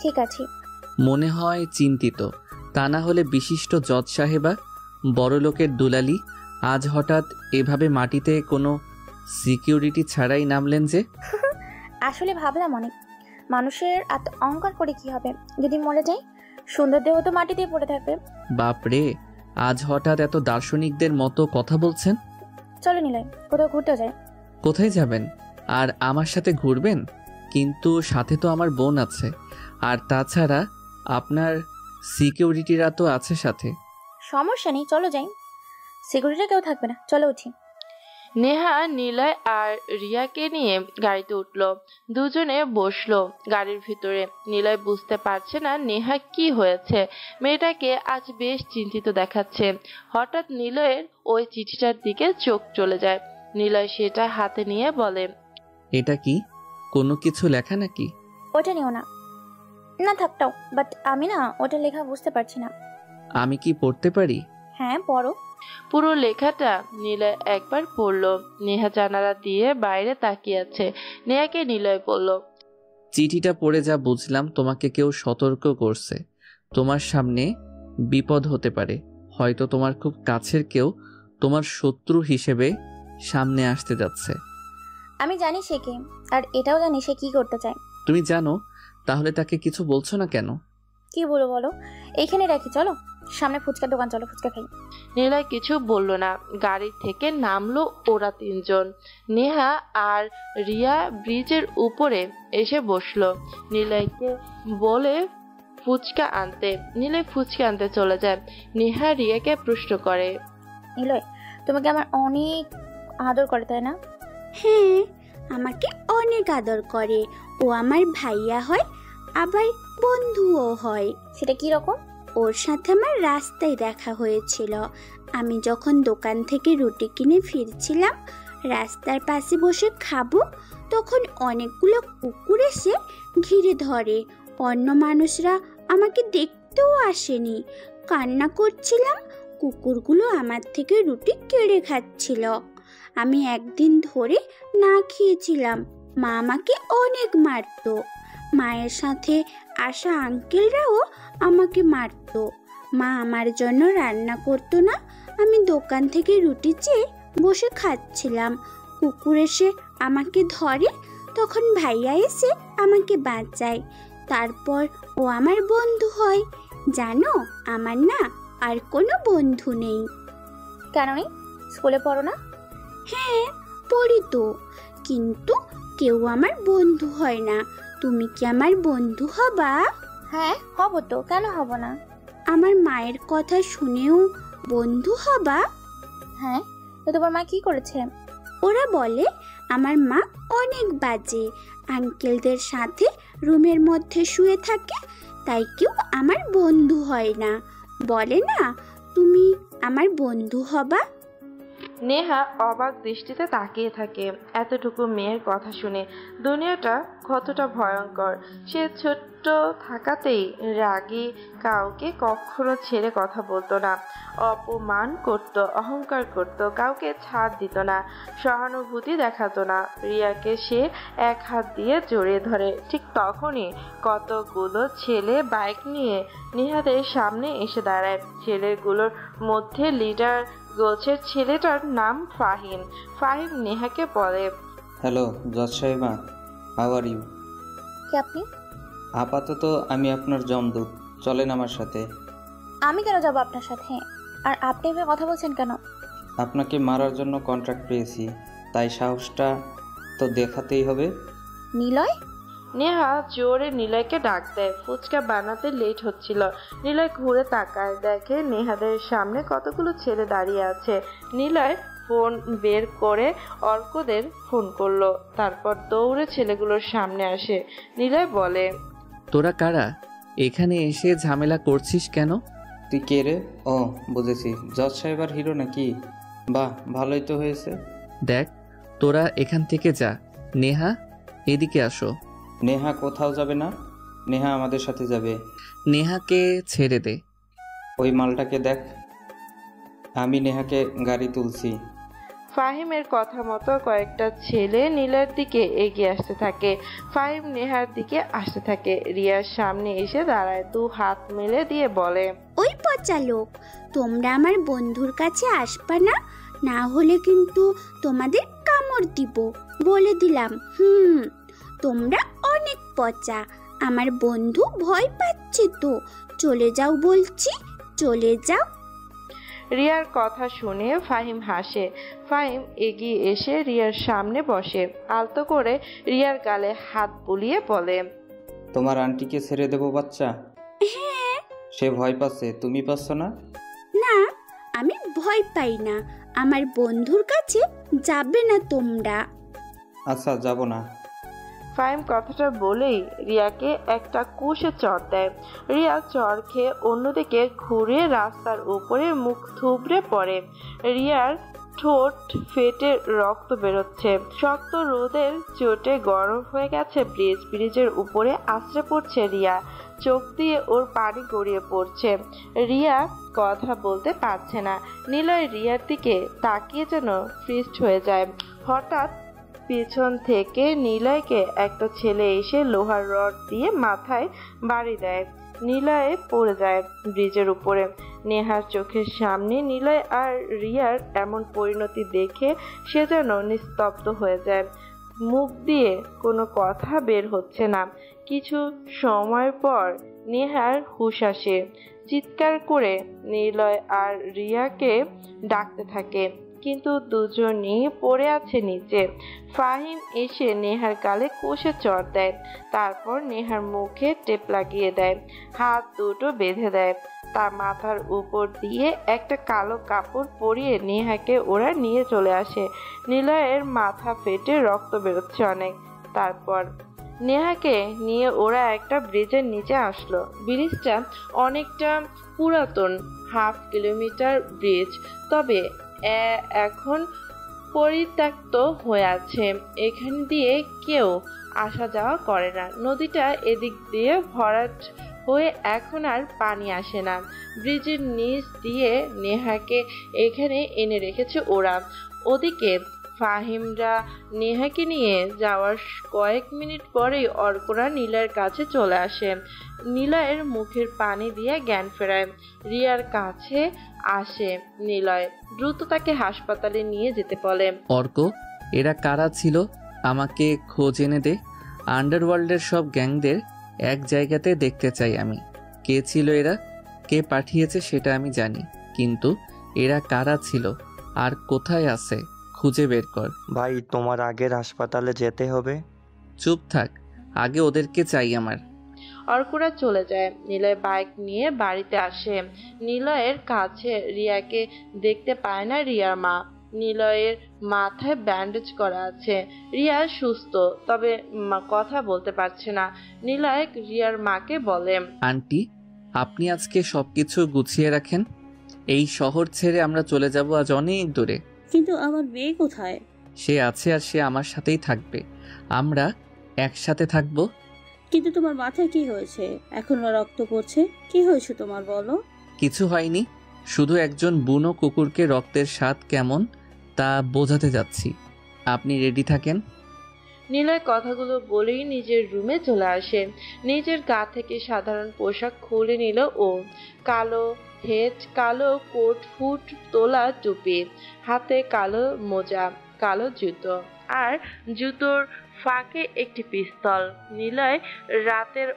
ঠিক আছে। মনে হয় চিন্তিত। তা না হলে বিশিষ্ট জজ সাহেবা, বড় লোকের দুলালি, আজ হঠাৎ এভাবে মাটিতে কোনো সিকিউরিটি ছাড়াই নামলেন যে? আসলে ভাবলাম অনেক, মানুষের এত অহংকার করে কি হবে? যদি মরে যাই, সুন্দর দেহ তো মাটিতেই পড়ে থাকবে। বাপরে, আজ হঠাৎ এত দার্শনিকদের মতো কথা বলছেন। চলো নিলয়, কোথাও ঘুরতে যাই। কোথায় যাবেন? আর আমার সাথে ঘুরবেন? কিন্তু সাথে তো আমার বোন আছে, আর তাছাড়া আপনার সিকিউরিটিরা তো আছে সাথে। সমস্যা নেই, চলো যাই। সিকিউরিটি কেউ থাকবে না, চলো উঠি। নেহা নিলয় আর রিয়াকে নিয়ে গাড়িতে উঠলো। দুজনে বসলো গাড়ির ভিতরে। নিলয় বুঝতে পারছে না নেহা কি হয়েছে। মেয়েটাকে আজ বেশ চিন্তিত দেখাচ্ছে। হঠাৎ নিলয়ের ওই চিঠিটার দিকে চোখ চলে যায়। নিলয় সেটা হাতে নিয়ে বলে, এটা কি কোনো কিছু লেখা নাকি? ওটা নিও না। না থাকটাও, বাট আমি না ওটা লেখা বুঝতে পারছি না। আমি কি পড়তে পারি? হ্যাঁ, পড়ো। পুরো লেখাটা নিলয় একবার পড়লো। নেহা জানালা দিয়ে বাইরে তাকিয়ে আছে। নেহাকে নিলয় বলল, চিঠিটা পড়ে যা বুঝলাম, তোমাকে কেউ সতর্ক করছে। তোমার সামনে বিপদ হতে পারে। হয়তো তোমার খুব কাছের কেউ তোমার শত্রু হিসেবে সামনে আসতে যাচ্ছে। আমি জানি সে কে, আর এটাও জানি সে কি করতে চায়। তুমি জানো, তাহলে তাকে কিছু বলছো না কেন? কি বলো বলো? এইখানে রাখি, চলো সামনে ফুচকার দোকান, চলো ফুচকা খাই। নিলয় কিছু বলল না। গাড়ি থেকে নামলো ওরা তিনজন। নেহা আর রিয়া ব্রিজের উপরে এসে বসলো। নিলয়কে বলে ফুচকা আনতে। নিলয় ফুচকা আনতে চলে যায়। নেহা রিয়াকে প্রশ্ন করে, নিলয় তোমাকে আমার অনেক আদর করে, তাই না? হ্যাঁ, আমাকে অনেক আদর করে। ও আমার ভাইয়া হয়, আবার বন্ধুও হয়। সেটা কি রকম? ওর সাথে আমার রাস্তায় দেখা হয়েছিল। আমি যখন দোকান থেকে রুটি কিনে ফিরছিলাম, রাস্তার পাশে বসে খাবো, তখন অনেকগুলো কুকুর এসে ঘিরে ধরে। অন্য মানুষরা আমাকে দেখতেও আসেনি। কান্না করছিলাম, কুকুরগুলো আমার থেকে রুটি কেড়ে খাচ্ছিল। আমি একদিন ধরে না খেয়েছিলাম। মা আমাকে অনেক মারতো। মায়ের সাথে আসা আঙ্কেলরাও আমাকে মারতো। মা আমার জন্য রান্না করতো না। আমি দোকান থেকে রুটি চেয়ে বসে খাচ্ছিলাম। কুকুর এসে আমাকে ধরে, তখন ভাইয়া এসে আমাকে বাঁচায়। তারপর ও আমার বন্ধু হয়। জানো, আমার না আর কোনো বন্ধু নেই। কেন নেই? স্কুলে পড়ো না? হ্যাঁ, পড়ি তো, কিন্তু কেউ আমার বন্ধু হয় না। তুমি কি আমার বন্ধু হবা? হ্যাঁ হব তো, কেন হব না? আমার মায়ের কথা শুনেও বন্ধু হবা? হ্যাঁ, তো তোমার মা কি করেছে? ওরা বলে আমার মা অনেক বাজে, আঙ্কেলদের সাথে রুমের মধ্যে শুয়ে থাকে, তাই কেউ আমার বন্ধু হয় না। বলে না তুমি আমার বন্ধু হবা। নেহা অবাক দৃষ্টিতে তাকিয়ে থাকে এতটুকু মেয়ের কথা শুনে। দুনিয়াটা কতটা ভয়ঙ্কর। সে ছোট্ট থাকাতেই রাগী, কাউকে কখনো ছেড়ে কথা বলতো না, অপমান করত, অহংকার করত, কাউকে ছাড় দিত না, সহানুভূতি দেখাতো না। রিয়াকে সে এক হাত দিয়ে জড়িয়ে ধরে। ঠিক তখনই কতগুলো ছেলে বাইক নিয়ে নেহাদের সামনে এসে দাঁড়ায়। ছেলেগুলোর মধ্যে লিডার গোছের ছেলেটার নাম ফাহিম। ফাহিম নেহাকে বলে, হ্যালো জজ সাহেবা, হাউ আর ইউ? কে আপনি? আপাতত আমি আপনার জমদূত, চলেন আমার সাথে। আমি কেন যাব আপনার সাথে? আর আপনি এভাবে কথা বলছেন কেন? আপনাকে মারার জন্য কন্ট্রাক্ট পেয়েছি, তাই সাহসটা তো দেখাতেই হবে। নিলয়? নেহা জোরে নিলয়কে ডাক দেয়। ফুচকা বানাতে লেট হচ্ছিল। নিলয় ঘুরে তাকায়, দেখে নেহাদের সামনে কতগুলো ছেলে দাঁড়িয়ে আছে। নিলয় ফোন বের করে অর্কদের ফোন করলো, তারপর দৌড়ে ছেলেগুলোর সামনে আসে। নিলয় বলে, তোরা কারা? এখানে এসে ঝামেলা করছিস কেন? তুই কে রে? ও বুঝেছি, জজ সাহেবার হিরো নাকি? বাহ, ভালোই তো হয়েছে। দেখ, তোরা এখান থেকে যা। নেহা, এদিকে আসো। নেহা কোথাও যাবে না, নেহা আমাদের সাথে যাবে। নেহাকে ছেড়ে দে। ওই মালটাকে দেখ, আমি নেহাকে গাড়ি তুলছি। ফাহিমের কথা মতো কয়েকটা ছেলে নীলার দিকে এগিয়ে আসতে থাকে। ফাহিম নেহার দিকে আসতে থাকে। রিয়ার সামনে এসে দাঁড়ায়, দু হাত মেলে দিয়ে বলে, ওই পচা লোক, তোমরা আমার বন্ধুর কাছে আসবা না, না হলে কিন্তু তোমাদের কামড় দিব, বলে দিলাম। তোমরা অনেক পচা, আমার বন্ধু ভয় পাচ্ছে তো, চলে যাও বলছি, চলে যাও। রিয়ার কথা শুনে ফাহিম হাসে। ফাহিম এগিয়ে এসে রিয়ার সামনে বসে, আলতো করে রিয়ার গালে হাত বুলিয়ে বলে, তোমার আন্টিকে ছেড়ে দেবো বাচ্চা? হ্যাঁ। সে ভয় পাচ্ছে, তুমি পাচ্ছ না? না, আমি ভয় পাই না, আমার বন্ধুর কাছে যাবে না তোমরা। আচ্ছা, যাব না। ফাহিম কথাটা বলেই রিয়াকে একটা কুশে চড় দেয়। রিয়া চড় খেয়ে অন্যদিকে ঘুরে রাস্তার উপরে মুখ থুবড়ে পড়ে। রিয়ার ঠোঁট ফেটে রক্ত বেরোচ্ছে। শক্ত রোদের চোটে গরম হয়ে গেছে ব্রিজ। ব্রিজের উপরে আছড়ে পড়ছে রিয়া, চোখ দিয়ে ওর পানি গড়িয়ে পড়ছে। রিয়া কথা বলতে পারছে না। নিলয় রিয়ার দিকে তাকিয়ে যেন ফ্রিস্ট হয়ে যায়। হঠাৎ পিছন থেকে নিলয়কে একটা ছেলে এসে লোহার রড দিয়ে মাথায় বাড়ি দেয়। নিলয়ে পড়ে যায় ব্রিজের উপরে। নেহার চোখের সামনে নিলয় আর রিয়ার এমন পরিণতি দেখে সে যেন নিস্তব্ধ হয়ে যায়। মুখ দিয়ে কোনো কথা বের হচ্ছে না। কিছু সময় পর নেহার হুঁশ আসে। চিৎকার করে নিলয় আর রিয়াকে ডাকতে থাকে, কিন্তু দুজনই পড়ে আছে নিচে। ফাহিম এসে নেহার গালে কষে চড় দেয়, তারপর নেহার মুখে টেপ লাগিয়ে দেয়, হাত দুটো বেঁধে দেয়। তার মাথার উপর দিয়ে একটা কালো কাপড় পরিয়ে নেহাকে ওরা নিয়ে চলে আসে। নিলয়ের মাথা ফেটে রক্ত বেরোচ্ছে অনেক। তারপর নেহাকে নিয়ে ওরা একটা ব্রিজের নিচে আসলো। ব্রিজটা অনেকটা পুরাতন, 1/2 কিলোমিটার ব্রিজ, তবে এখন পরিত্যক্ত হয়ে আছে। এখান দিয়ে কেউ আসা যাওয়া করে না। নদীটা এদিক দিয়ে ভরাট হয়ে এখন আর পানি আসে না। ব্রিজের নিচ দিয়ে নেহাকে এখানে এনে রেখেছে ওরা। ওদিকে ফাহিমরা নেহাকে নিয়ে যাওয়ার কয়েক মিনিট পরেই অর্করা নীলার কাছে চলে আসে। নিলয়ের মুখের পানি দিয়ে জ্ঞান ফেরায়। রিয়ার কাছে আসে নিলয়, দ্রুত তাকে হাসপাতালে নিয়ে যেতে বলে। অর্ক, এরা কারা ছিল? আমাকে খোঁজ এনে দে। আন্ডারওয়ার্ল্ডের সব গ্যাংদের এক জায়গাতে দেখতে চাই আমি। কে ছিল এরা? কে পাঠিয়েছে সেটা আমি জানি, কিন্তু এরা কারা ছিল আর কোথায় আছে খুঁজে বের কর। ভাই, তোমার আগের হাসপাতালে যেতে হবে। চুপ থাক, আগে ওদেরকে চাই আমার। অর্করা চলে যায়। নিলয় বাইক নিয়ে বাড়িতে আসে। নিলয়ের কাছে রিয়াকে দেখতে পায় না রিয়ার মা। নিলয়ের মাথায় ব্যান্ডেজ করা আছে। রিয়া সুস্থ, তবে কথা বলতে পারছে না। নিলয় রিয়ার মাকে বলে, আন্টি, আপনি আজকে সবকিছু গুছিয়ে রাখেন। এই শহর ছেড়ে আমরা চলে যাব আজ অনেক দূরে। কিন্তু আমার মেয়ে কোথায়? সে আছে আর সে আমার সাথেই থাকবে। আমরা একসাথে থাকবো। কিন্তু তোমার মাথায় কি হয়েছে? এখনো রক্ত পড়ছে। কি হয়েছে তোমার, বলো। কিছু হয়নি, শুধু একজন বুনো কুকুরকে রক্তের স্বাদ কেমন তা বোঝাতে যাচ্ছি। আপনি রেডি থাকেন। নিলয় কথাগুলো বলেই নিজের রুমে চলে আসে। নিজের গা থেকে সাধারণ পোশাক খুলে নিল ও। কালো হেড, কালো কোট, ফুট তোলা টুপি, হাতে কালো মোজা, কালো জুতো, আর জুতোর ফাঁকে একটি পিস্তল। নিলয় রাতের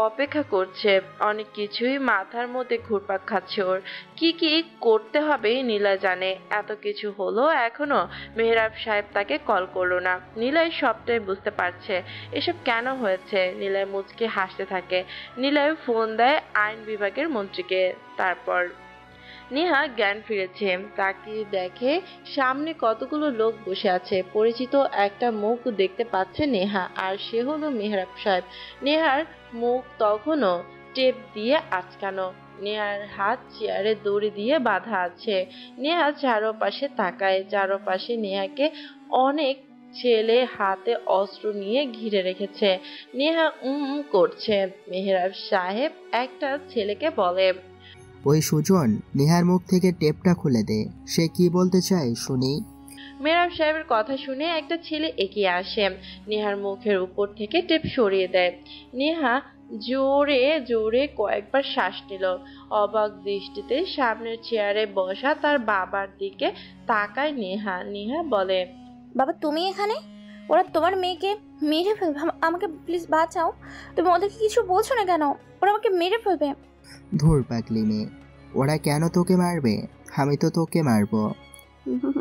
অপেক্ষা করছে। অনেক কিছুই মাথার মধ্যে ঘুরপাক খাচ্ছে ওর। কি কি করতে হবে নিলয় জানে। এত কিছু হলো এখনো মেহরাব সাহেব তাকে কল করলো না। নিলয় সবটাই বুঝতে পারছে এসব কেন হয়েছে। নিলয় মুচকে হাসতে থাকে। নিলয় ফোন দেয় আইন বিভাগের মন্ত্রীকে। তারপর নেহা জ্ঞান ফিরেছে। তাকে দেখে সামনে কতগুলো লোক বসে আছে। পরিচিত একটা মুখ দেখতে পাচ্ছে নেহা, আর সে হলো মেহরাব সাহেব। নেহার মুখ তখনও টেপ দিয়ে আটকানো। নেহার হাত চেয়ারে দড়ি দিয়ে বাঁধা আছে। নেহা চারপাশে তাকায়। চারপাশে নেহাকে অনেক ছেলে হাতে অস্ত্র নিয়ে ঘিরে রেখেছে। নেহা করছে। মেহরাব সাহেব একটা ছেলেকে বলে, ওই সুজন, নেহার মুখ থেকে টেপটা খুলে দে, সে কি বলতে চায় শুনি। মেহরাব সাহেবের কথা শুনে একটা ছেলে এগিয়ে আসে। নেহার মুখের উপর থেকে টেপ সরিয়ে দেয়। নেহা জোরে জোরে কয়েকবার শ্বাস নিল। অবাক দৃষ্টিতে সামনের চেয়ারে বসা তার বাবার দিকে তাকায় নেহা। নেহা বলে, বাবা তুমি এখানে? ওরা তোমার মেয়েকে মেরে ফেলবে। আমাকে প্লিজ বাঁচাও। তুমি ওদেরকে কিছু বলছো না কেন? ওরা আমাকে মেরে ফেলবে। ধুর পাগলি মেয়ে, ওরা কেন তোকে মারবে? আমি তো তোকে মারবো।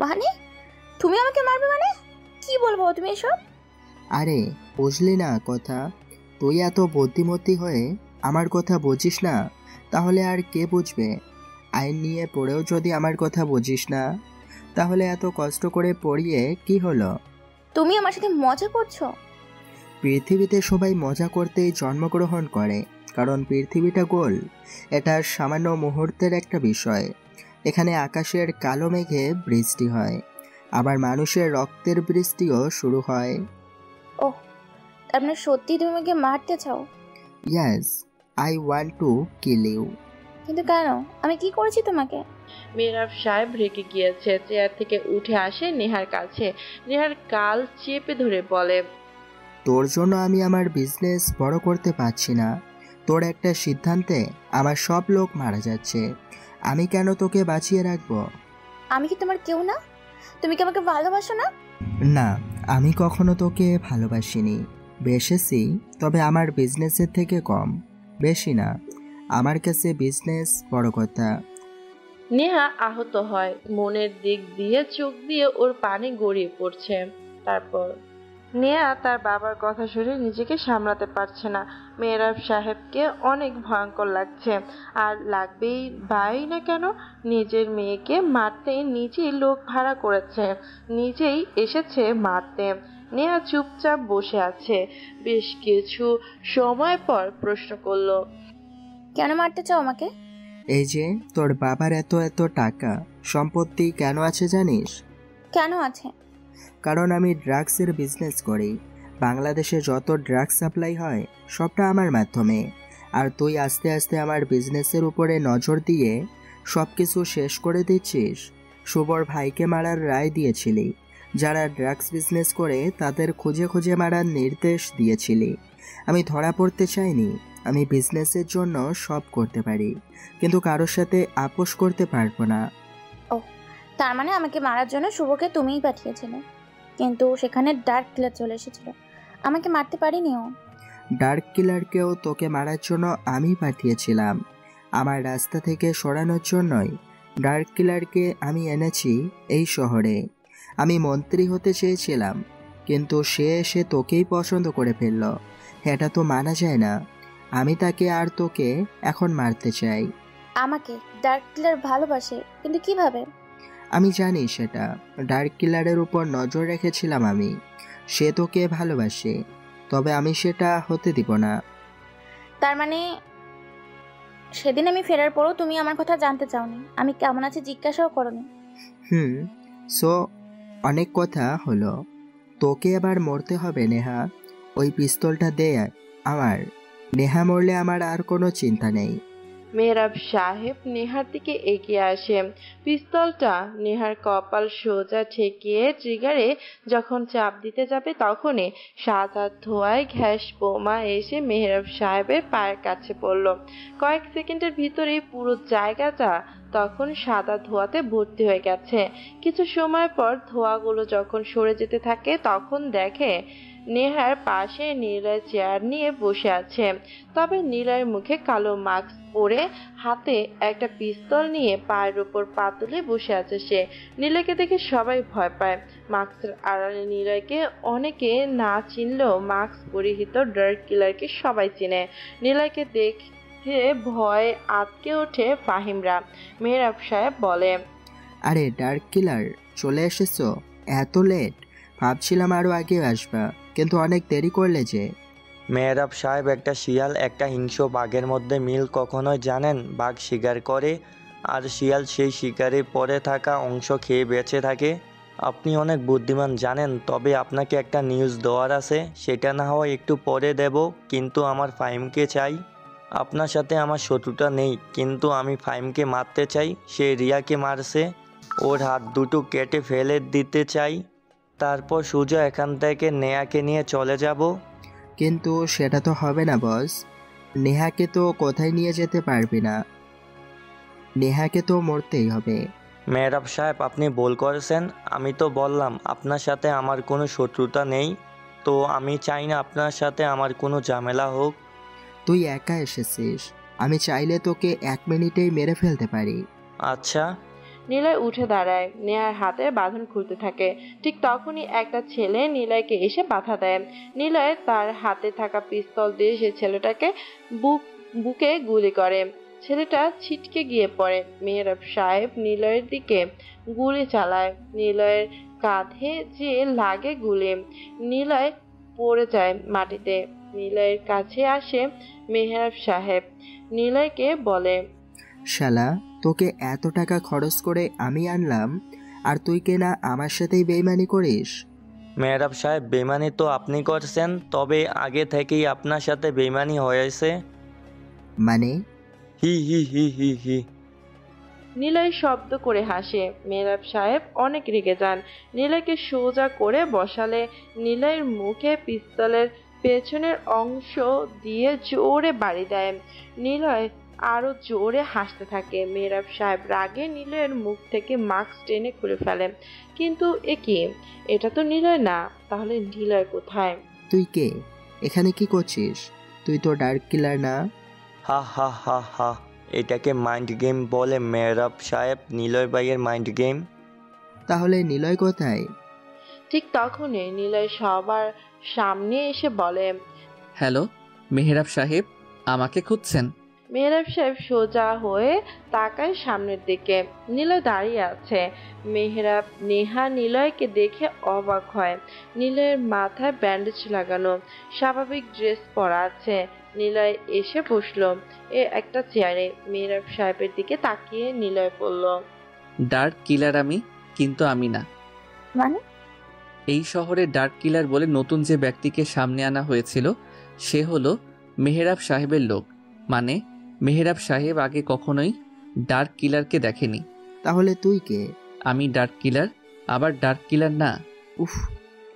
মানে তুমি আমাকে মারবে? মানে কি বলবো তুমি এসব? আরে বুঝলি না কথা? তুই এত বুদ্ধিমতী হয়ে আমার কথা বুঝিস না, তাহলে আর কে বুঝবে? আইন নিয়ে পড়েও যদি আমার কথা বুঝিস না, তাহলে এত কষ্ট করে পড়িয়ে কি হলো? তুমি আমার সাথে মজা করছো? পৃথিবীতে সবাই মজা করতেই জন্মগ্রহণ করে, কারণ পৃথিবীটা গোল। এটা সামান্য মুহূর্তের একটা বিষয়। এখানে আকাশের কালো মেঘে বৃষ্টি হয়, আবার মানুষের রক্তের বৃষ্টিও শুরু হয়। ওহ, আপনি সত্যি তুমি আমাকে মারতে চাও? Yes, I want to kill you. কিন্তু কেন? আমি কি করেছি তোমাকে? মেহরাব সাহেব রেগে গিয়েছে। চেয়ার থেকে উঠে আসে নেহার কাছে। নেহার গাল চেপে ধরে বলে, তোর জন্য আমি আমার বিজনেস বড় করতে পারছি না। তোর একটা সিদ্ধান্তে আমার সব লোক মারা যাচ্ছে। আমি কেন তোকে বাঁচিয়ে রাখবো? আমি কি তোমার কেউ না? তুমি কি আমাকে ভালোবাসো না? না, আমি কখনো তোকে ভালোবাসিনি। বেসেছি, তবে আমার বিজনেসের থেকে কম, বেশি না। আমার কাছে বিজনেস বড় কথা। নেহা আহত হয়। মনের দিক দিয়ে চোখ দিয়ে ওর পানি গড়িয়ে পড়ছে। তারপর নেহা তার বাবার কথা শুনে নিজেকে সামলাতে পারছে না। মেহরাব সাহেবকে অনেক ভয়ঙ্কর লাগছে। আর লাগবেই বাই না কেন, নিজের মেয়েকে মারতে নিজেই লোক ভাড়া করেছে, নিজেই এসেছে মারতে। নেহা চুপচাপ বসে আছে। বেশ কিছু সময় পর প্রশ্ন করলো, কেন মারতে চাও আমাকে? এই যে তোর বাবার এত এত টাকা সম্পত্তি কেন আছে জানিস? কেন আছে? কারণ আমি ড্রাগসের বিজনেস করি। বাংলাদেশে যত ড্রাগস সাপ্লাই হয় সবটা আমার মাধ্যমে। আর তুই আস্তে আস্তে আমার বিজনেসের উপরে নজর দিয়ে সব কিছু শেষ করে দিচ্ছিস। শুভর ভাইকে মারার রায় দিয়েছিলি। যারা ড্রাগস বিজনেস করে তাদের খুঁজে খুঁজে মারার নির্দেশ দিয়েছিলি। আমি ধরা পড়তে চাইনি। আমি বিজনেসের জন্য সব করতে পারি, কিন্তু কারোর সাথে আপোষ করতে পারবো না। ও, তার মানে আমাকে মারার জন্য শুভকে তুমিই পাঠিয়েছিলে, কিন্তু সেখানে ডার্ক কিলার চলে এসেছিল। আমাকে মারতে পারিনি ও। ডার্ক কিলারকেও তোকে মারার জন্য আমি পাঠিয়েছিলাম। আমার রাস্তা থেকে সরানোর জন্যই ডার্ক কিলারকে আমি এনেছি এই শহরে। আমি মন্ত্রী হতে চেয়েছিলাম, কিন্তু সে এসে তোকেই পছন্দ করে ফেলল। এটা তো মানা যায় না। আমি তাকে আর তোকে এখন মারতে চাই। আমাকে ডার্ক কিলার ভালোবাসে, কিন্তু কিভাবে? আমি জানি সেটা। ডার্ক কিলারের উপর নজর রেখেছিলাম আমি। সে তোকে ভালোবাসে, তবে আমি সেটা হতে দিব না। তার মানে সেদিন আমি ফেরার পরও তুমি আমার কথা জানতে চাওনি, আমি কেমন আছি জিজ্ঞাসাও করনি। সো অনেক কথা হলো। তোকে এবার মরতে হবে নেহা। ওই পিস্তলটা দে আমার। নেহা মরলে আমার আর কোনো চিন্তা নেই। মেহরাব সাহেব নেহার দিকে এগিয়ে আসে। পিস্তলটা নেহার কপাল সোজা ঠেকিয়ে ট্রিগারে যখন চাপ দিতে যাবে তখনই সাদা ধোঁয়ায় গ্যাস বোমা এসে মেহরাব সাহেবের পায়ের কাছে পড়ল। কয়েক সেকেন্ডের ভিতরেই পুরো জায়গাটা তখন সাদা ধোঁয়াতে ভর্তি হয়ে গেছে। কিছু সময় পর ধোঁয়াগুলো যখন সরে যেতে থাকে তখন দেখে নেহার পাশে নীলয় চেয়ার নিয়ে বসে আছে। তবে নীলয়ের মুখে কালো মাস্ক পরে হাতে একটা পিস্তল নিয়ে পায়ের উপর পা তুলে বসে আছে সে। নীলয়কে দেখে সবাই ভয় পায়। মাস্কের আড়ালে নীলয়কে অনেকে না চিনলেও মাস্ক পরিহিত ডার্ক কিলারকে সবাই চিনে। নীলয়কে দেখে ভয় আটকে ওঠে ফাহিমরা। মেহরাব সাহেব বলে, আরে ডার্ক কিলার, চলে এসেছো? এত লেট? ভাবছিলাম আরো আগে আসবা, কিন্তু অনেক দেরি করলে যে। মেহরাব সাহেব, একটা শিয়াল একটা হিংস্র বাঘের মধ্যে মিল কখনোই জানেন? বাঘ শিকার করে আর শিয়াল সেই শিকারে পড়ে থাকা অংশ খেয়ে বেঁচে থাকে। আপনি অনেক বুদ্ধিমান জানেন, তবে আপনাকে একটা নিউজ দেওয়ার আছে। সেটা না হয় একটু পরে দেব, কিন্তু আমার ফাহিমকে চাই। আপনার সাথে আমার শত্রুতা নেই, কিন্তু আমি ফাহিমকে মারতে চাই। সে রিয়াকে মারছে, ওর হাত দুটো কেটে ফেলে দিতে চাই। তারপর সোজা এখান থেকে নেহাকে নিয়ে চলে যাব। কিন্তু সেটা তো হবে না বস। নেহাকে তো কোথায় নিয়ে যেতে পারবি না। নেহাকে তো মরতেই হবে। মেহরাব সাহেব, আপনি ভুল করেছেন। আমি তো বললাম আপনার সাথে আমার কোনো শত্রুতা নেই, তো আমি চাই না আপনার সাথে আমার কোনো ঝামেলা হোক। তুই একা এসেছিস, আমি চাইলে তোকে 1 মিনিটেই মেরে ফেলতে পারি। আচ্ছা। নীলয় উঠে দাঁড়ায়, নেহার হাতে বাঁধন খুলতে থাকে। ঠিক তখনই একটা ছেলে নীলয়কে এসে বাধা দেয়। নীলয় তার হাতে থাকা পিস্তল দিয়ে সে ছেলেটাকে বুকে গুলি করে। ছেলেটা ছিটকে গিয়ে পড়ে। মেহরাব সাহেব নীলয়ের দিকে গুলি চালায়। নীলয়ের কাঁধে যে লাগে গুলি, নীলয় পড়ে যায় মাটিতে। নীলয়ের কাছে আসে মেহরাব সাহেব, নীলয়কে বলে, শালা, তোকে এত টাকা খরচ করে আমি আনলাম, আর তুই কেনা আমার সাথেই বেইমানি করিস? মেহরাব সাহেব, বেইমানি তো আপনি করছেন, তবে আগে থেকেই আপনার সাথে বেইমানি হয়েছে। মানে? হি হি হি হি হি। নীলয় শব্দ করে হাসে। মেহরাব সাহেব অনেক রেগে যান। নীলয়কে সোজা করে বসালে নীলয়ের মুখে পিস্তলের পেছনের অংশ দিয়ে জোরে বাড়ি দেয়। নীলয় আরো জোরে হাসতে থাকে। মেহরাব সাহেব রাগে নীলয়ের মুখ থেকে মাস্ক টেনে খুলে ফেলে। কিন্তু এ কি? এটা তো নীলয় না। তাহলে নীলয় কোথায়? তুই কে? এখানে কি করছিস? তুই তো ডার্ক কিলার না? হা হা হা হা। এটাকে মাইন্ড গেম বলে মেহরাব সাহেব, নীলয় ভাইয়ের মাইন্ড গেম। তাহলে নীলয় কোথায়? ঠিক তখনই নীলয় সবার সামনে এসে বলে, হ্যালো মেহরাব সাহেব, আমাকে খুঁজছেন? মেহরাব সাহেব সোজা হয়ে তাকায় সামনের দিকে। নীলয় দাঁড়িয়ে আছে। নেহা নীলয়কে দেখে অবাক হয়। নীলয়ের মাথায় ব্যান্ডেজ লাগানো, স্বাভাবিক ড্রেস পরা আছে। নীলয় এসে বসলো একটা চেয়ারে। মেহরাব সাহেবের দিকে তাকিয়ে নীলয় বলল, ডার্ক কিলার আমি, কিন্তু আমি না। মানে? এই শহরে ডার্ক কিলার বলে নতুন যে ব্যক্তিকে সামনে আনা হয়েছিল সে হলো মেহরাব সাহেবের লোক। মানে মেহরাব সাহেব আগে কখনোই ডার্ক কিলারকে দেখেনি। তাহলে তুই কে? আমি ডার্ক কিলার, আবার ডার্ক কিলার না। উফ,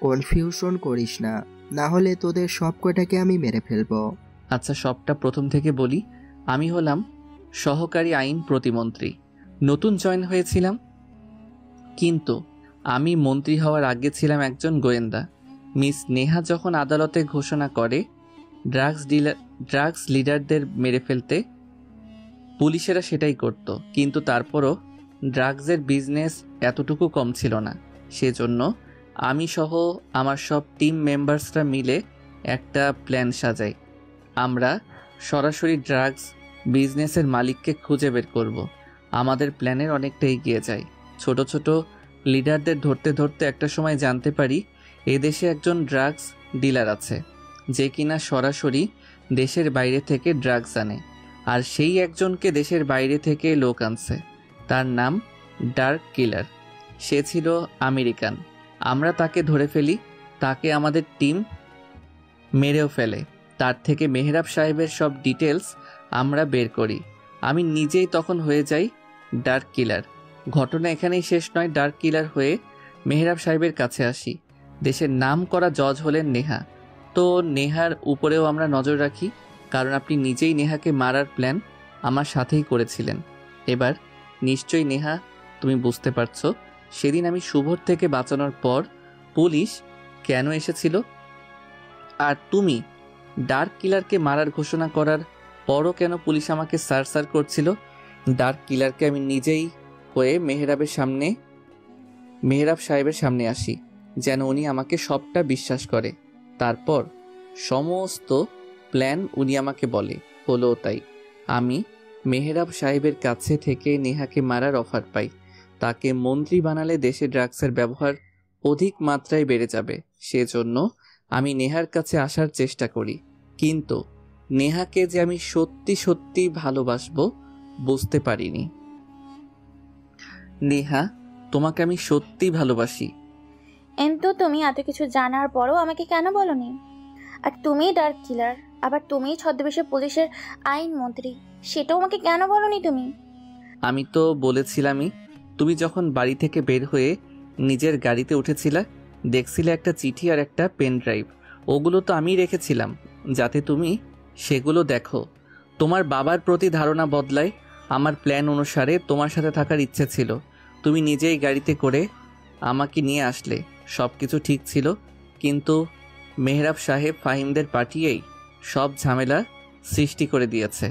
কনফিউশন করিস না, না হলে তোদের সব কয়টাকে আমি মেরে ফেলবো। আচ্ছা, সবটা প্রথম থেকে বলি। আমি হলাম সহকারী আইন প্রতিমন্ত্রী, নতুন জয়েন হয়েছিলাম। কিন্তু আমি মন্ত্রী হওয়ার আগে ছিলাম একজন গোয়েন্দা। মিস নেহা যখন আদালতে ঘোষণা করে ড্রাগস লিডারদের মেরে ফেলতে, পুলিশেরা সেটাই করত। কিন্তু তারপরও ড্রাগসের বিজনেস এতটুকু কম ছিল না। সেজন্য আমি সহ আমার সব টিম মেম্বার্সরা মিলে একটা প্ল্যান সাজাই। আমরা সরাসরি ড্রাগস বিজনেসের মালিককে খুঁজে বের করব। আমাদের প্ল্যানের অনেকটা এগিয়ে যায়। ছোট ছোট লিডারদের ধরতে ধরতে একটা সময় জানতে পারি এদেশে একজন ড্রাগস ডিলার আছে, যে কিনা সরাসরি দেশের বাইরে থেকে ড্রাগস আনে। আর সেই একজনকে দেশের বাইরে থেকে লোক আনছে, তার নাম ডার্ক কিলার। সে ছিল আমেরিকান। আমরা তাকে ধরে ফেলি, তাকে আমাদের টিম মেরেও ফেলে। তার থেকে মেহরাব সাহেবের সব ডিটেলস আমরা বের করি। আমি নিজেই তখন হয়ে যাই ডার্ক কিলার। ঘটনা এখানেই শেষ নয়। ডার্ক কিলার হয়ে মেহরাব সাহেবের কাছে আসি। দেশের নাম করা জজ হলেন নেহা। তো নেহার উপরেও আমরা নজর রাখি, কারণ আপনি নিজেই নেহাকে মারার প্ল্যান আমার সাথেই করেছিলেন। এবার নিশ্চয়ই নেহা তুমি বুঝতে পারছো সেদিন আমি শুভর থেকে বাঁচানোর পর পুলিশ কেন এসেছিল, আর তুমি ডার্ক কিলারকে মারার ঘোষণা করার পরও কেন পুলিশ আমাকে সার্চ করছিল। ডার্ক কিলারকে আমি নিজেই হয়ে মেহরাব সাহেবের সামনে আসি, যেন উনি আমাকে সবটা বিশ্বাস করে। তারপর সমস্ত প্ল্যান উনি আমাকে বলে। হলো তাই আমি মেহরাব সাহেবের কাছে থেকে নেহাকে মারার অফার পাই। তাকে মন্ত্রী বানালে দেশে ড্রাগসের ব্যবহার অধিক মাত্রায় বেড়ে যাবে, সেজন্য আমি নেহার কাছে আসার চেষ্টা করি। কিন্তু নেহাকে যে আমি সত্যি সত্যি ভালোবাসবো বুঝতে পারিনি। নেহা, তোমাকে আমি সত্যি ভালোবাসি। কিন্তু তুমি এত কিছু জানার পরও আমাকে কেন বলনি? আর তুমি ডার্ক কিলার, আবার তুমি ছদ্মবেশে পুলিশের আইন মন্ত্রী, সেটাও আমাকে কেন বলনি তুমি? আমি তো বলেছিলামই। তুমি যখন বাড়ি থেকে বের হয়ে নিজের গাড়িতে উঠেছিলে, দেখছিলে একটা চিঠি আর একটা পেন ড্রাইভ। ওগুলো তো আমিই রেখেছিলাম যাতে তুমি সেগুলো দেখো। তোমার বাবার প্রতি ধারণা বদলায়। আমার প্ল্যান অনুসারে তোমার সাথে থাকার ইচ্ছে ছিল। তুমি নিজেই গাড়িতে করে আমাকে নিয়ে আসলে, সব কিছু ঠিক ছিল। কিন্তু মেহরাব সাহেব ফাহিমদের পাঠিয়েই সব ঝামেলা সৃষ্টি করে দিয়েছে।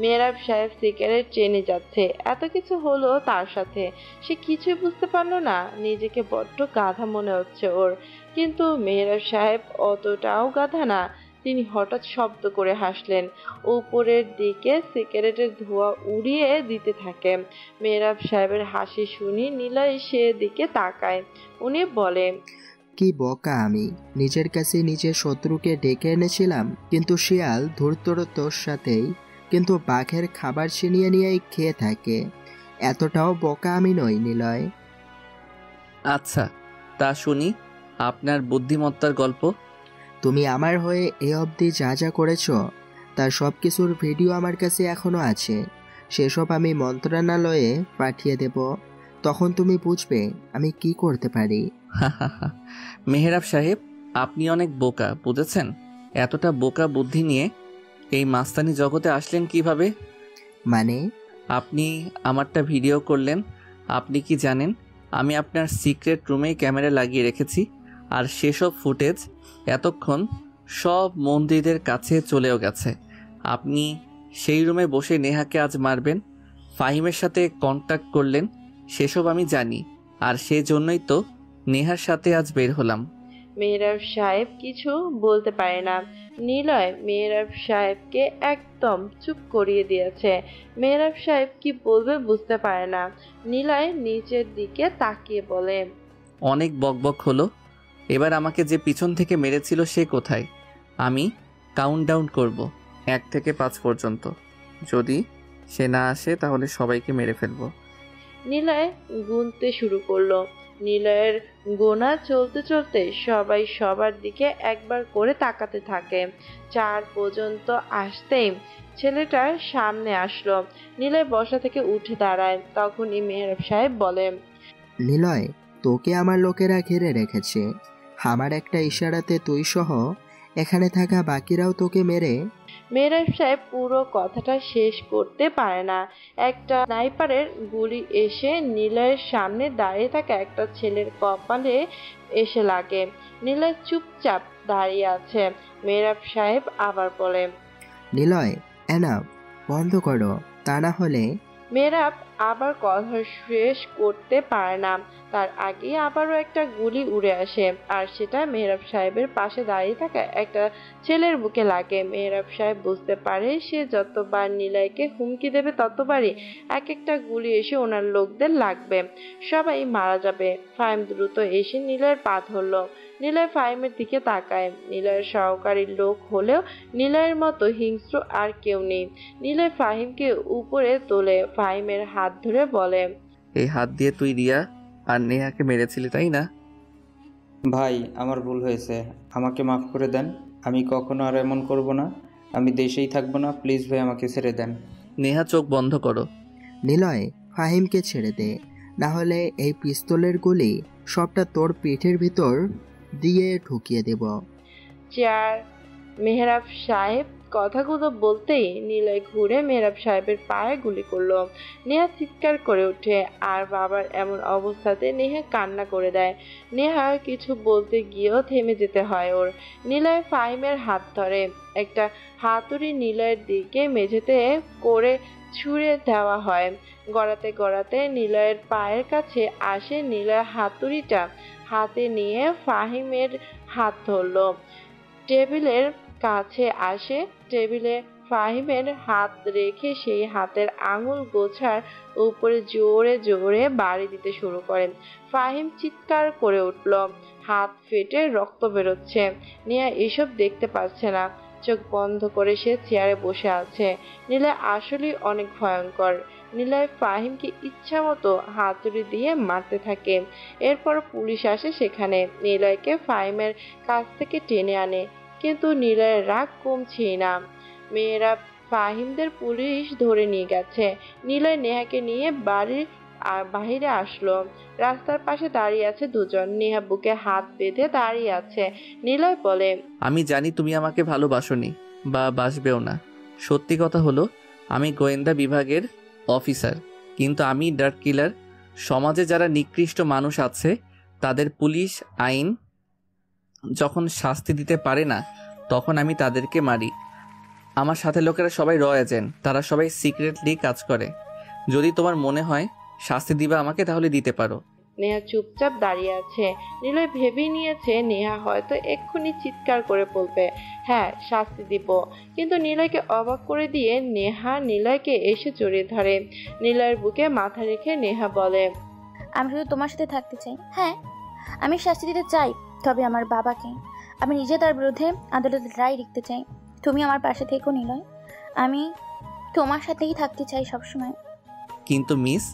মেহরাব সাহেব সিগারেট চেনে যাচ্ছে। এত কিছু হলো তার সাথে, সে কিছুই বুঝতে পারলো না। নিজেকে বড্ড গাধা মনে হচ্ছে ওর, কিন্তু মেহরাব সাহেব অতটাও গাধা না। তিনি হঠাৎ শব্দ করে হাসলেন। উপরের দিকে সিগারেটের ধোঁয়া উড়িয়ে দিতে থাকে। মেহরাব সাহেবের হাসি শুনি নিলয় সেদিকে তাকায়। উনি বলে, কি বোকা আমি, নিজের কাছে নিজের শত্রুকে ডেকে এনেছিলাম। কিন্তু শিয়াল ধূর্তরতার সাথেই, কিন্তু বাঘের খাবার ছিনিয়ে নিয়েই খেয়ে থাকে। এতটাও বোকা আমি নই নিলয়। আচ্ছা, তা শুনি আপনার বুদ্ধিমত্তার গল্প। তুমি আমার হয়ে এ অবধি যা যা করেছ তার সব কিছুর ভিডিও আমার কাছে এখনো আছে। সেসব আমি মন্ত্রণালয়ে পাঠিয়ে দেব, তখন তুমি বুঝবে আমি কি করতে পারি। মেহরাব সাহেব, আপনি অনেক বোকা, বুঝেছেন? এতটা বোকা বুদ্ধি নিয়ে এই মাস্তানি জগতে আসলেন কিভাবে? মানে? আপনি আমারটা ভিডিও করলেন। আপনি কি জানেন আমি আপনার সিক্রেট রুমেই ক্যামেরা লাগিয়ে রেখেছি, আর সেসব ফুটেজ এতক্ষণ সব মন্ত্রীদের কাছে চলেও গেছে। আপনি সেই রুমে বসে নেহাকে আজ মারবেন, ফাহিমের সাথে কন্ট্যাক্ট করলেন, সেসব আমি জানি। আর সেজন্যই তো নেহার সাথে আজ বের হলাম। মেহরাব সাহেব কিছু বলতে পারে না। নিলয় মেহরাব সাহেবকে একদম চুপ করিয়ে দিয়েছে। মেহরাব সাহেব কি বলবে বুঝতে পারে না। নিলয় নিচের দিকে তাকিয়ে বলে, অনেক বকবক হলো। এবার আমাকে যে পিছন থেকে মেরেছিল সে কোথায়? আমি কাউন্টডাউন করব 1 থেকে 5 পর্যন্ত। যদি সে না আসে তাহলে সবাইকে মেরে ফেলবো। নিলয় গুনতে শুরু করলো। নিলয়ের গোনা চলতে চলতে সবাই সবার দিকে একবার করে তাকাতে থাকে। 4 পর্যন্ত আসতেই ছেলেটার সামনে আসলো। নিলয় বসা থেকে উঠে দাঁড়ায়। তখনই মেহরাব সাহেব বলে, নিলয়, তোকে আমার লোকেরা ঘিরে রেখেছে। আমার একটা ইশারাতে তুই সহ এখানে থাকা বাকিরাও তোকে মেরে। মেহরাব সাহেব পুরো কথাটা শেষ করতে পারে না। একটা স্নাইপারের গুলি এসে নিলয়ের সামনে দাঁড়িয়ে থাকা একটা ছেলের কপালে এসে লাগে। নিলয় চুপচাপ দাঁড়িয়ে আছে। মেহরাব সাহেব আবার বলে, নিলয়, এনাফ, বন্ধ করো, তা না হলে। মেহরাব আবার কথা শেষ করতে পারে না, তার আগে আবারও একটা গুলি উড়ে আসে, আর সেটা মেহরাব সাহেবের পাশে দাঁড়িয়ে থাকা একটা ছেলের বুকে লাগে। মেহরাব সাহেব বুঝতে পারে সে যতবার নিলয়কে হুমকি দেবে ততবারই এক একটা গুলি এসে ওনার লোকদের লাগবে, সবাই মারা যাবে। ফাহিম দ্রুত এসে নিলয়ের পা ধরল। নিলয় ফাহিমের দিকে তাকায়। নিলয়ের সহকারী লোক হলেও নিলয়ের মতো হিংস্র আর কেউ নেই। নিলয় ফাহিমকে উপরে তোলে, ফাহিমের হাত ধরে বলে, এই হাত দিয়ে তুই রিয়া আর নেহাকে মেরেছিলি তাই না? ভাই আমার ভুল হয়েছে, আমাকে মাফ করে দেন। আমি কখনো আর এমন করব না। আমি দেশেই থাকবো না, প্লিজ ভাই আমাকে ছেড়ে দেন। নেহা চোখ বন্ধ করো। নিলয়, ফাহিমকে ছেড়ে দে, না হলে এই পিস্তলের গুলি সবটা তোর পিঠের ভিতর দিয়ে ঢুকিয়ে দেব। চেয়ার। মেহরাব সাহেব কথাগুলো বলতেই নিলয় ঘুরে মেহরাব সাহেবের পায়ে গুলি করলো। নেহা চিৎকার করে ওঠে, আর বাবার এমন অবস্থাতে নেহা কান্না করে দেয়। নেহা কিছু বলতে গিয়েও থেমে যেতে হয় ওর। নিলয় ফাহিমের হাত ধরে, একটা হাতুড়ি নিলয়ের দিকে মেঝেতে করে ছুঁড়ে দেওয়া হয়। গড়াতে গড়াতে নিলয়ের পায়ের কাছে আসে। নিলয় হাতুড়িটা হাতে নিয়ে ফাহিমের হাত ধরলো। টেবিলের কাছে আসে, টেবিলে ফাহিমের হাত রেখে সেই হাতের আঙুল গোছার উপরে জোরে জোরে বাড়ি দিতে শুরু করেন। ফাহিম চিৎকার করে উঠল, হাত ফেটে রক্ত বেরোচ্ছে। নেহা এসব দেখতে পাচ্ছে না, চোখ বন্ধ করে সে চেয়ারে বসে আছে। নিলয় আসলেই অনেক ভয়ঙ্কর। নিলয় ফাহিমকে ইচ্ছা মতো হাতুড়ি দিয়ে মারতে থাকে। এরপর পুলিশ আসে সেখানে, নিলয়কে ফাহিমের কাছ থেকে টেনে আনে, কিন্তু নিলয়ের রাগ কমছেই না। মেয়েরা ফাহিমদের পুলিশ ধরে নিয়ে গেছে। নিলয় নেহাকে নিয়ে বাড়ির বাহিরে আসলো। রাস্তার পাশে দাঁড়িয়ে আছে দুজন। নেহা বুকে হাত বেঁধে দাঁড়িয়ে আছে। নিলয় বলে, আমি জানি তুমি আমাকে ভালোবাসোনি বা বাসবেও না। সত্যি কথা হলো আমি গোয়েন্দা বিভাগের অফিসার, কিন্তু আমি ডার্ক কিলার। সমাজে যারা নিকৃষ্ট মানুষ আছে তাদের পুলিশ আইন যখন শাস্তি দিতে পারে না, তখন আমি তাদেরকে মারি। আমার সাথে লোকেরা সবাই র এজেন্ট, তারা সবাই সিক্রেটলি কাজ করে। যদি তোমার মনে হয় শাস্তি দিবা আমাকে, তাহলে দিতে পারো। নেহা চুপচাপ দাঁড়িয়ে আছে। নিলয় ভেবেই নিয়েছে নেহা হয়তো এক্ষুনি চিৎকার করে বলবে, হ্যাঁ শাস্তি দিব। কিন্তু নিলয়কে অবাক করে দিয়ে নেহা নিলয়কে এসে জড়িয়ে ধরে। নিলয়ের বুকে মাথা রেখে নেহা বলে, আমি শুধু তোমার সাথে থাকতে চাই। হ্যাঁ, আমি শাস্তি দিতে চাই, তবে আমার বাবাকে। আমি নিজে তার বিরুদ্ধে আদালতের রায় লিখতে চাই। তুমি আমার পাশে থেকো নিলয়, আমি তোমার সাথেই থাকতে চাই সবসময়। কিন্তু মিস,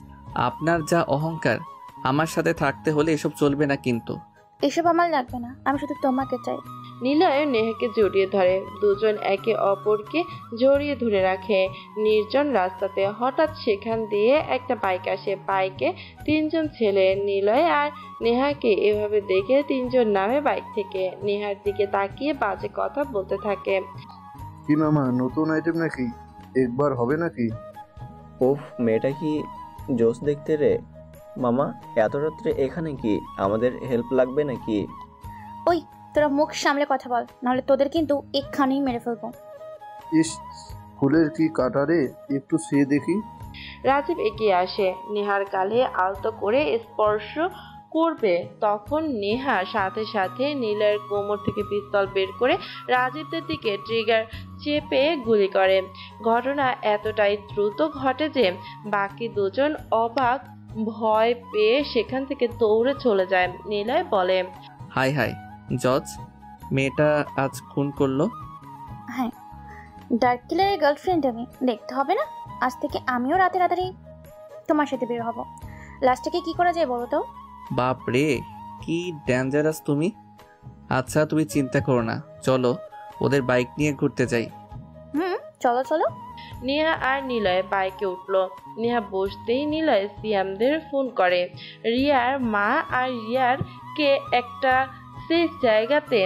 আপনার যা অহংকার, আমার সাথে থাকতে হলে এসব চলবে না। কিন্তু এসব আমার লাগবে না, আমি শুধু তোমাকে চাই। নিলয় নেহাকে জড়িয়ে ধরে। দুজন একে অপরকে জড়িয়ে ধরে রাখে। নির্জন রাস্তাতে হঠাৎ সেখান দিয়ে একটা বাইক আসে। বাইকে তিনজন ছেলে। নিলয় আর নেহাকে এভাবে দেখে তিনজন নামে বাইক থেকে। নেহার দিকে তাকিয়ে বাজে কথা বলতে থাকে। কি মামা, নতুন আইটেম নাকি? একবার হবে নাকি? উফ, মেয়েটা কি জোস দেখতে রে। মামা, এত রাত্রে এখানে কি? আমাদের হেল্প লাগবে নাকি? ওই তোরা মুখ সামলে কথা বল, নাহলে তোদের কিন্তু এখানেই মেরে ফেলবো। ইস, ফুলের কি কাটা রে, একটু শুয়ে দেখি। রাজীব এগিয়ে আসে, নেহার গালে আলতো করে স্পর্শ করবে। তখন নেহা সাথে সাথে নিলয়ের কোমর থেকে পিস্তল বের করে রাজীবদের দিকে ট্রিগার চেপে গুলি করে। ঘটনা এতটাই দ্রুত ঘটে যে বাকি দুজন অবাক ভয় পেয়ে সেখান থেকে দৌড়ে চলে যায়। নিলয় বলে, হাই হাই জজ, মেয়েটা আজ খুন করলো। হ্যাঁ, ডার্ক কিলারের গার্লফ্রেন্ড আমি, দেখতে হবে না? আজ থেকে আমিও রাতে রাতারি তোমার সাথে বের হব। লাস্টটাকে কি করা যায় বলো তো? বাপ রে, কি ডেঞ্জারাস তুমি। আচ্ছা তুমি চিন্তা করো না, চলো ওদের বাইক নিয়ে ঘুরতে যাই। চলো চলো। নেহা আর নিলয় বাইকে উঠলো। নেহা বসতেই নিলয় সিয়ামদের ফোন করে রিয়ার মা আর রিয়ার কে একটা সেফ জায়গাতে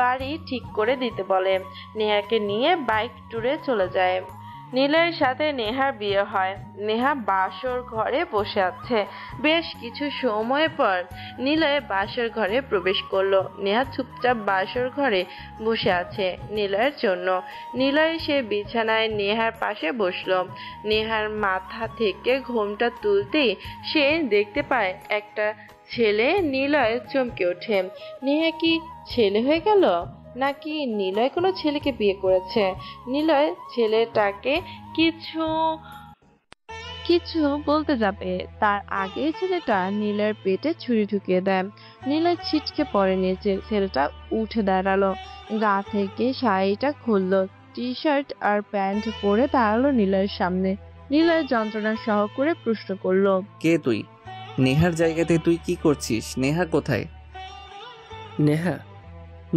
বাড়ি ঠিক করে দিতে বলে। নেহাকে নিয়ে বাইক ট্যুরে চলে যায়। নিলয়ের সাথে নেহার বিয়ে হয়। নেহা বাসর ঘরে বসে আছে। বেশ কিছু সময় পর নিলয় বাসর ঘরে প্রবেশ করলো। নেহা চুপচাপ বাসর ঘরে বসে আছে নিলয়ের জন্য। নিলয় সে বিছানায় নেহার পাশে বসলো। নেহার মাথা থেকে ঘোমটা তুলতেই সে দেখতে পায় একটা ছেলে। নিলয় চমকে ওঠে। নেহা কি ছেলে হয়ে গেল, নাকি নিলয় কোনো ছেলেকে বিয়ে করেছে? নিলয় ছেলেটাকে কিছু কিছু বলতে যাবে, তার আগে ছেলেটা নিলয়ের পেটে ছুরি ঢুকিয়ে দেয়। নিলয় ছিটকে পড়ে নিচে। ছেলেটা উঠে দাঁড়ালো, গা থেকে শাড়িটা খুললো, টি শার্ট আর প্যান্ট পরে দাঁড়ালো নিলয়ের সামনে। নিলয় যন্ত্রণা সহ করে প্রশ্ন করলো, কে তুই? নেহার জায়গাতে তুই কি করছিস? নেহা কোথায়?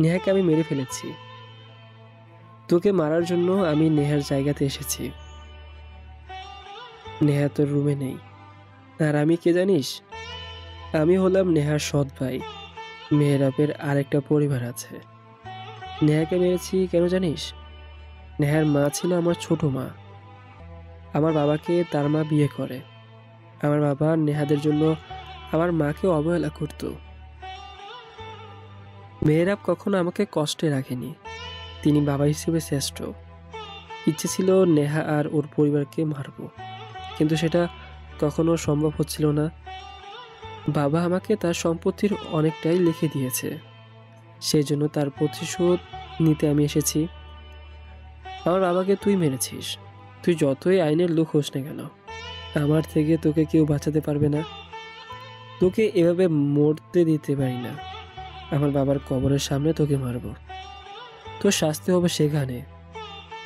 নেহাকে আমি মেরে ফেলেছি। তোকে মারার জন্য আমি নেহার জায়গাতে এসেছি। নেহা তোর রুমে নেই। আর আমি কে জানিস? আমি হলাম নেহার সৎ ভাই। মেহরাবের আরেকটা পরিবার আছে। নেহাকে মেরেছি কেন জানিস? নেহার মা ছিল আমার ছোট মা। আমার বাবাকে তার মা বিয়ে করে। আমার বাবা নেহাদের জন্য আমার মাকে অবহেলা করত। মেহরাব কখনো আমাকে কষ্টে রাখেনি। তিনি বাবা হিসেবে শ্রেষ্ঠ। ইচ্ছে ছিল নেহা আর ওর পরিবারকে মারব, কিন্তু সেটা কখনো সম্ভব হচ্ছিল না। বাবা আমাকে তার সম্পত্তির অনেকটাই লিখে দিয়েছে, সেই জন্য তার প্রতিশোধ নিতে আমি এসেছি। আমার বাবাকে তুই মেরেছিস। তুই যতই আইনের লোক হোস না কেন, আমার থেকে তোকে কেউ বাঁচাতে পারবে না। তোকে এভাবে মরতে দিতে পারি না। আমার বাবার কবরের সামনে তোকে মারব। তোর শাস্তি হবে সেখানে।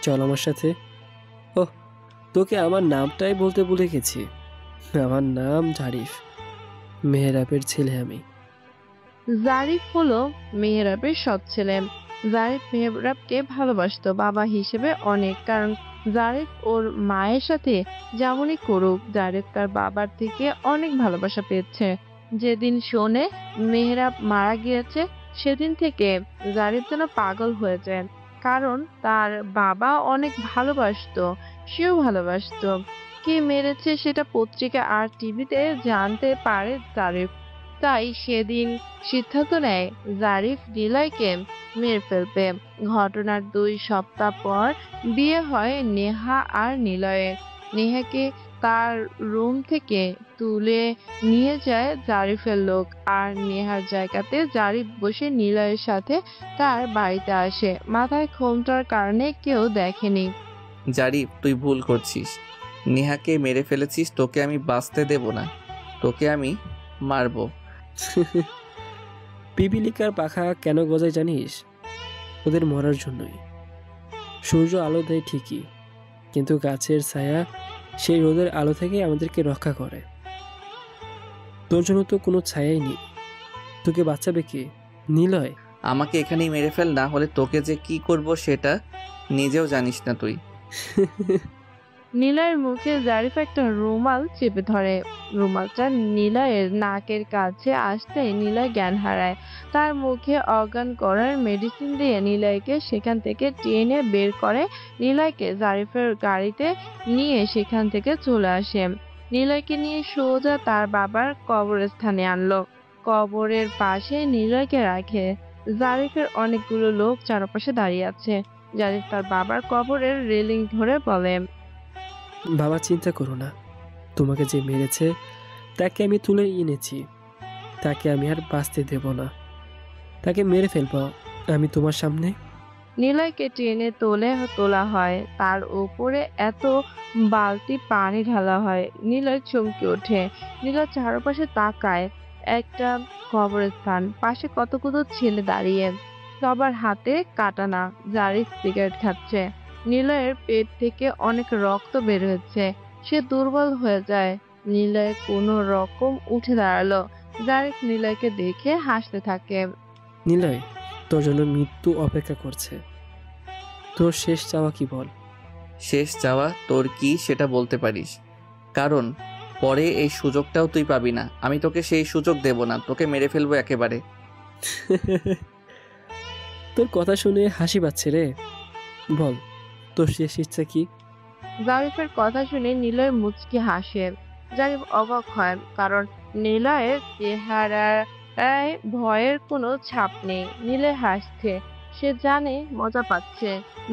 চল আমার সাথে। ওহ, তোকে আমার নামটাই বলতে ভুলে গেছি। আমার নাম জারিফ। মেহরাবের ছেলে আমি। জারিফ হলো মেহরাবের সৎ ছেলে। জারিফ মেহরাবকে ভালোবাসতো বাবা হিসেবে অনেক, কারণ জারিফ ওর মায়ের সাথে যেমনই করুক, জারিফ তার বাবার থেকে অনেক ভালোবাসা পেয়েছে। যেদিন শোনে মেহরাব মারা গিয়েছে, সেদিন থেকে জারিফ যেন পাগল হয়ে যায়, কারণ তার বাবা অনেক ভালোবাসতো, সেও ভালোবাসতো। কে মেরেছে সেটা পত্রিকা আর টিভিতে জানতে পারে জারিফ। তাই সেদিন সিদ্ধান্ত নেয় জারিফ নিলয়কে মেরে ফেলবে। ঘটনার 2 সপ্তাহ পর বিয়ে হয় নেহা আর নিলয়ের। নেহাকে তার রুম থেকে তুলে নিয়ে যায় জারিফের লোক, আর নেহার জায়গাতে জারিফ বসে নিলয়ের সাথে তার বাড়িতে আসে। মাথায় ঘোমটার কারণে কেউ দেখেনি। জারিফ, তুই ভুল করছিস। নেহাকে মেরে ফেলেছিস। তোকে আমি বাঁচতে দেব না। তোকে আমি মারবো। পিপিলিকার পাখা কেন গজায় জানিস? ওদের মরার জন্যই। সূর্য আলো দেয় ঠিকই, কিন্তু গাছের ছায়া সেই রোদের আলো থেকে আমাদেরকে রক্ষা করে। তোর জন্য তো কোনো ছায়াই নেই। তোকে বাঁচাবে কে? নিলয়। আমাকে এখানেই মেরে ফেল, না হলে তোকে যে কি করব সেটা নিজেও জানিস না তুই। নিলয়ের মুখে জারিফ একটা রুমাল চেপে ধরে। রুমালটা নিলয়ের নাকের কাছে আসতেই নিলয় জ্ঞান হারায়। তার মুখে অজ্ঞান করার মেডিসিন দিয়ে নিলয়কে সেখান থেকে টেনে বের করে নিলয়কে জারিফের গাড়িতে নিয়ে সেখান থেকে চলে আসে। নিলয়কে নিয়ে সোজা তার বাবার কবরস্থানে আনলো। কবরের পাশে নিলয়কে রাখে। জারিফের অনেকগুলো লোক চারপাশে দাঁড়িয়ে আছে। জারিফ তার বাবার কবরের রেলিং ধরে বলে, বাবা, চিন্তা করো না। তোমাকে যে মেরেছে তাকে আমি তুলে এনেছি। তাকে আমি আর বাঁচতে দেব না। তাকে মেরে ফেলবো আমি তোমার সামনে। নিলয়কে টেনে তোলা হয়। তার উপরে এত বালতি পানি ঢালা হয়। নিলয় চমকে ওঠে। নিলয় চারপাশে তাকায়। একটা কবরস্থান, পাশে কতগুলো ছেলে দাঁড়িয়ে, সবার হাতে কাটানা। জারিফ সিগারেট খাচ্ছে। নিলয়ের পেট থেকে অনেক রক্ত বের হচ্ছে। সে দুর্বল হয়ে যায়। নিলয় কোনো রকম উঠে দাঁড়ালো। জারিফ নিলয়কে দেখে হাসতে থাকে। নিলয়, তোর জন্য মৃত্যু অপেক্ষা করছে। তোর শেষ চাওয়া কি বল? শেষ চাওয়া তোর কি সেটা বলতে পারিস, কারণ পরে এই সুযোগটাও তুই পাবি না। আমি তোকে সেই সুযোগ দেব না। তোকে মেরে ফেলবো একেবারে। তোর কথা শুনে হাসি পাচ্ছে রে। বল, তোর শেষ ইচ্ছা কি? জারিফের কথা শুনে নিলয় মুচকি হাসে। জারিফ অবাক হয়, কারণ নিলয়ের চেহারায় ভয়ের কোনো ছাপ নেই। নিলয় হাসছে, সে জানে মজা পাচ্ছে।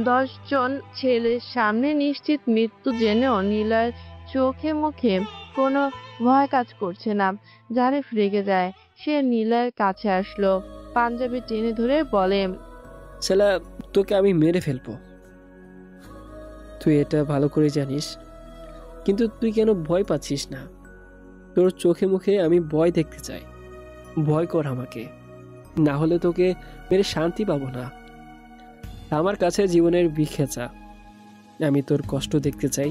10 জন ছেলের সামনে নিশ্চিত মৃত্যু জেনেও নিলয়ের চোখে মুখে কোনো ভয় কাজ করছে না। জারিফ রেগে যায়। সে নিলয়ের কাছে আসলো, পাঞ্জাবি টেনে ধরে বলে, শালা, তোকে আমি মেরে ফেলবো। তুই এটা ভালো করে জানিস, কিন্তু তুই কেন ভয় পাচ্ছিস না? তোর চোখে মুখে আমি ভয় দেখতে চাই। ভয় কর আমাকে, না হলে তোকে মেরে শান্তি পাবো না। আমার কাছে জীবনের বিখেচা। আমি তোর কষ্ট দেখতে চাই,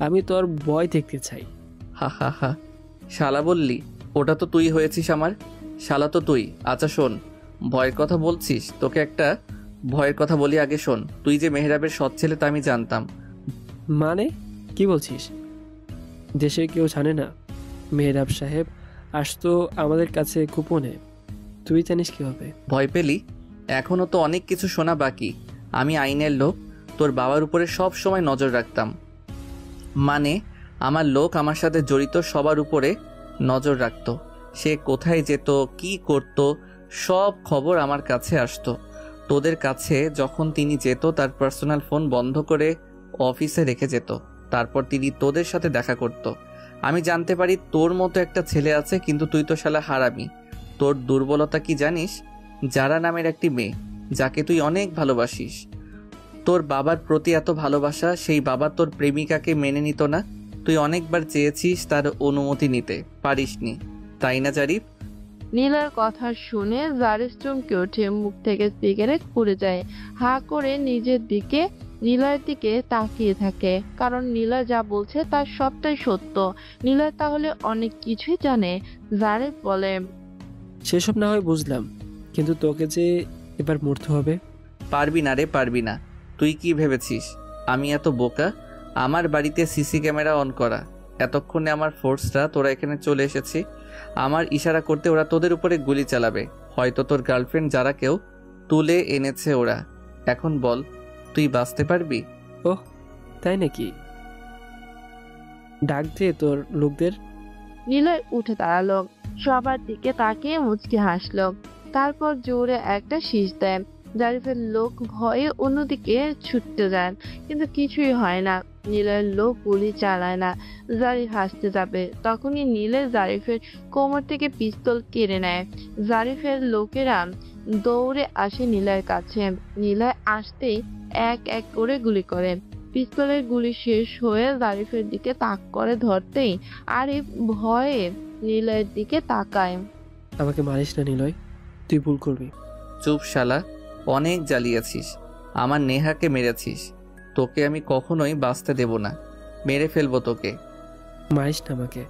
আমি তোর ভয় দেখতে চাই। হা হা হা, শালা বললি? ওটা তো তুই হয়েছিস আমার। শালা তো তুই। আচ্ছা শোন, ভয়ের কথা বলছিস, তোকে একটা ভয়ের কথা বলি আগে শোন। তুই যে মেহরাবের সৎ ছেলে তা আমি জানতাম। মানে কি বলছিস? দেশে কেউ জানে না মেহরাব সাহেব আসতো আমাদের কাছে গোপনে। তুই জানিস কিভাবে? ভয় পেলি? এখনো তো অনেক কিছু শোনা বাকি। আমি আইনের লোক, তোর বাবার উপরে সব সময় নজর রাখতাম। মানে আমার লোক আমার সাথে জড়িত সবার উপরে নজর রাখতো। সে কোথায় যেত, কি করত, সব খবর আমার কাছে আসতো। তোদের কাছে যখন তিনি যেত, তার পার্সোনাল ফোন বন্ধ করে অফিসে রেখে যেত। তারপর তিনি তোদের সাথে দেখা করত। আমি জানতে পারি তোর মতো একটা ছেলে আছে, কিন্তু তুই তো শালা হারামি। তোর দুর্বলতা কি জানিস? যারা নামের একটি মেয়ে, যাকে তুই অনেক ভালোবাসিস। তোর বাবার প্রতি এত ভালোবাসা, সেই বাবা তোর প্রেমিকাকে মেনে নিত না। তুই অনেকবার চেয়েছিস তার অনুমতি নিতে, পারিসনি, তাই না জারিফ? নীলার কথা শুনে জারিফ চমকে ওঠে, মুখ থেকে সিগারেট পড়ে যায়। হা করে নিজের দিকে নীলার দিকে তাকিয়ে থাকে, কারণ নীলা যা বলছে তার সবটাই সত্য। নীলা তাহলে অনেক কিছুই জানে। জারিফ বলে, সেসব না হয় বুঝলাম, কিন্তু তোকে যে এবার মরতে হবে। পারবি না রে, পারবি না। তুই কি ভেবেছিস আমি এত বোকা? আমার বাড়িতে সিসি ক্যামেরা অন করা, এতক্ষণে আমার ফোর্সরা তোরা এখানে চলে এসেছি। আমার ইশারা করতে ওরা তোদের উপরে গুলি চালাবে। হয়তো তোর গার্লফ্রেন্ড যারা কেউ তুলে এনেছে ওরা। এখন বল, তুই বাঁচতে পারবি? ওহ, তাই নাকি? ডাক দে তোর লোকদের। নীলয় উঠে দাঁড়ালো, সবার দিকে তাকিয়ে মুচকি হাসলো, তারপর জোরে একটা শীষ দেয়। জারিফের লোক ভয়ে অন্যদিকে ছুটতে যান, কিন্তু কিছুই হয় না। নীলের লোক গুলি চালায় না। জারিফ হাসতে যাবে, তখনই নীলে জারিফের কোমর থেকে পিস্তল কেড়ে নেয়। জারিফের লোকেরা দৌড়ে আসে নীলের কাছে। নীলয় আসতেই এক এক করে গুলি করে। পিস্তলের গুলি শেষ হয়ে জারিফের দিকে তাক করে ধরতেই আরিফ ভয়ে নীলয়ের দিকে তাকায়। আমাকে মারিস না নিলয়, তুই ভুল করবি। চুপ শালা, অনেক জ্বালিয়েছিস। আমার নেহাকে মেরেছিস, তোকে আমি কখনোই বাঁচতে দেব না। মেরে ফেলবো তোকে। মারিস না আমাকে।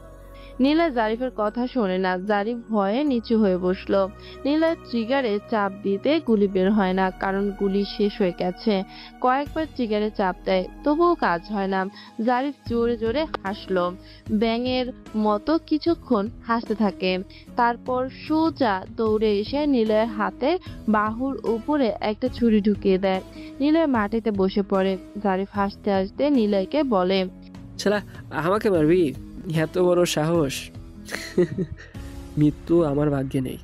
নীলা জারিফের কথা শোনে না। জারিফ ভয়ে নিচু হয়ে বসলো। নীলা ট্রিগারে চাপ দিতে গুলি বের হয় না, কারণ গুলি শেষ হয়ে গেছে। কয়েকবার ট্রিগারে চাপ দেয়, তবুও কাজ হয় না। জারিফ জোরে জোরে হাসলো, ব্যাঙের মতো কিছুক্ষণ হাসতে থাকে। তারপর সোজা দৌড়ে এসে নীলের হাতে বাহুর উপরে একটা ছুরি ঢুকিয়ে দেয়। নীলয় মাটিতে বসে পড়ে। জারিফ হাসতে হাসতে নীলয়কে বলে, শালা, আমাকে মারবি? এত বড় সাহস! মৃত্যু আমার ভাগ্যে নেই,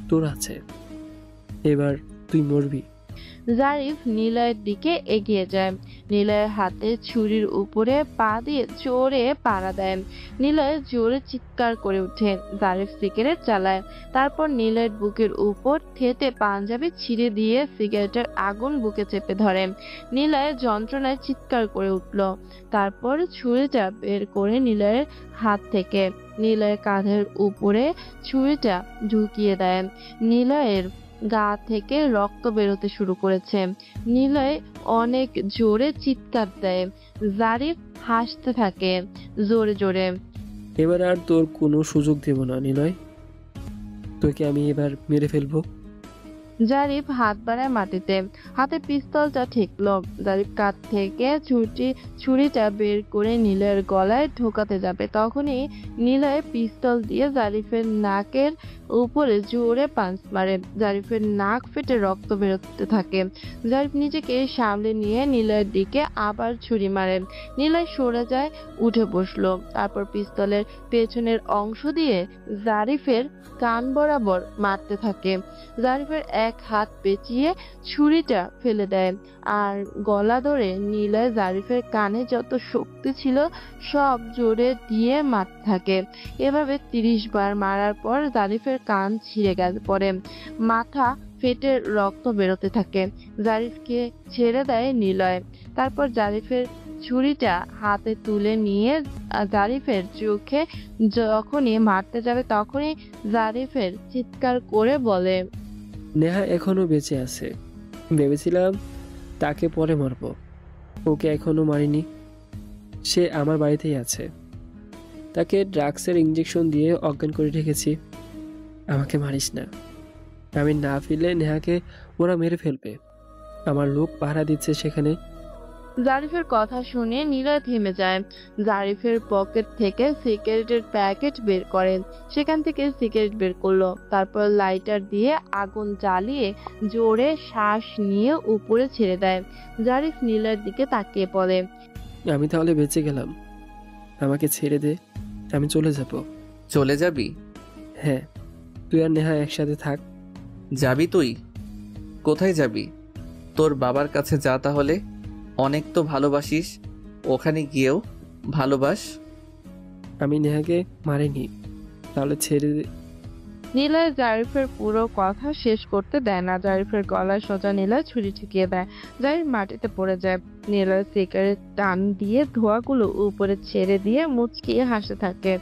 তোর আছে। এবার তুই মরবি। জারিফ নীলয়ের দিকে এগিয়ে যায়। নীলয়ের হাতে ছুরির উপরে পা দিয়ে জোরে পাড়া দেয়। নীলয় জোরে চিৎকার করে ওঠে। জারিফ সিগারেট জ্বালায়, তারপর নীলয়ের বুকের উপর থেতে পাঞ্জাবি ছিঁড়ে দিয়ে সিগারেটের আগুন বুকে চেপে ধরে। নীলয় যন্ত্রণায় চিৎকার করে উঠল, তারপর ছুরিটা বের করে নীলয়ের হাত থেকে নীলয়ের কাঁধের উপরে ছুরিটা ঢুকিয়ে দেয়। নীলয়ের গা থেকে রক্ত বেরোতে শুরু করেছে। নীলয় অনেক জোরে চিৎকার দেয়। জারিফ হাসতে থাকে জোরে জোরে। এবার আর তোর কোনো সুযোগ দেব না নিলয়, তোকে আমি এবার মেরে ফেলবো। জারিফ হাত বাড়ায় মাটিতে, হাতে পিস্তলটা ঠেকলো। জারিফ কাঁধ থেকে ছুরিটা বের করে নীলয়ের গলায় ঢোকাতে যাবে, তখনই নীলয় পিস্তল দিয়ে জারিফের নাকের উপরে জোরে পাঞ্চ মারে। জারিফের নাক ফেটে রক্ত বেরোতে থাকে। জারিফ নিজেকে সামলে নিয়ে নীলয়ের দিকে আবার ছুরি মারে। নীলয় সরে যায়, উঠে বসলো। তারপর পিস্তলের পেছনের অংশ দিয়ে জারিফের কান বরাবর মারতে থাকে। জারিফের এক হাত পেঁচিয়ে ছুরিটা ফেলে দেয় আর গলা ধরে নীলয় জারিফের কানে যত শক্তি ছিল সব জোরে দিয়ে মারতে থাকে। এভাবে 30 বার মারার পর জারিফের কান ছিঁড়ে পড়ে, মাথা ফেটে রক্ত বেরোতে থাকে। জারিফকে ছেড়ে দেয় নীলয়। তারপর জারিফের ছুরিটা হাতে তুলে নিয়ে জারিফের চোখে যখনই মারতে যাবে তখনই জারিফের চিৎকার করে বলে, নেহা এখনো বেঁচে আছে। ভেবেছিলাম তাকে পরে মারব, ওকে এখনো মারিনি। সে আমার বাড়িতেই আছে। তাকে ড্রাগসের ইঞ্জেকশন দিয়ে অজ্ঞান করে রেখেছি। আমাকে মারিস না, আমি না ফিরলে নেহাকে ওরা মেরে ফেলবে। আমার লোক পাহারা দিচ্ছে সেখানে। জারিফের কথা শুনে নীলয় থেমে যায়। জারিফের পকেট থেকে সিগারেটের প্যাকেট বের করেন, সেখান থেকে সিগারেট বের করলো। তারপর লাইটার দিয়ে আগুন জ্বালিয়ে জোরে শ্বাস নিয়ে উপরে ছেড়ে দেয়। জারিফ নীলয়ের দিকে তাকিয়ে পড়ে, আমি তাহলে বেঁচে গেলাম, আমাকে ছেড়ে দে, আমি চলে যাব। চলে যাবি? হ্যাঁ, তুই আর নেহা একসাথে থাক। যাবি তুই? কোথায় যাবি? তোর বাবার কাছে যা তাহলে, অনেক তো ভালোবাসিস, ওখানে গিয়েও ভালোবাস। আমি নেহাকে মারিনি, তাহলে ছেড়ে দে। নীলয় জারিফের পুরো কথা শেষ করতে দেয় না। জারিফের গলায় সোজা নীলয় ছুরি ঠেকিয়ে দেয়। জারিফ মাটিতে পড়ে যায়। নীলয় সিগারেট টান দিয়ে ধোঁয়াগুলো উপরে ছেড়ে দিয়ে মুচকিয়ে হাসতে থাকে।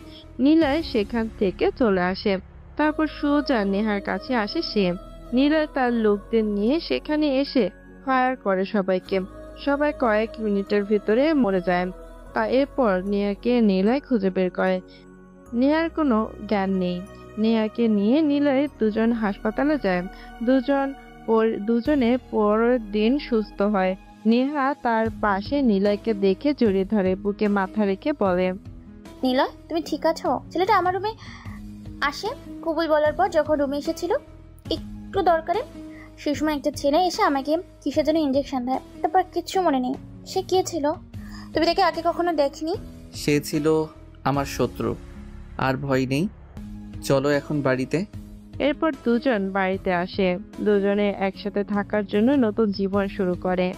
নীলয় সেখান থেকে চলে আসে। তারপর সোজা নেহার কাছে আসে সে। নীলয় তার লোকদের নিয়ে সেখানে এসে ফায়ার করে সবাইকে। সবাই কয়েক মিনিটের ভিতরে মরে যায়। এরপর নেহাকে নীলয় খুঁজে বের করে। নেহার কোনো জ্ঞান নেই। নেহাকে নিয়ে নীলয় দুজন হাসপাতালে যায়। দুজনে পরের দিন সুস্থ হয়। নেহা তার পাশে নীলয়কে দেখে জড়িয়ে ধরে, বুকে মাথা রেখে বলে, নীলয় তুমি ঠিক আছো? ছেলেটা আমার রুমে আসে কবুল বলার পর, যখন রুমে এসেছিল একটু দরকারে, সেই সময় একটা ছেলে এসে আমাকে কিসের জন্য ইঞ্জেকশন দেয়। তারপর কিচ্ছু মনে নেই। সে কে ছিল? তুমি তাকে আগে কখনো দেখনি? সে ছিল আমার শত্রু। আর ভয় নেই, চলো এখন বাড়িতে। এরপর দুজন বাড়িতে আসে। দুজনে একসাথে থাকার জন্য নতুন জীবন শুরু করে।